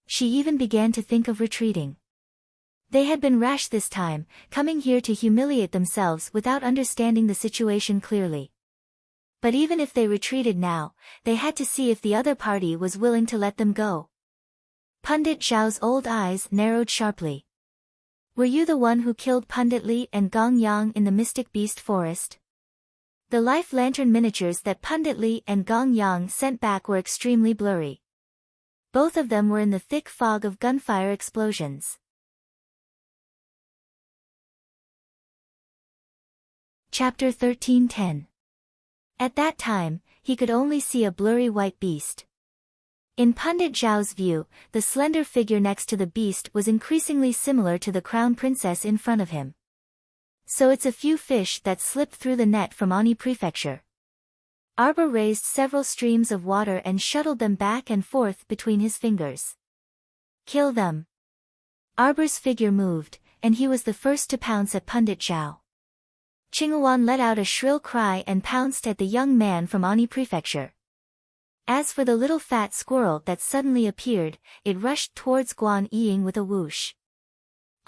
She even began to think of retreating. They had been rash this time, coming here to humiliate themselves without understanding the situation clearly. But even if they retreated now, they had to see if the other party was willing to let them go. Pundit Zhao's old eyes narrowed sharply. Were you the one who killed Pundit Li and Gong Yang in the Mystic Beast Forest? The life lantern miniatures that Pundit Li and Gong Yang sent back were extremely blurry. Both of them were in the thick fog of gunfire explosions. Chapter 13:10. At that time, he could only see a blurry white beast. In Pundit Zhao's view, the slender figure next to the beast was increasingly similar to the crown princess in front of him. So it's a few fish that slipped through the net from Ani Prefecture. Arbor raised several streams of water and shuttled them back and forth between his fingers. Kill them. Arbor's figure moved, and he was the first to pounce at Pundit Zhao. Qinghuan let out a shrill cry and pounced at the young man from Ani Prefecture. As for the little fat squirrel that suddenly appeared, it rushed towards Guan Yiying with a whoosh.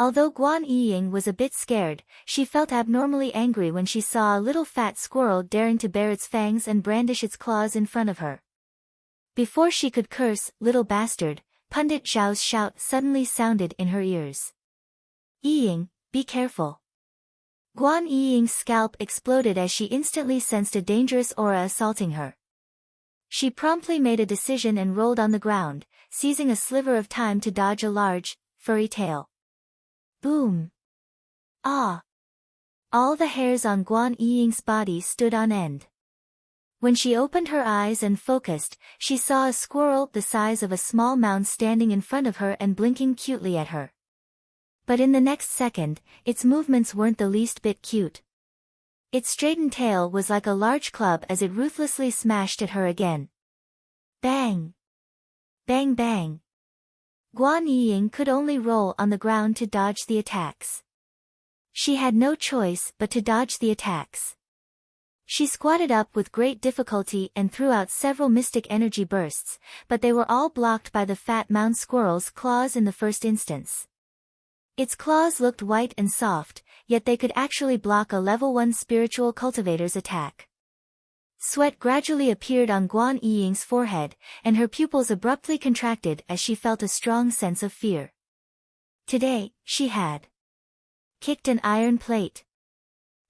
Although Guan Yiying was a bit scared, she felt abnormally angry when she saw a little fat squirrel daring to bare its fangs and brandish its claws in front of her. Before she could curse, "Little bastard," Pundit Zhao's shout suddenly sounded in her ears. Yiying, be careful. Guan Yiying's scalp exploded as she instantly sensed a dangerous aura assaulting her. She promptly made a decision and rolled on the ground, seizing a sliver of time to dodge a large, furry tail. Boom! Ah! All the hairs on Guan Yiying's body stood on end. When she opened her eyes and focused, she saw a squirrel the size of a small mound standing in front of her and blinking cutely at her. But in the next second, its movements weren't the least bit cute. Its straightened tail was like a large club as it ruthlessly smashed at her again. Bang! Bang bang! Guan Yiying could only roll on the ground to dodge the attacks. She had no choice but to dodge the attacks. She squatted up with great difficulty and threw out several mystic energy bursts, but they were all blocked by the fat mound squirrel's claws in the first instance. Its claws looked white and soft, yet they could actually block a level 1 spiritual cultivator's attack. Sweat gradually appeared on Guan Yiying's forehead, and her pupils abruptly contracted as she felt a strong sense of fear. Today, she had kicked an iron plate.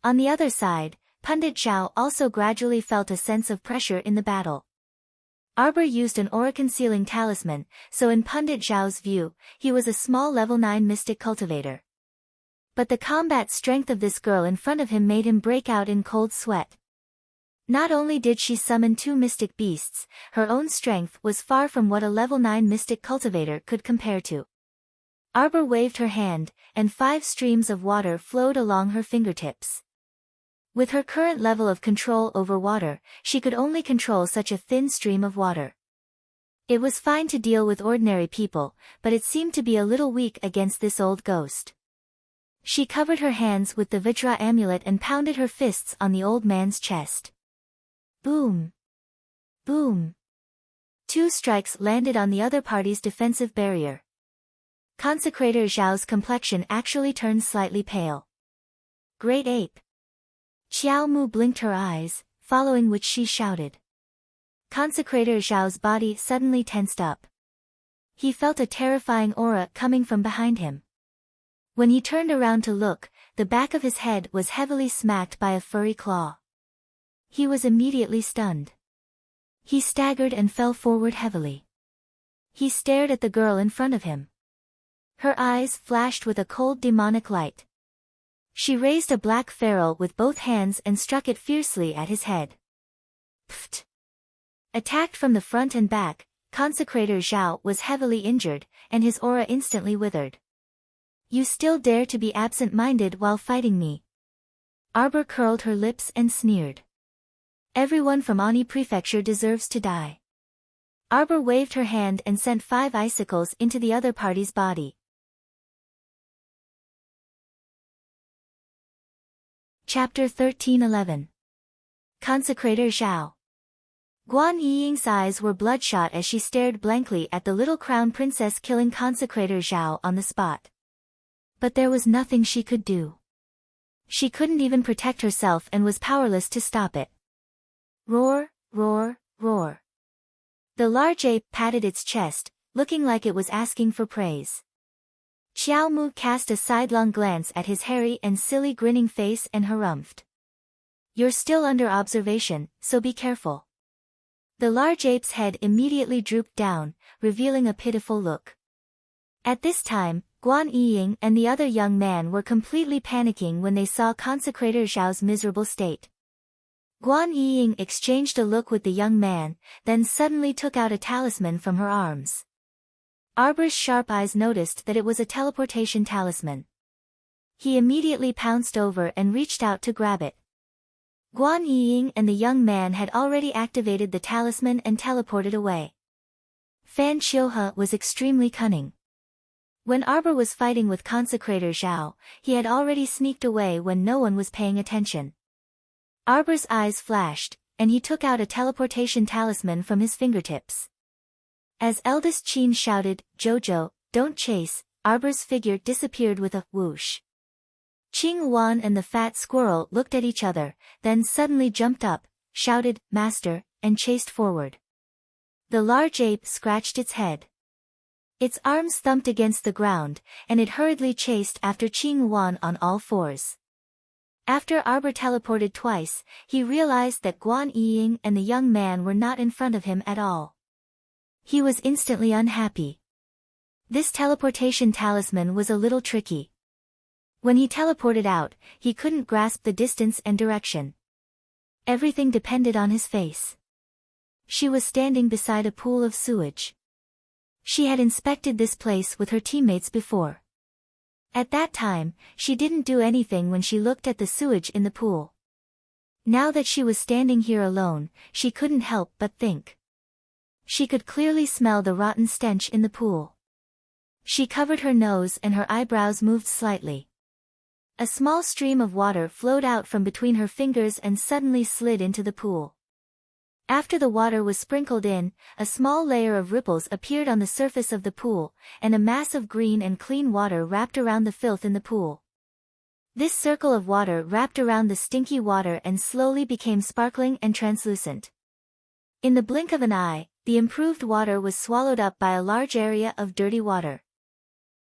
On the other side, Pundit Zhao also gradually felt a sense of pressure in the battle. Arbor used an aura-concealing talisman, so in Pundit Zhao's view, he was a small level 9 mystic cultivator. But the combat strength of this girl in front of him made him break out in cold sweat. Not only did she summon 2 mystic beasts, her own strength was far from what a level 9 mystic cultivator could compare to. Arbor waved her hand, and 5 streams of water flowed along her fingertips. With her current level of control over water, she could only control such a thin stream of water. It was fine to deal with ordinary people, but it seemed to be a little weak against this old ghost. She covered her hands with the Vajra amulet and pounded her fists on the old man's chest. Boom! Boom! 2 strikes landed on the other party's defensive barrier. Consecrator Zhao's complexion actually turned slightly pale. Great ape! Xiao Mu blinked her eyes, following which she shouted. Consecrator Zhao's body suddenly tensed up. He felt a terrifying aura coming from behind him. When he turned around to look, the back of his head was heavily smacked by a furry claw. He was immediately stunned. He staggered and fell forward heavily. He stared at the girl in front of him. Her eyes flashed with a cold demonic light. She raised a black ferrule with both hands and struck it fiercely at his head. Pfft! Attacked from the front and back, Consecrator Zhao was heavily injured, and his aura instantly withered. You still dare to be absent-minded while fighting me? Arbor curled her lips and sneered. Everyone from Ani Prefecture deserves to die. Arbor waved her hand and sent 5 icicles into the other party's body. Chapter 1311. Consecrator Zhao. Guan Yiying's eyes were bloodshot as she stared blankly at the little crown princess killing Consecrator Zhao on the spot. But there was nothing she could do. She couldn't even protect herself and was powerless to stop it. Roar, roar, roar. The large ape patted its chest, looking like it was asking for praise. Xiao Mu cast a sidelong glance at his hairy and silly grinning face and harumphed. You're still under observation, so be careful. The large ape's head immediately drooped down, revealing a pitiful look. At this time, Guan Yiying and the other young man were completely panicking when they saw Consecrator Zhao's miserable state. Guan Yiying exchanged a look with the young man, then suddenly took out a talisman from her arms. Arbor's sharp eyes noticed that it was a teleportation talisman. He immediately pounced over and reached out to grab it. Guan Yiying and the young man had already activated the talisman and teleported away. Fan Qiuhe was extremely cunning. When Arbor was fighting with Consecrator Zhao, he had already sneaked away when no one was paying attention. Arbor's eyes flashed, and he took out a teleportation talisman from his fingertips. As eldest Qin shouted, Jojo, don't chase, Arbor's figure disappeared with a whoosh. Qing Wan and the fat squirrel looked at each other, then suddenly jumped up, shouted, Master, and chased forward. The large ape scratched its head. Its arms thumped against the ground, and it hurriedly chased after Qing Wan on all fours. After Arbor teleported twice, he realized that Guan Yiying and the young man were not in front of him at all. He was instantly unhappy. This teleportation talisman was a little tricky. When he teleported out, he couldn't grasp the distance and direction. Everything depended on his face. She was standing beside a pool of sewage. She had inspected this place with her teammates before. At that time, she didn't do anything when she looked at the sewage in the pool. Now that she was standing here alone, she couldn't help but think. She could clearly smell the rotten stench in the pool. She covered her nose and her eyebrows moved slightly. A small stream of water flowed out from between her fingers and suddenly slid into the pool. After the water was sprinkled in, a small layer of ripples appeared on the surface of the pool, and a mass of green and clean water wrapped around the filth in the pool. This circle of water wrapped around the stinky water and slowly became sparkling and translucent. In the blink of an eye, the improved water was swallowed up by a large area of dirty water.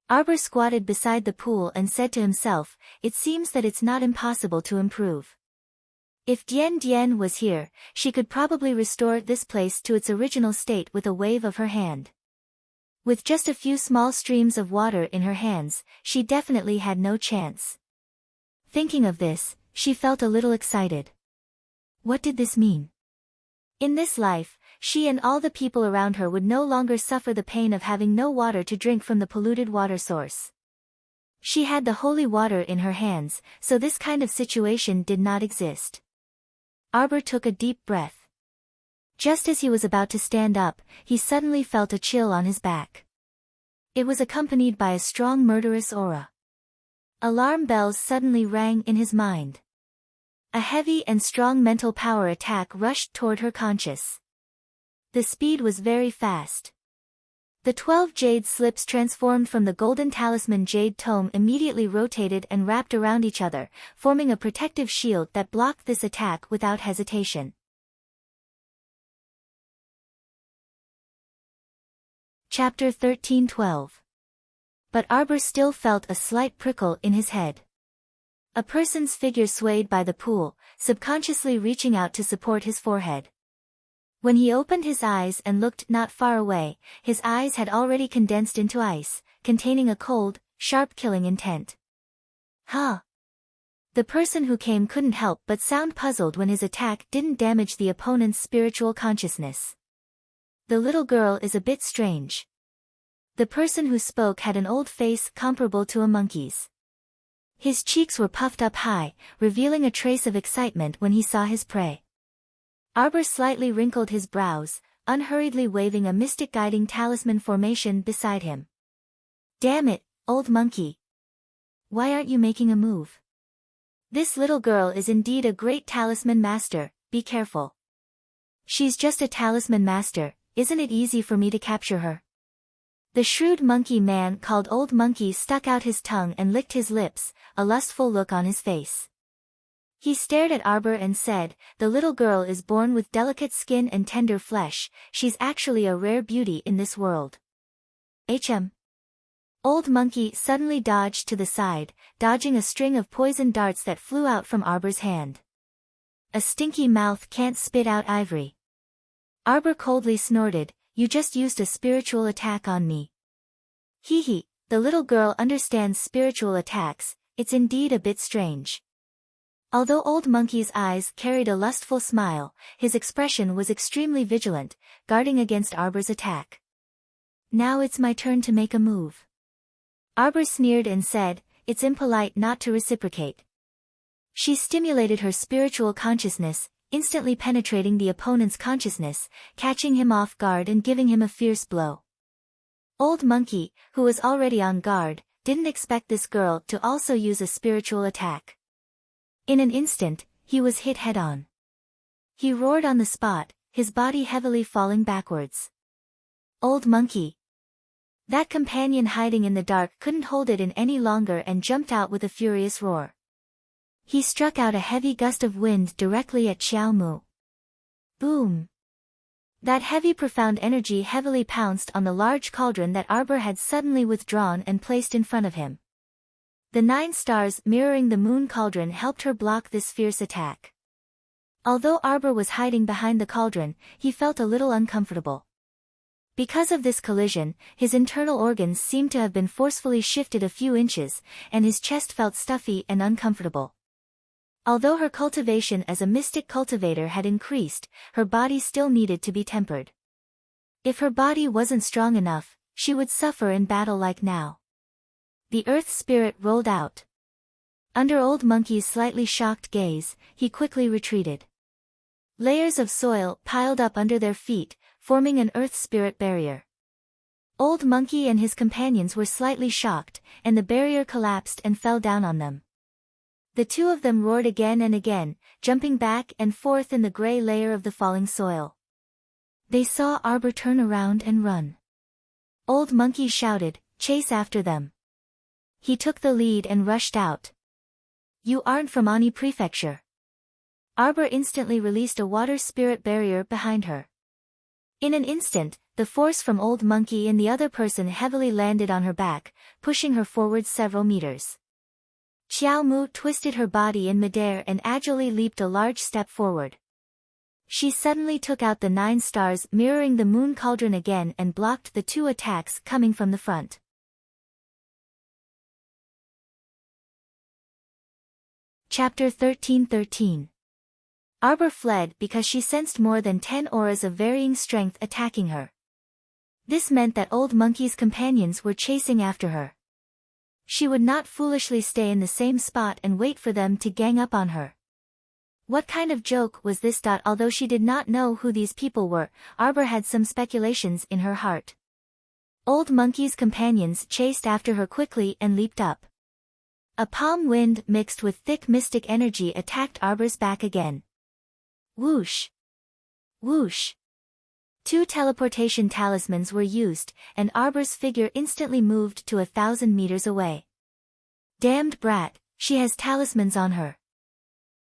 Arbor squatted beside the pool and said to himself, "It seems that it's not impossible to improve." If Dian Dian was here, she could probably restore this place to its original state with a wave of her hand. With just a few small streams of water in her hands, she definitely had no chance. Thinking of this, she felt a little excited. What did this mean? In this life, she and all the people around her would no longer suffer the pain of having no water to drink from the polluted water source. She had the holy water in her hands, so this kind of situation did not exist. Arbor took a deep breath. Just as he was about to stand up, he suddenly felt a chill on his back. It was accompanied by a strong murderous aura. Alarm bells suddenly rang in his mind. A heavy and strong mental power attack rushed toward her conscious. The speed was very fast. The 12 jade slips transformed from the golden talisman jade tome immediately rotated and wrapped around each other, forming a protective shield that blocked this attack without hesitation. Chapter 13:12. But Arbor still felt a slight prickle in his head. A person's figure swayed by the pool, subconsciously reaching out to support his forehead. When he opened his eyes and looked not far away, his eyes had already condensed into ice, containing a cold, sharp killing intent. Huh? The person who came couldn't help but sound puzzled when his attack didn't damage the opponent's spiritual consciousness. The little girl is a bit strange. The person who spoke had an old face comparable to a monkey's. His cheeks were puffed up high, revealing a trace of excitement when he saw his prey. Arbor slightly wrinkled his brows, unhurriedly waving a mystic guiding talisman formation beside him. "Damn it, old monkey. Why aren't you making a move? This little girl is indeed a great talisman master, be careful. She's just a talisman master, isn't it easy for me to capture her?" The shrewd monkey man called Old Monkey stuck out his tongue and licked his lips, a lustful look on his face. He stared at Arbor and said, "The little girl is born with delicate skin and tender flesh, she's actually a rare beauty in this world." Old Monkey suddenly dodged to the side, dodging a string of poison darts that flew out from Arbor's hand. "A stinky mouth can't spit out ivory." Arbor coldly snorted, "You just used a spiritual attack on me." Hee hee, the little girl understands spiritual attacks, it's indeed a bit strange. Although Old Monkey's eyes carried a lustful smile, his expression was extremely vigilant, guarding against Arbor's attack. "Now it's my turn to make a move." Arbor sneered and said, "It's impolite not to reciprocate." She stimulated her spiritual consciousness, instantly penetrating the opponent's consciousness, catching him off guard and giving him a fierce blow. Old Monkey, who was already on guard, didn't expect this girl to also use a spiritual attack. In an instant, he was hit head-on. He roared on the spot, his body heavily falling backwards. Old Monkey. That companion hiding in the dark couldn't hold it in any longer and jumped out with a furious roar. He struck out a heavy gust of wind directly at Xiao Mu. Boom! That heavy profound energy heavily pounced on the large cauldron that Arbor had suddenly withdrawn and placed in front of him. The 9 stars mirroring the moon cauldron helped her block this fierce attack. Although Arbor was hiding behind the cauldron, he felt a little uncomfortable. Because of this collision, his internal organs seemed to have been forcefully shifted a few inches, and his chest felt stuffy and uncomfortable. Although her cultivation as a mystic cultivator had increased, her body still needed to be tempered. If her body wasn't strong enough, she would suffer in battle like now. The earth spirit rolled out. Under Old Monkey's slightly shocked gaze, he quickly retreated. Layers of soil piled up under their feet, forming an earth spirit barrier. Old Monkey and his companions were slightly shocked, and the barrier collapsed and fell down on them. The two of them roared again and again, jumping back and forth in the gray layer of the falling soil. They saw Arbor turn around and run. Old Monkey shouted, "Chase after them." He took the lead and rushed out. "You aren't from Ani Prefecture." Arbor instantly released a water spirit barrier behind her. In an instant, the force from Old Monkey and the other person heavily landed on her back, pushing her forward several meters. Xiao Mu twisted her body in midair and agilely leaped a large step forward. She suddenly took out the 9 stars mirroring the moon cauldron again and blocked the 2 attacks coming from the front. Chapter 13:13. Arbor fled because she sensed more than 10 auras of varying strength attacking her. This meant that Old Monkey's companions were chasing after her. She would not foolishly stay in the same spot and wait for them to gang up on her. What kind of joke was this? Although she did not know who these people were, Arbor had some speculations in her heart. Old Monkey's companions chased after her quickly and leaped up. A palm wind mixed with thick mystic energy attacked Arbor's back again. Whoosh! Whoosh! 2 teleportation talismans were used, and Arbor's figure instantly moved to 1,000 meters away. Damned brat, she has talismans on her.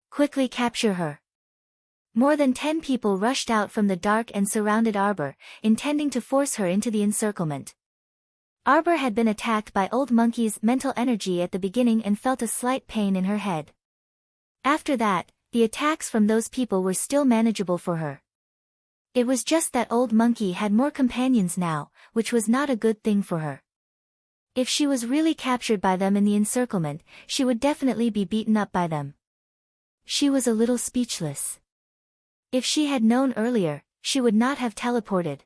Quickly capture her. More than 10 people rushed out from the dark and surrounded Arbor, intending to force her into the encirclement. Arbor had been attacked by Old Monkey's mental energy at the beginning and felt a slight pain in her head. After that, the attacks from those people were still manageable for her. It was just that Old Monkey had more companions now, which was not a good thing for her. If she was really captured by them in the encirclement, she would definitely be beaten up by them. She was a little speechless. If she had known earlier, she would not have teleported.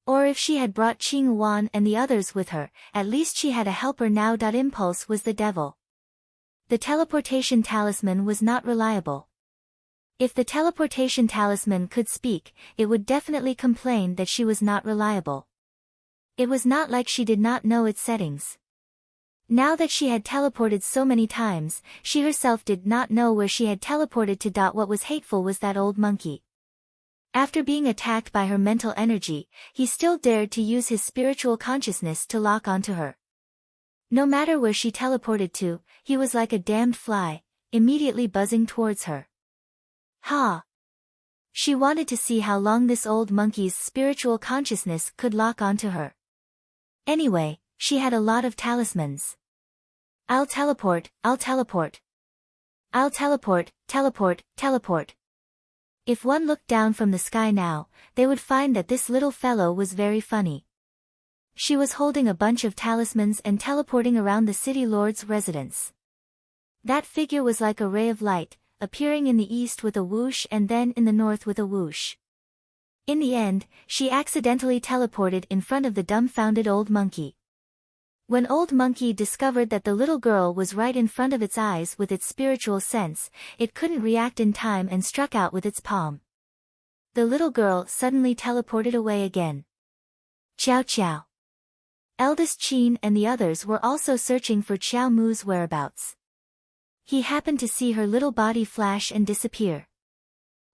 Or if she had brought Qing Wan and the others with her, at least she had a helper now. Impulse was the devil. The teleportation talisman was not reliable. If the teleportation talisman could speak, it would definitely complain that she was not reliable. It was not like she did not know its settings. Now that she had teleported so many times, she herself did not know where she had teleported to. What was hateful was that Old Monkey. After being attacked by her mental energy, he still dared to use his spiritual consciousness to lock onto her. No matter where she teleported to, he was like a damned fly, immediately buzzing towards her. Ha! She wanted to see how long this Old Monkey's spiritual consciousness could lock onto her. Anyway, she had a lot of talismans. I'll teleport, I'll teleport. I'll teleport, teleport, teleport. If one looked down from the sky now, they would find that this little fellow was very funny. She was holding a bunch of talismans and teleporting around the city lord's residence. That figure was like a ray of light, appearing in the east with a whoosh and then in the north with a whoosh. In the end, she accidentally teleported in front of the dumbfounded Old Monkey. When Old Monkey discovered that the little girl was right in front of its eyes with its spiritual sense, it couldn't react in time and struck out with its palm. The little girl suddenly teleported away again. Chow chow. Eldest Qin and the others were also searching for Xiao Mu's whereabouts. He happened to see her little body flash and disappear.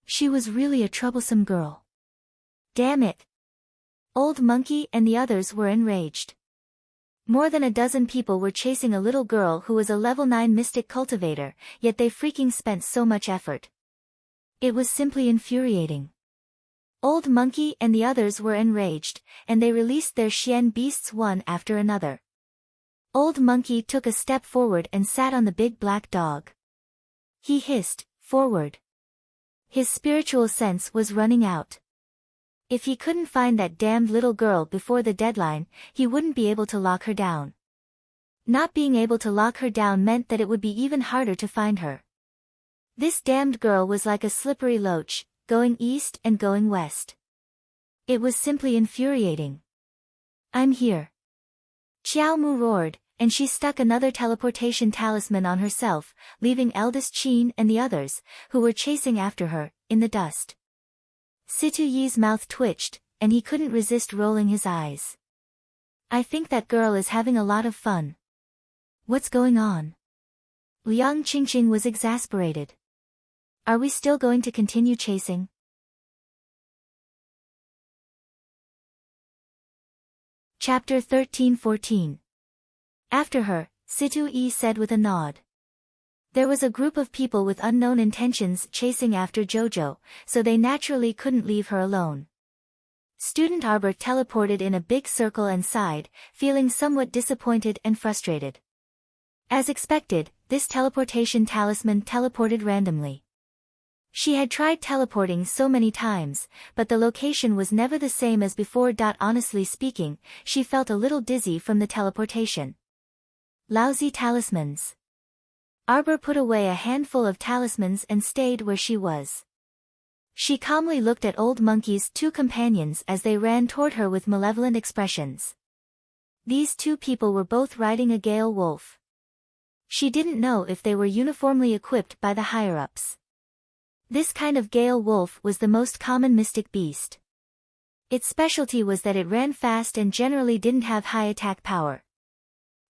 She was really a troublesome girl. Damn it! Old Monkey and the others were enraged. More than a dozen people were chasing a little girl who was a level 9 mystic cultivator, yet they freaking spent so much effort. It was simply infuriating. Old Monkey and the others were enraged, and they released their Xian beasts one after another. Old Monkey took a step forward and sat on the big black dog. He hissed, "Forward." His spiritual sense was running out. If he couldn't find that damned little girl before the deadline, he wouldn't be able to lock her down. Not being able to lock her down meant that it would be even harder to find her. This damned girl was like a slippery loach, going east and going west. It was simply infuriating. "I'm here." Xiao Mu roared, and she stuck another teleportation talisman on herself, leaving eldest Qin and the others, who were chasing after her, in the dust. Situ Yi's mouth twitched, and he couldn't resist rolling his eyes. "I think that girl is having a lot of fun. What's going on?" Liang Qingqing was exasperated. "Are we still going to continue chasing?" Chapter 13-14. After her, Situ Yi said with a nod. There was a group of people with unknown intentions chasing after Jojo, so they naturally couldn't leave her alone. Student Arbor teleported in a big circle and sighed, feeling somewhat disappointed and frustrated. As expected, this teleportation talisman teleported randomly. She had tried teleporting so many times, but the location was never the same as before. Honestly speaking, she felt a little dizzy from the teleportation. Lousy talismans. Arbor put away a handful of talismans and stayed where she was. She calmly looked at Old Monkey's two companions as they ran toward her with malevolent expressions. These two people were both riding a gale wolf. She didn't know if they were uniformly equipped by the higher-ups. This kind of gale wolf was the most common mystic beast. Its specialty was that it ran fast and generally didn't have high attack power.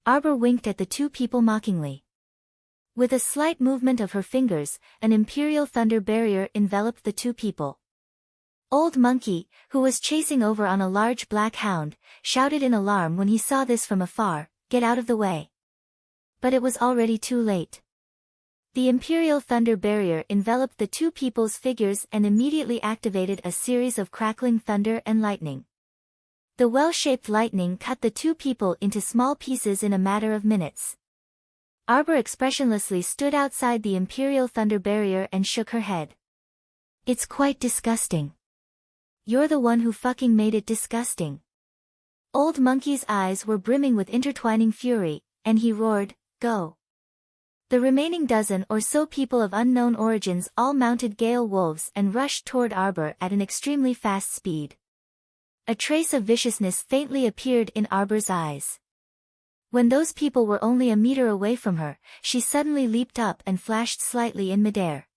Arbor winked at the two people mockingly. With a slight movement of her fingers, an imperial thunder barrier enveloped the two people. Old Monkey, who was chasing over on a large black hound, shouted in alarm when he saw this from afar, "Get out of the way." But it was already too late. The imperial thunder barrier enveloped the two people's figures and immediately activated a series of crackling thunder and lightning. The well-shaped lightning cut the two people into small pieces in a matter of minutes. Arbor expressionlessly stood outside the imperial thunder barrier and shook her head. "It's quite disgusting." "You're the one who fucking made it disgusting." Old Monkey's eyes were brimming with intertwining fury, and he roared, "Go." The remaining dozen or so people of unknown origins all mounted gale wolves and rushed toward Arbor at an extremely fast speed. A trace of viciousness faintly appeared in Arbor's eyes. When those people were only a meter away from her, she suddenly leaped up and flashed slightly in midair.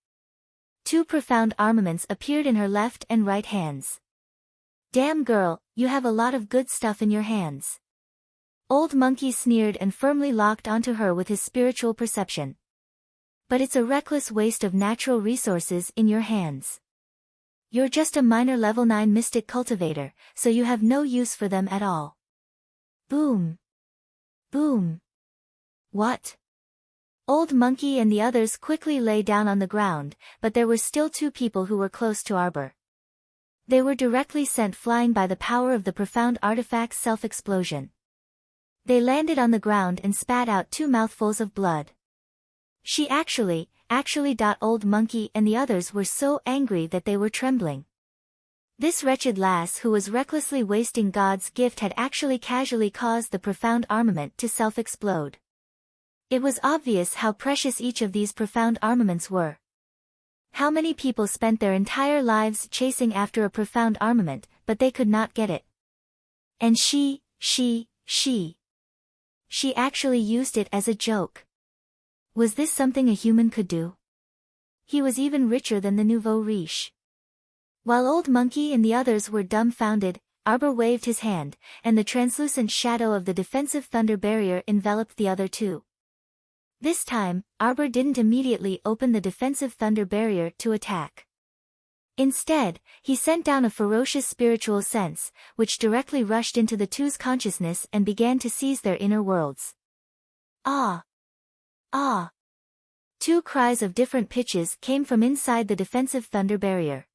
Two profound armaments appeared in her left and right hands. "Damn girl, you have a lot of good stuff in your hands." Old Monkey sneered and firmly locked onto her with his spiritual perception. "But it's a reckless waste of natural resources in your hands. You're just a minor level 9 mystic cultivator, so you have no use for them at all." Boom. Boom. What? Old Monkey and the others quickly lay down on the ground, but there were still two people who were close to Arbor. They were directly sent flying by the power of the profound artifact's self-explosion. They landed on the ground and spat out two mouthfuls of blood. She actually, Old Monkey and the others were so angry that they were trembling. This wretched lass who was recklessly wasting God's gift had actually casually caused the profound armament to self-explode. It was obvious how precious each of these profound armaments were. How many people spent their entire lives chasing after a profound armament, but they could not get it. And she actually used it as a joke. Was this something a human could do? He was even richer than the nouveau riche. While Old Monkey and the others were dumbfounded, Arbor waved his hand, and the translucent shadow of the defensive thunder barrier enveloped the other two. This time, Arbor didn't immediately open the defensive thunder barrier to attack. Instead, he sent down a ferocious spiritual sense, which directly rushed into the two's consciousness and began to seize their inner worlds. "Ah! Ah!" Two cries of different pitches came from inside the defensive thunder barrier.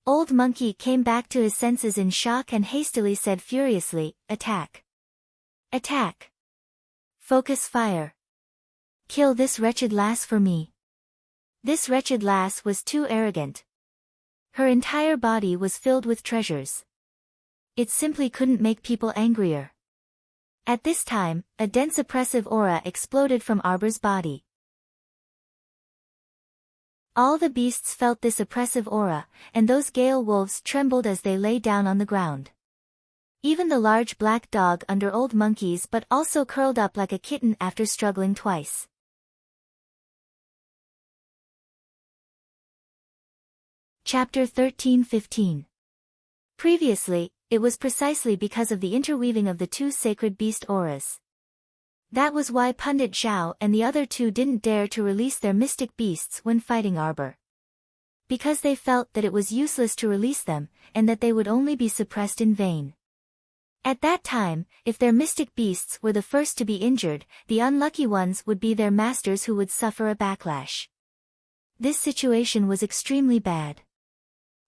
Old Monkey came back to his senses in shock and hastily said furiously, "Attack! Attack! Focus fire! Kill this wretched lass for me." This wretched lass was too arrogant. Her entire body was filled with treasures. It simply couldn't make people angrier. At this time, a dense oppressive aura exploded from Arbor's body. All the beasts felt this oppressive aura, and those Gale wolves trembled as they lay down on the ground. Even the large black dog under Old Monkey's but also curled up like a kitten after struggling twice. Chapter 13-15. Previously, it was precisely because of the interweaving of the two sacred beast auras. That was why Pundit Zhao and the other two didn't dare to release their mystic beasts when fighting Arbor. Because they felt that it was useless to release them, and that they would only be suppressed in vain. At that time, if their mystic beasts were the first to be injured, the unlucky ones would be their masters who would suffer a backlash. This situation was extremely bad.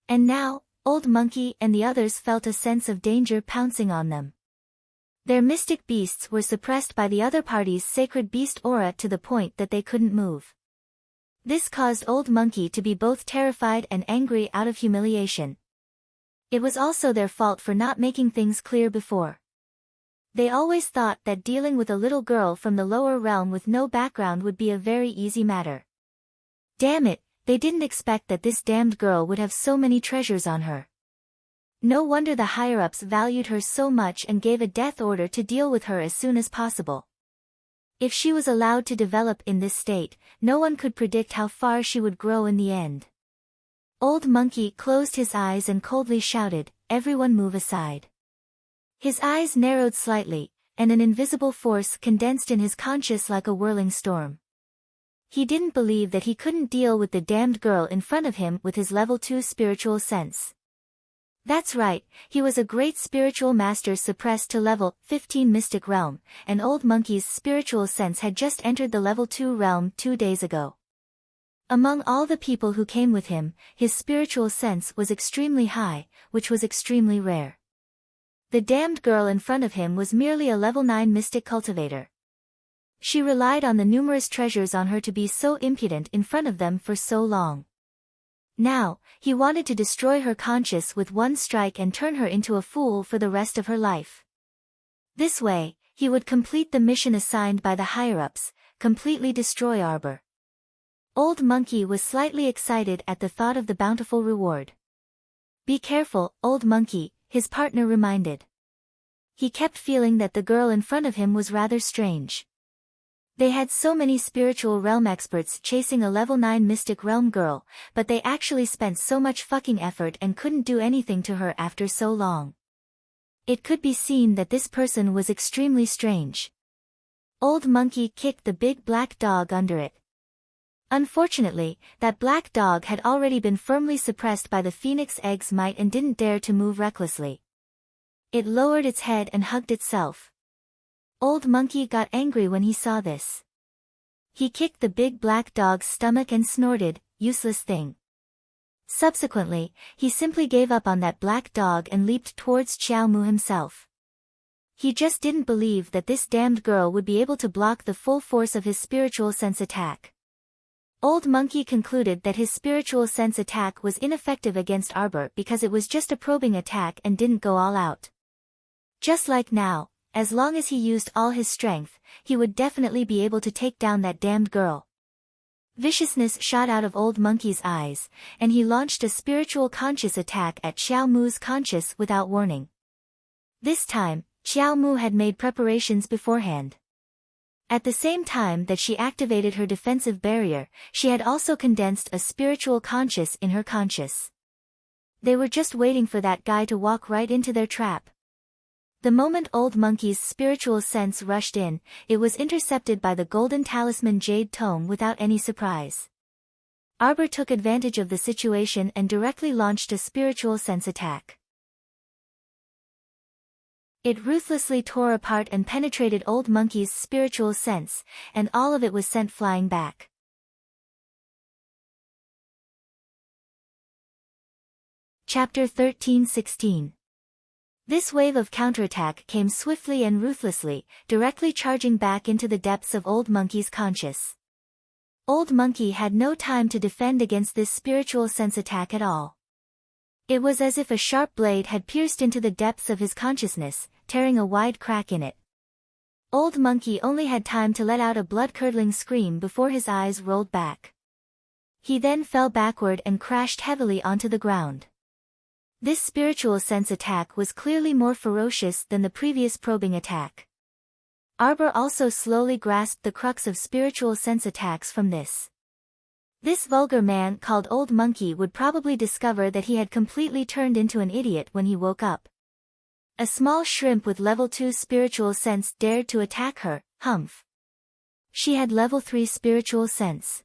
And now, Old Monkey and the others felt a sense of danger pouncing on them. Their mystic beasts were suppressed by the other party's sacred beast aura to the point that they couldn't move. This caused Old Monkey to be both terrified and angry out of humiliation. It was also their fault for not making things clear before. They always thought that dealing with a little girl from the lower realm with no background would be a very easy matter. Damn it, they didn't expect that this damned girl would have so many treasures on her. No wonder the higher-ups valued her so much and gave a death order to deal with her as soon as possible. If she was allowed to develop in this state, no one could predict how far she would grow in the end. Old Monkey closed his eyes and coldly shouted, "Everyone move aside." His eyes narrowed slightly, and an invisible force condensed in his conscious like a whirling storm. He didn't believe that he couldn't deal with the damned girl in front of him with his level 2 spiritual sense. That's right, he was a great spiritual master suppressed to level 15 mystic realm, and Old Monkey's spiritual sense had just entered the level 2 realm 2 days ago. Among all the people who came with him, his spiritual sense was extremely high, which was extremely rare. The damned girl in front of him was merely a level 9 mystic cultivator. She relied on the numerous treasures on her to be so impudent in front of them for so long. Now, he wanted to destroy her conscience with one strike and turn her into a fool for the rest of her life. This way, he would complete the mission assigned by the higher-ups, completely destroy Arbor. Old Monkey was slightly excited at the thought of the bountiful reward. "Be careful, Old Monkey," his partner reminded. He kept feeling that the girl in front of him was rather strange. They had so many spiritual realm experts chasing a level 9 mystic realm girl, but they actually spent so much fucking effort and couldn't do anything to her after so long. It could be seen that this person was extremely strange. Old Monkey kicked the big black dog under it. Unfortunately, that black dog had already been firmly suppressed by the phoenix egg's might and didn't dare to move recklessly. It lowered its head and hugged itself. Old Monkey got angry when he saw this. He kicked the big black dog's stomach and snorted, "Useless thing." Subsequently, he simply gave up on that black dog and leaped towards Xiao Mu himself. He just didn't believe that this damned girl would be able to block the full force of his spiritual sense attack. Old Monkey concluded that his spiritual sense attack was ineffective against Arbor because it was just a probing attack and didn't go all out. Just like now, as long as he used all his strength, he would definitely be able to take down that damned girl. Viciousness shot out of Old Monkey's eyes, and he launched a spiritual conscious attack at Xiao Mu's conscious without warning. This time, Xiao Mu had made preparations beforehand. At the same time that she activated her defensive barrier, she had also condensed a spiritual conscious in her conscious. They were just waiting for that guy to walk right into their trap. The moment Old Monkey's spiritual sense rushed in, it was intercepted by the golden talisman Jade Tome without any surprise. Arbor took advantage of the situation and directly launched a spiritual sense attack. It ruthlessly tore apart and penetrated Old Monkey's spiritual sense, and all of it was sent flying back. Chapter 13:16. This wave of counterattack came swiftly and ruthlessly, directly charging back into the depths of Old Monkey's conscious. Old Monkey had no time to defend against this spiritual sense attack at all. It was as if a sharp blade had pierced into the depths of his consciousness, tearing a wide crack in it. Old Monkey only had time to let out a blood-curdling scream before his eyes rolled back. He then fell backward and crashed heavily onto the ground. This spiritual sense attack was clearly more ferocious than the previous probing attack. Arbor also slowly grasped the crux of spiritual sense attacks from this. This vulgar man called Old Monkey would probably discover that he had completely turned into an idiot when he woke up. A small shrimp with level 2 spiritual sense dared to attack her, humph. She had level 3 spiritual sense.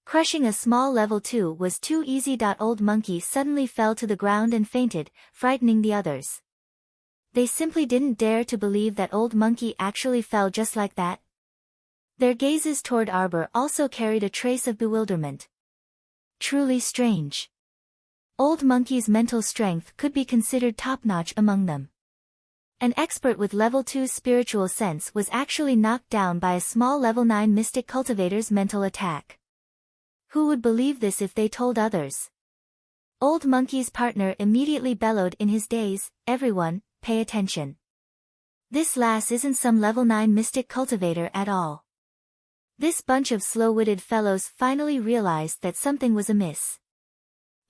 Crushing a small level 2 was too easy. Old Monkey suddenly fell to the ground and fainted, frightening the others. They simply didn't dare to believe that Old Monkey actually fell just like that. Their gazes toward Arbor also carried a trace of bewilderment. Truly strange. Old Monkey's mental strength could be considered top-notch among them. An expert with level 2 spiritual sense was actually knocked down by a small level 9 mystic cultivator's mental attack. Who would believe this if they told others? Old Monkey's partner immediately bellowed in his daze, "Everyone, pay attention. This lass isn't some level 9 mystic cultivator at all." This bunch of slow-witted fellows finally realized that something was amiss.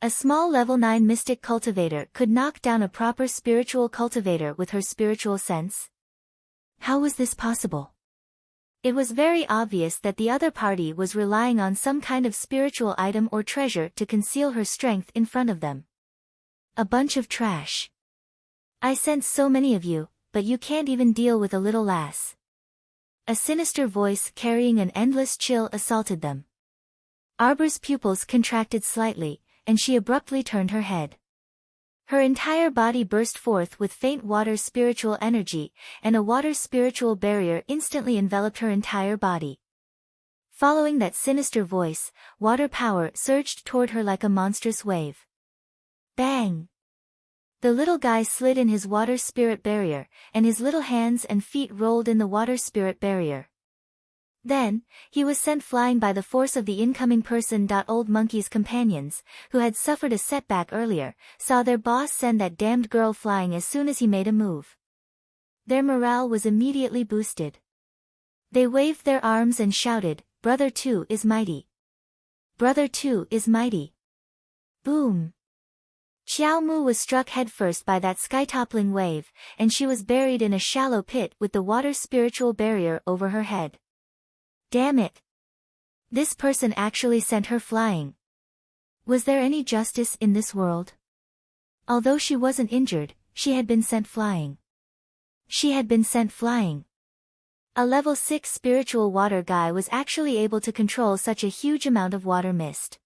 A small level 9 mystic cultivator could knock down a proper spiritual cultivator with her spiritual sense? How was this possible? It was very obvious that the other party was relying on some kind of spiritual item or treasure to conceal her strength in front of them. A bunch of trash. I sent so many of you, but you can't even deal with a little lass. A sinister voice carrying an endless chill assaulted them. Arbor's pupils contracted slightly, and she abruptly turned her head. Her entire body burst forth with faint water spiritual energy, and a water spiritual barrier instantly enveloped her entire body. Following that sinister voice, water power surged toward her like a monstrous wave. Bang! The little guy slid in his water spirit barrier, and his little hands and feet rolled in the water spirit barrier. Then, he was sent flying by the force of the incoming person. Old Monkey's companions, who had suffered a setback earlier, saw their boss send that damned girl flying as soon as he made a move. Their morale was immediately boosted. They waved their arms and shouted, "Brother 2 is mighty! Brother 2 is mighty!" Boom! Xiao Mu was struck headfirst by that sky-toppling wave, and she was buried in a shallow pit with the water spiritual barrier over her head. Damn it! This person actually sent her flying. Was there any justice in this world? Although she wasn't injured, she had been sent flying. She had been sent flying. A level 6 spiritual water guy was actually able to control such a huge amount of water mist.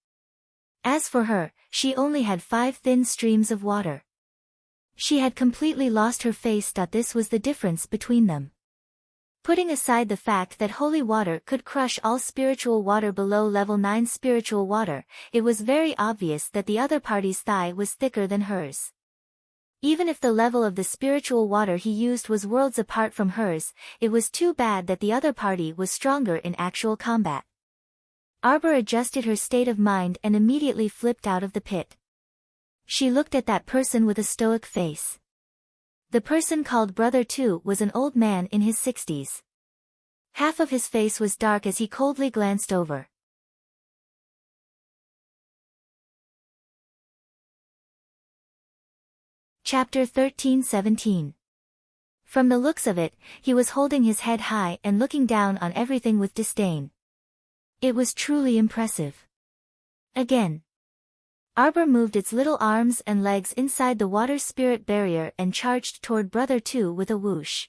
As for her, she only had 5 thin streams of water. She had completely lost her face. This was the difference between them. Putting aside the fact that holy water could crush all spiritual water below level 9 spiritual water, it was very obvious that the other party's thigh was thicker than hers. Even if the level of the spiritual water he used was worlds apart from hers, it was too bad that the other party was stronger in actual combat. Arbor adjusted her state of mind and immediately flipped out of the pit. She looked at that person with a stoic face. The person called Brother 2 was an old man in his 60s. Half of his face was dark as he coldly glanced over. Chapter 13:17. From the looks of it, he was holding his head high and looking down on everything with disdain. It was truly impressive. Again. Arbor moved its little arms and legs inside the water spirit barrier and charged toward Brother 2 with a whoosh.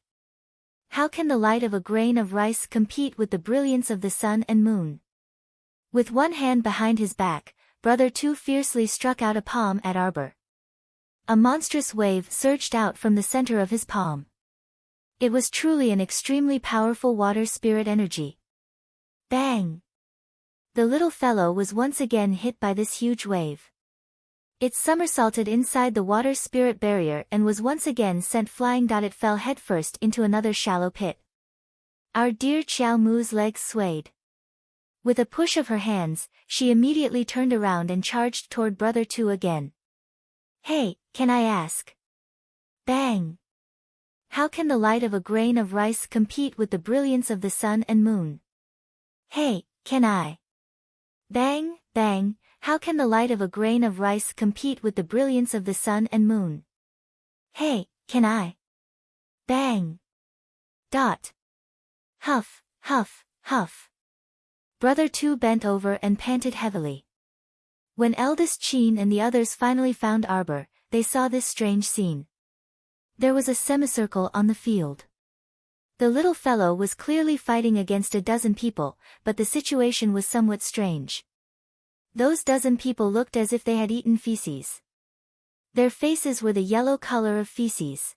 How can the light of a grain of rice compete with the brilliance of the sun and moon? With one hand behind his back, Brother 2 fiercely struck out a palm at Arbor. A monstrous wave surged out from the center of his palm. It was truly an extremely powerful water spirit energy. Bang! The little fellow was once again hit by this huge wave. It somersaulted inside the water spirit barrier and was once again sent flying. It fell headfirst into another shallow pit. Our dear Xiao Mu's legs swayed. With a push of her hands, she immediately turned around and charged toward Brother Two again. Hey, can I ask? Bang! How can the light of a grain of rice compete with the brilliance of the sun and moon? Hey, can I? Bang, bang, how can the light of a grain of rice compete with the brilliance of the sun and moon? Hey, can I? Bang! Huff, huff, huff. Brother Two bent over and panted heavily. When eldest Qin and the others finally found Arbor, they saw this strange scene. There was a semicircle on the field. The little fellow was clearly fighting against a dozen people, but the situation was somewhat strange. Those dozen people looked as if they had eaten feces. Their faces were the yellow color of feces.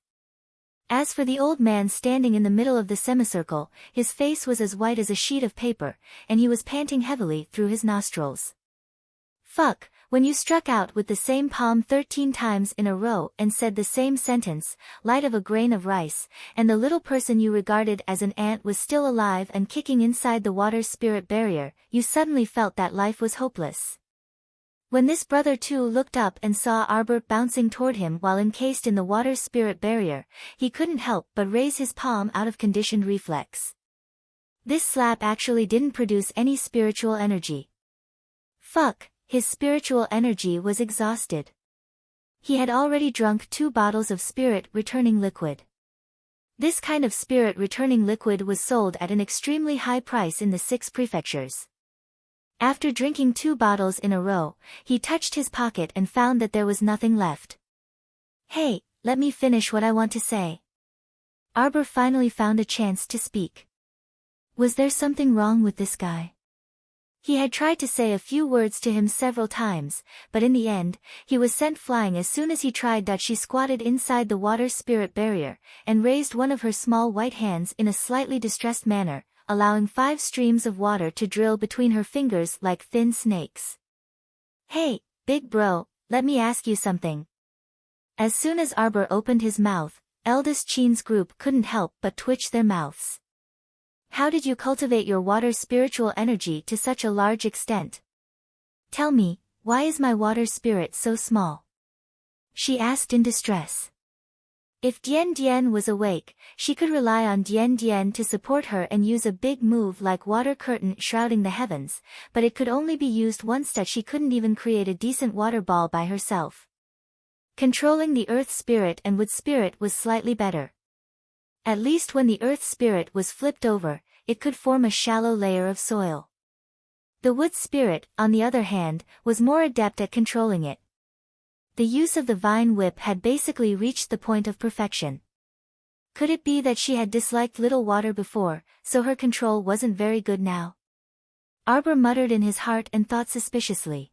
As for the old man standing in the middle of the semicircle, his face was as white as a sheet of paper, and he was panting heavily through his nostrils. Fuck, when you struck out with the same palm 13 times in a row and said the same sentence, light of a grain of rice, and the little person you regarded as an ant was still alive and kicking inside the water spirit barrier, you suddenly felt that life was hopeless. When this Brother Two looked up and saw Arbor bouncing toward him while encased in the water spirit barrier, he couldn't help but raise his palm out of conditioned reflex. This slap actually didn't produce any spiritual energy. Fuck, his spiritual energy was exhausted. He had already drunk 2 bottles of spirit-returning liquid. This kind of spirit-returning liquid was sold at an extremely high price in the 6 prefectures. After drinking 2 bottles in a row, he touched his pocket and found that there was nothing left. Hey, let me finish what I want to say. Arbor finally found a chance to speak. Was there something wrong with this guy? He had tried to say a few words to him several times, but in the end, he was sent flying as soon as he tried. She squatted inside the water spirit barrier, and raised one of her small white hands in a slightly distressed manner, allowing 5 streams of water to drill between her fingers like thin snakes. Hey, big bro, let me ask you something. As soon as Arbor opened his mouth, eldest Qin's group couldn't help but twitch their mouths. How did you cultivate your water spiritual energy to such a large extent? Tell me, why is my water spirit so small? She asked in distress. If Dian Dian was awake, she could rely on Dian Dian to support her and use a big move like water curtain shrouding the heavens, but it could only be used once. She couldn't even create a decent water ball by herself. Controlling the earth spirit and wood spirit was slightly better. At least when the earth spirit was flipped over, it could form a shallow layer of soil. The wood spirit, on the other hand, was more adept at controlling it. The use of the vine whip had basically reached the point of perfection. Could it be that she had disliked little water before, so her control wasn't very good now? Arbor muttered in his heart and thought suspiciously.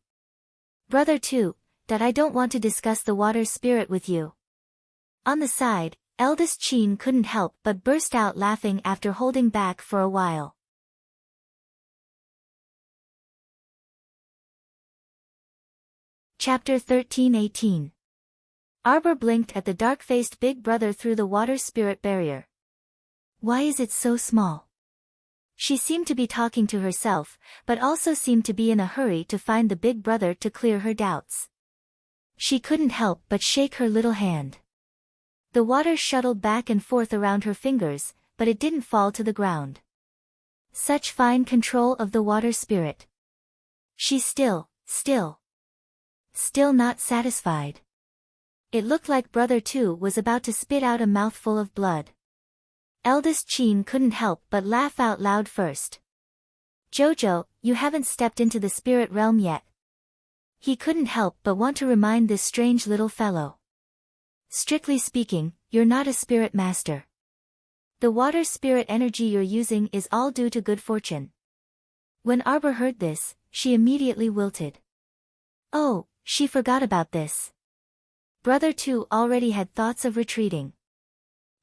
Brother Two, that I don't want to discuss the water spirit with you. On the side, eldest Qin couldn't help but burst out laughing after holding back for a while. Chapter 13-18. Arbor blinked at the dark-faced big brother through the water spirit barrier. Why is it so small? She seemed to be talking to herself, but also seemed to be in a hurry to find the big brother to clear her doubts. She couldn't help but shake her little hand. The water shuttled back and forth around her fingers, but it didn't fall to the ground. Such fine control of the water spirit. She's still not satisfied. It looked like Brother Two was about to spit out a mouthful of blood. Eldest Qin couldn't help but laugh out loud first. Jojo, you haven't stepped into the spirit realm yet. He couldn't help but want to remind this strange little fellow. Strictly speaking, you're not a spirit master. The water spirit energy you're using is all due to good fortune. When Arbor heard this, she immediately wilted. Oh, she forgot about this. Brother Two already had thoughts of retreating.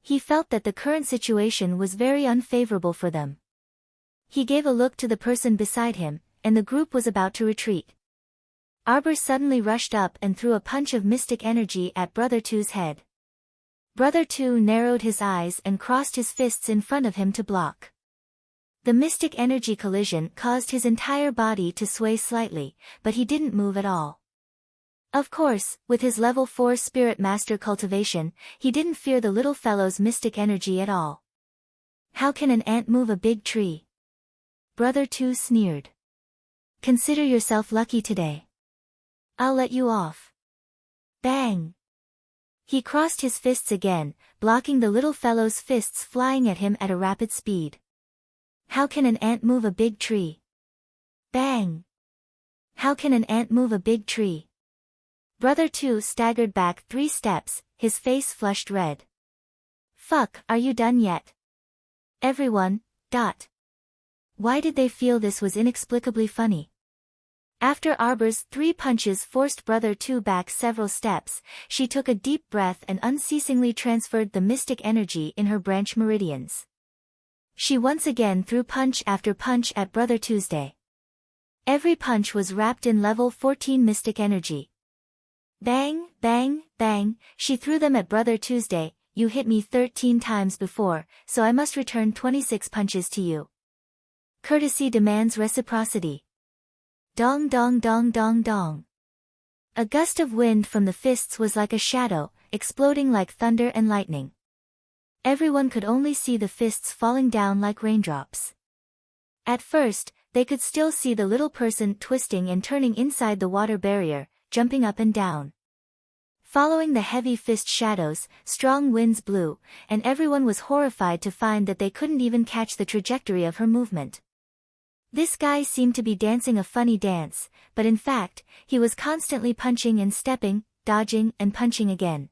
He felt that the current situation was very unfavorable for them. He gave a look to the person beside him, and the group was about to retreat. Arbor suddenly rushed up and threw a punch of mystic energy at Brother Two's head. Brother Two narrowed his eyes and crossed his fists in front of him to block. The mystic energy collision caused his entire body to sway slightly, but he didn't move at all. Of course, with his level 4 spirit master cultivation, he didn't fear the little fellow's mystic energy at all. How can an ant move a big tree? Brother Two sneered. Consider yourself lucky today. I'll let you off. Bang! He crossed his fists again, blocking the little fellow's fists flying at him at a rapid speed. How can an ant move a big tree? Bang! How can an ant move a big tree? Brother Two staggered back 3 steps, his face flushed red. Fuck, are you done yet? Everyone, Why did they feel this was inexplicably funny? After Arbor's 3 punches forced Brother Two back several steps, she took a deep breath and unceasingly transferred the mystic energy in her branch meridians. She once again threw punch after punch at Brother Tuesday. Every punch was wrapped in level 14 mystic energy. Bang, bang, bang, she threw them at Brother Tuesday. You hit me 13 times before, so I must return 26 punches to you. Courtesy demands reciprocity. Dong dong dong dong dong. A gust of wind from the fists was like a shadow, exploding like thunder and lightning. Everyone could only see the fists falling down like raindrops. At first, they could still see the little person twisting and turning inside the water barrier, jumping up and down. Following the heavy fist shadows, strong winds blew, and everyone was horrified to find that they couldn't even catch the trajectory of her movement. This guy seemed to be dancing a funny dance, but in fact, he was constantly punching and stepping, dodging and punching again.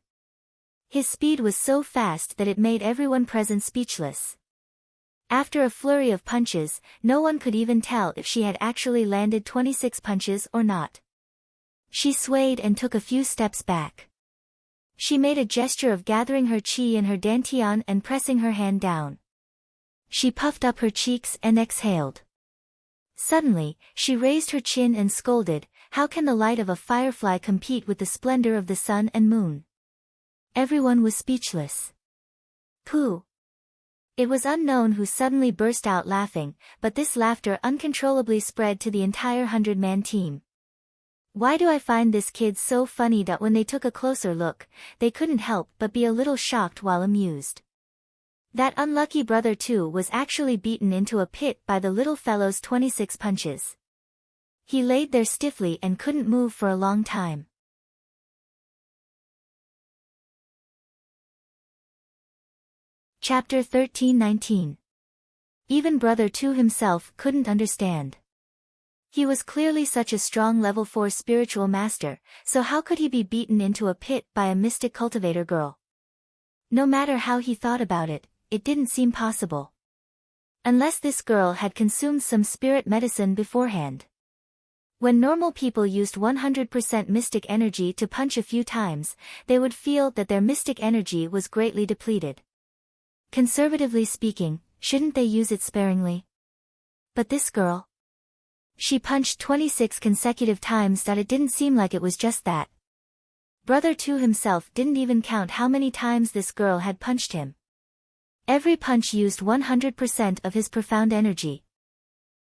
His speed was so fast that it made everyone present speechless. After a flurry of punches, no one could even tell if she had actually landed 26 punches or not. She swayed and took a few steps back. She made a gesture of gathering her chi in her dantian and pressing her hand down. She puffed up her cheeks and exhaled. Suddenly, she raised her chin and scolded, "How can the light of a firefly compete with the splendor of the sun and moon?" Everyone was speechless. Pooh! It was unknown who suddenly burst out laughing, but this laughter uncontrollably spread to the entire 100-man team. Why do I find this kid so funny that when they took a closer look, they couldn't help but be a little shocked while amused. That unlucky Brother Two was actually beaten into a pit by the little fellow's 26 punches. He laid there stiffly and couldn't move for a long time. Chapter 13-19. Even Brother Two himself couldn't understand. He was clearly such a strong level 4 spiritual master, so how could he be beaten into a pit by a mystic cultivator girl? No matter how he thought about it, it didn't seem possible. Unless this girl had consumed some spirit medicine beforehand. When normal people used 100% mystic energy to punch a few times, they would feel that their mystic energy was greatly depleted. Conservatively speaking, shouldn't they use it sparingly? But this girl? She punched 26 consecutive times that it didn't seem like it was just that. Brother Two himself didn't even count how many times this girl had punched him. Every punch used 100% of his profound energy.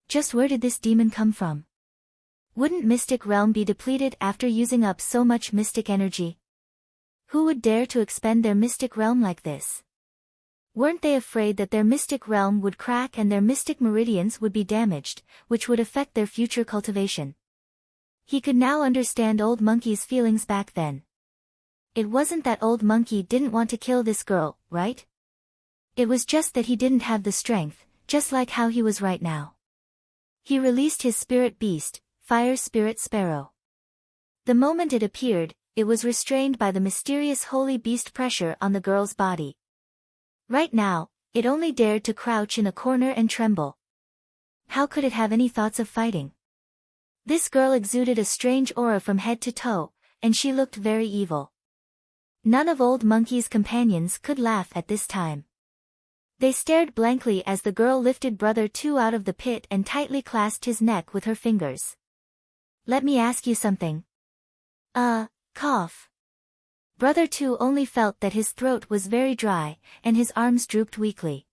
Just where did this demon come from? Wouldn't Mystic Realm be depleted after using up so much mystic energy? Who would dare to expend their Mystic Realm like this? Weren't they afraid that their mystic realm would crack and their mystic meridians would be damaged, which would affect their future cultivation? He could now understand Old Monkey's feelings back then. It wasn't that Old Monkey didn't want to kill this girl, right? It was just that he didn't have the strength, just like how he was right now. He released his spirit beast, Fire Spirit Sparrow. The moment it appeared, it was restrained by the mysterious holy beast pressure on the girl's body. Right now, it only dared to crouch in a corner and tremble. How could it have any thoughts of fighting? This girl exuded a strange aura from head to toe, and she looked very evil. None of Old Monkey's companions could laugh at this time. They stared blankly as the girl lifted Brother Two out of the pit and tightly clasped his neck with her fingers. Let me ask you something. Cough. Brother Two only felt that his throat was very dry, and his arms drooped weakly.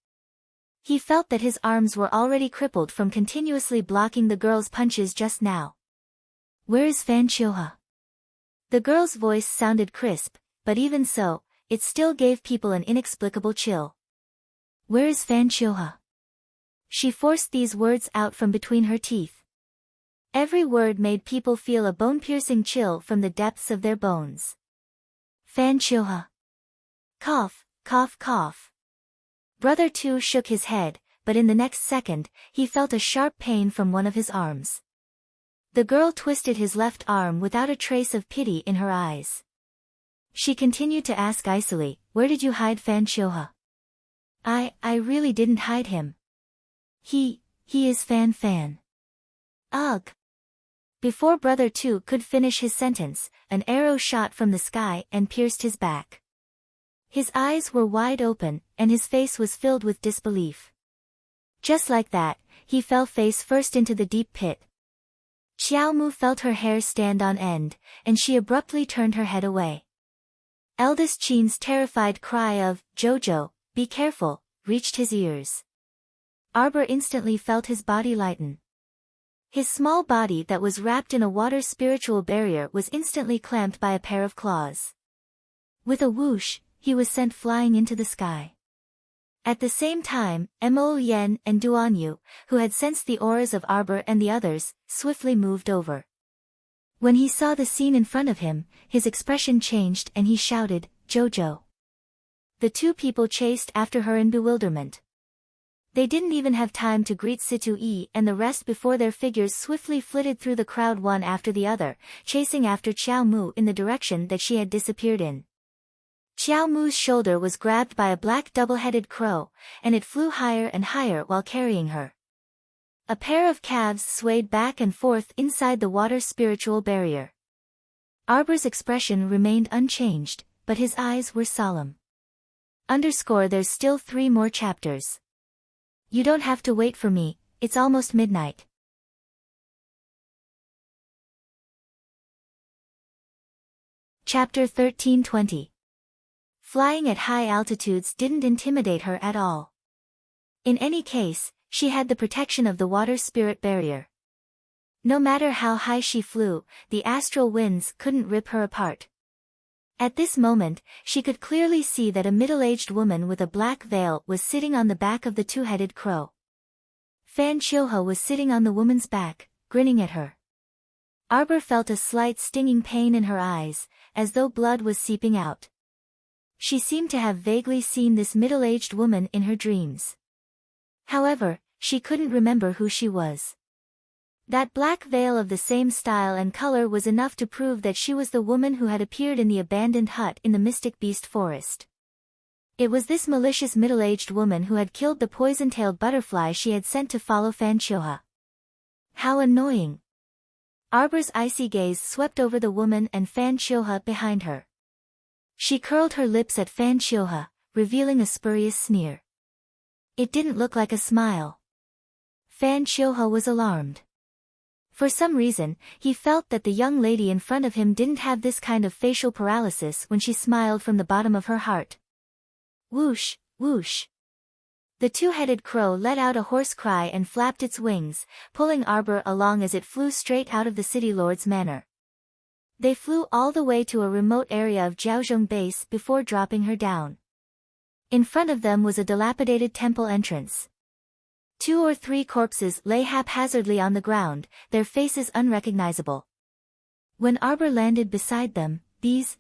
He felt that his arms were already crippled from continuously blocking the girl's punches just now. Where is Fan Chioha? The girl's voice sounded crisp, but even so, it still gave people an inexplicable chill. Where is Fan Chioha? She forced these words out from between her teeth. Every word made people feel a bone-piercing chill from the depths of their bones. Fan Chioha. Cough, cough, cough. Brother Two shook his head, but in the next second, he felt a sharp pain from one of his arms. The girl twisted his left arm without a trace of pity in her eyes. She continued to ask icily, where did you hide Fan Chioha? I really didn't hide him. He is Fan. Ugh. Before Brother Two could finish his sentence, an arrow shot from the sky and pierced his back. His eyes were wide open, and his face was filled with disbelief. Just like that, he fell face first into the deep pit. Xiao Mu felt her hair stand on end, and she abruptly turned her head away. Eldest Qin's terrified cry of, Jojo, be careful, reached his ears. Arbor instantly felt his body lighten. His small body that was wrapped in a water spiritual barrier was instantly clamped by a pair of claws. With a whoosh, he was sent flying into the sky. At the same time, Mo Yen and Duan Yu, who had sensed the auras of Arbor and the others, swiftly moved over. When he saw the scene in front of him, his expression changed and he shouted, Jojo. The two people chased after her in bewilderment. They didn't even have time to greet Situ Yi and the rest before their figures swiftly flitted through the crowd one after the other, chasing after Qiao Mu in the direction that she had disappeared in. Qiao Mu's shoulder was grabbed by a black double-headed crow, and it flew higher and higher while carrying her. A pair of calves swayed back and forth inside the water spiritual barrier. Arbor's expression remained unchanged, but his eyes were solemn. There's still 3 more chapters. You don't have to wait for me, it's almost midnight. Chapter 1320. Flying at high altitudes didn't intimidate her at all. In any case, she had the protection of the water spirit barrier. No matter how high she flew, the astral winds couldn't rip her apart. At this moment, she could clearly see that a middle-aged woman with a black veil was sitting on the back of the two-headed crow. Fan Chioha was sitting on the woman's back, grinning at her. Arbor felt a slight stinging pain in her eyes, as though blood was seeping out. She seemed to have vaguely seen this middle-aged woman in her dreams. However, she couldn't remember who she was. That black veil of the same style and color was enough to prove that she was the woman who had appeared in the abandoned hut in the Mystic Beast Forest. It was this malicious middle-aged woman who had killed the poison-tailed butterfly she had sent to follow Fan Chioha. How annoying! Arbor's icy gaze swept over the woman and Fan Chioha behind her. She curled her lips at Fan Chioha, revealing a spurious sneer. It didn't look like a smile. Fan Chioha was alarmed. For some reason, he felt that the young lady in front of him didn't have this kind of facial paralysis when she smiled from the bottom of her heart. Whoosh, whoosh. The two-headed crow let out a hoarse cry and flapped its wings, pulling Arbor along as it flew straight out of the city lord's manor. They flew all the way to a remote area of Jiaozhong base before dropping her down. In front of them was a dilapidated temple entrance. 2 or 3 corpses lay haphazardly on the ground, their faces unrecognizable. When Arbor landed beside them, these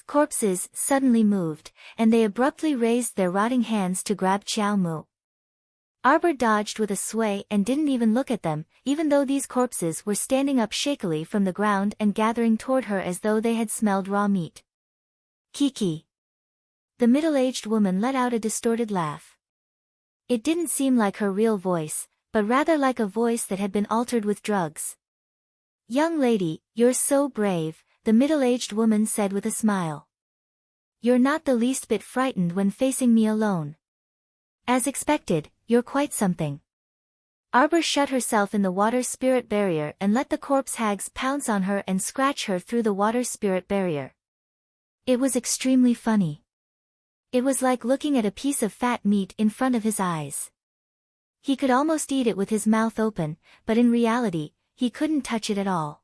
corpses suddenly moved, and they abruptly raised their rotting hands to grab Qiao Mu. Arbor dodged with a sway and didn't even look at them, even though these corpses were standing up shakily from the ground and gathering toward her as though they had smelled raw meat. Kiki. The middle-aged woman let out a distorted laugh. It didn't seem like her real voice, but rather like a voice that had been altered with drugs. Young lady, you're so brave, the middle-aged woman said with a smile. You're not the least bit frightened when facing me alone. As expected, you're quite something. Arbor shut herself in the water spirit barrier and let the corpse hags pounce on her and scratch her through the water spirit barrier. It was extremely funny. It was like looking at a piece of fat meat in front of his eyes. He could almost eat it with his mouth open, but in reality, he couldn't touch it at all.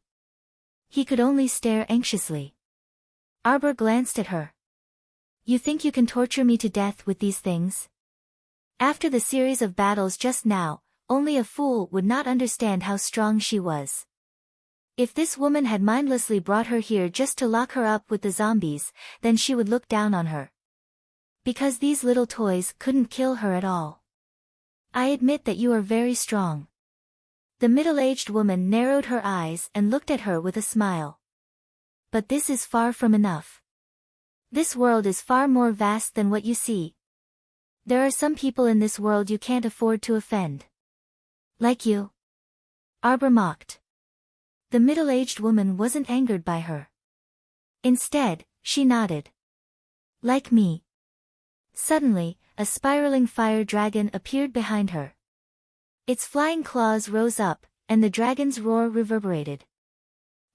He could only stare anxiously. Arbor glanced at her. You think you can torture me to death with these things? After the series of battles just now, only a fool would not understand how strong she was. If this woman had mindlessly brought her here just to lock her up with the zombies, then she would look down on her. Because these little toys couldn't kill her at all. I admit that you are very strong. The middle-aged woman narrowed her eyes and looked at her with a smile. But this is far from enough. This world is far more vast than what you see. There are some people in this world you can't afford to offend. Like you. Arbor mocked. The middle-aged woman wasn't angered by her. Instead, she nodded. Like me. Suddenly, a spiraling fire dragon appeared behind her. Its flying claws rose up, and the dragon's roar reverberated.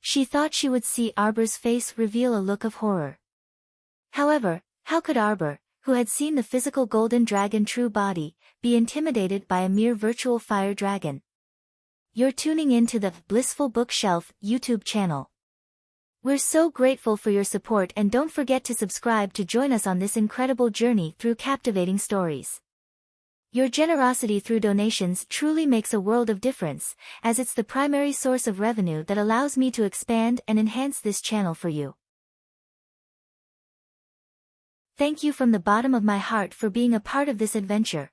She thought she would see Arbor's face reveal a look of horror. However, how could Arbor, who had seen the physical golden dragon true body, be intimidated by a mere virtual fire dragon? You're tuning into the Blissful Bookshelf YouTube channel. We're so grateful for your support, and don't forget to subscribe to join us on this incredible journey through captivating stories. Your generosity through donations truly makes a world of difference, as it's the primary source of revenue that allows me to expand and enhance this channel for you. Thank you from the bottom of my heart for being a part of this adventure.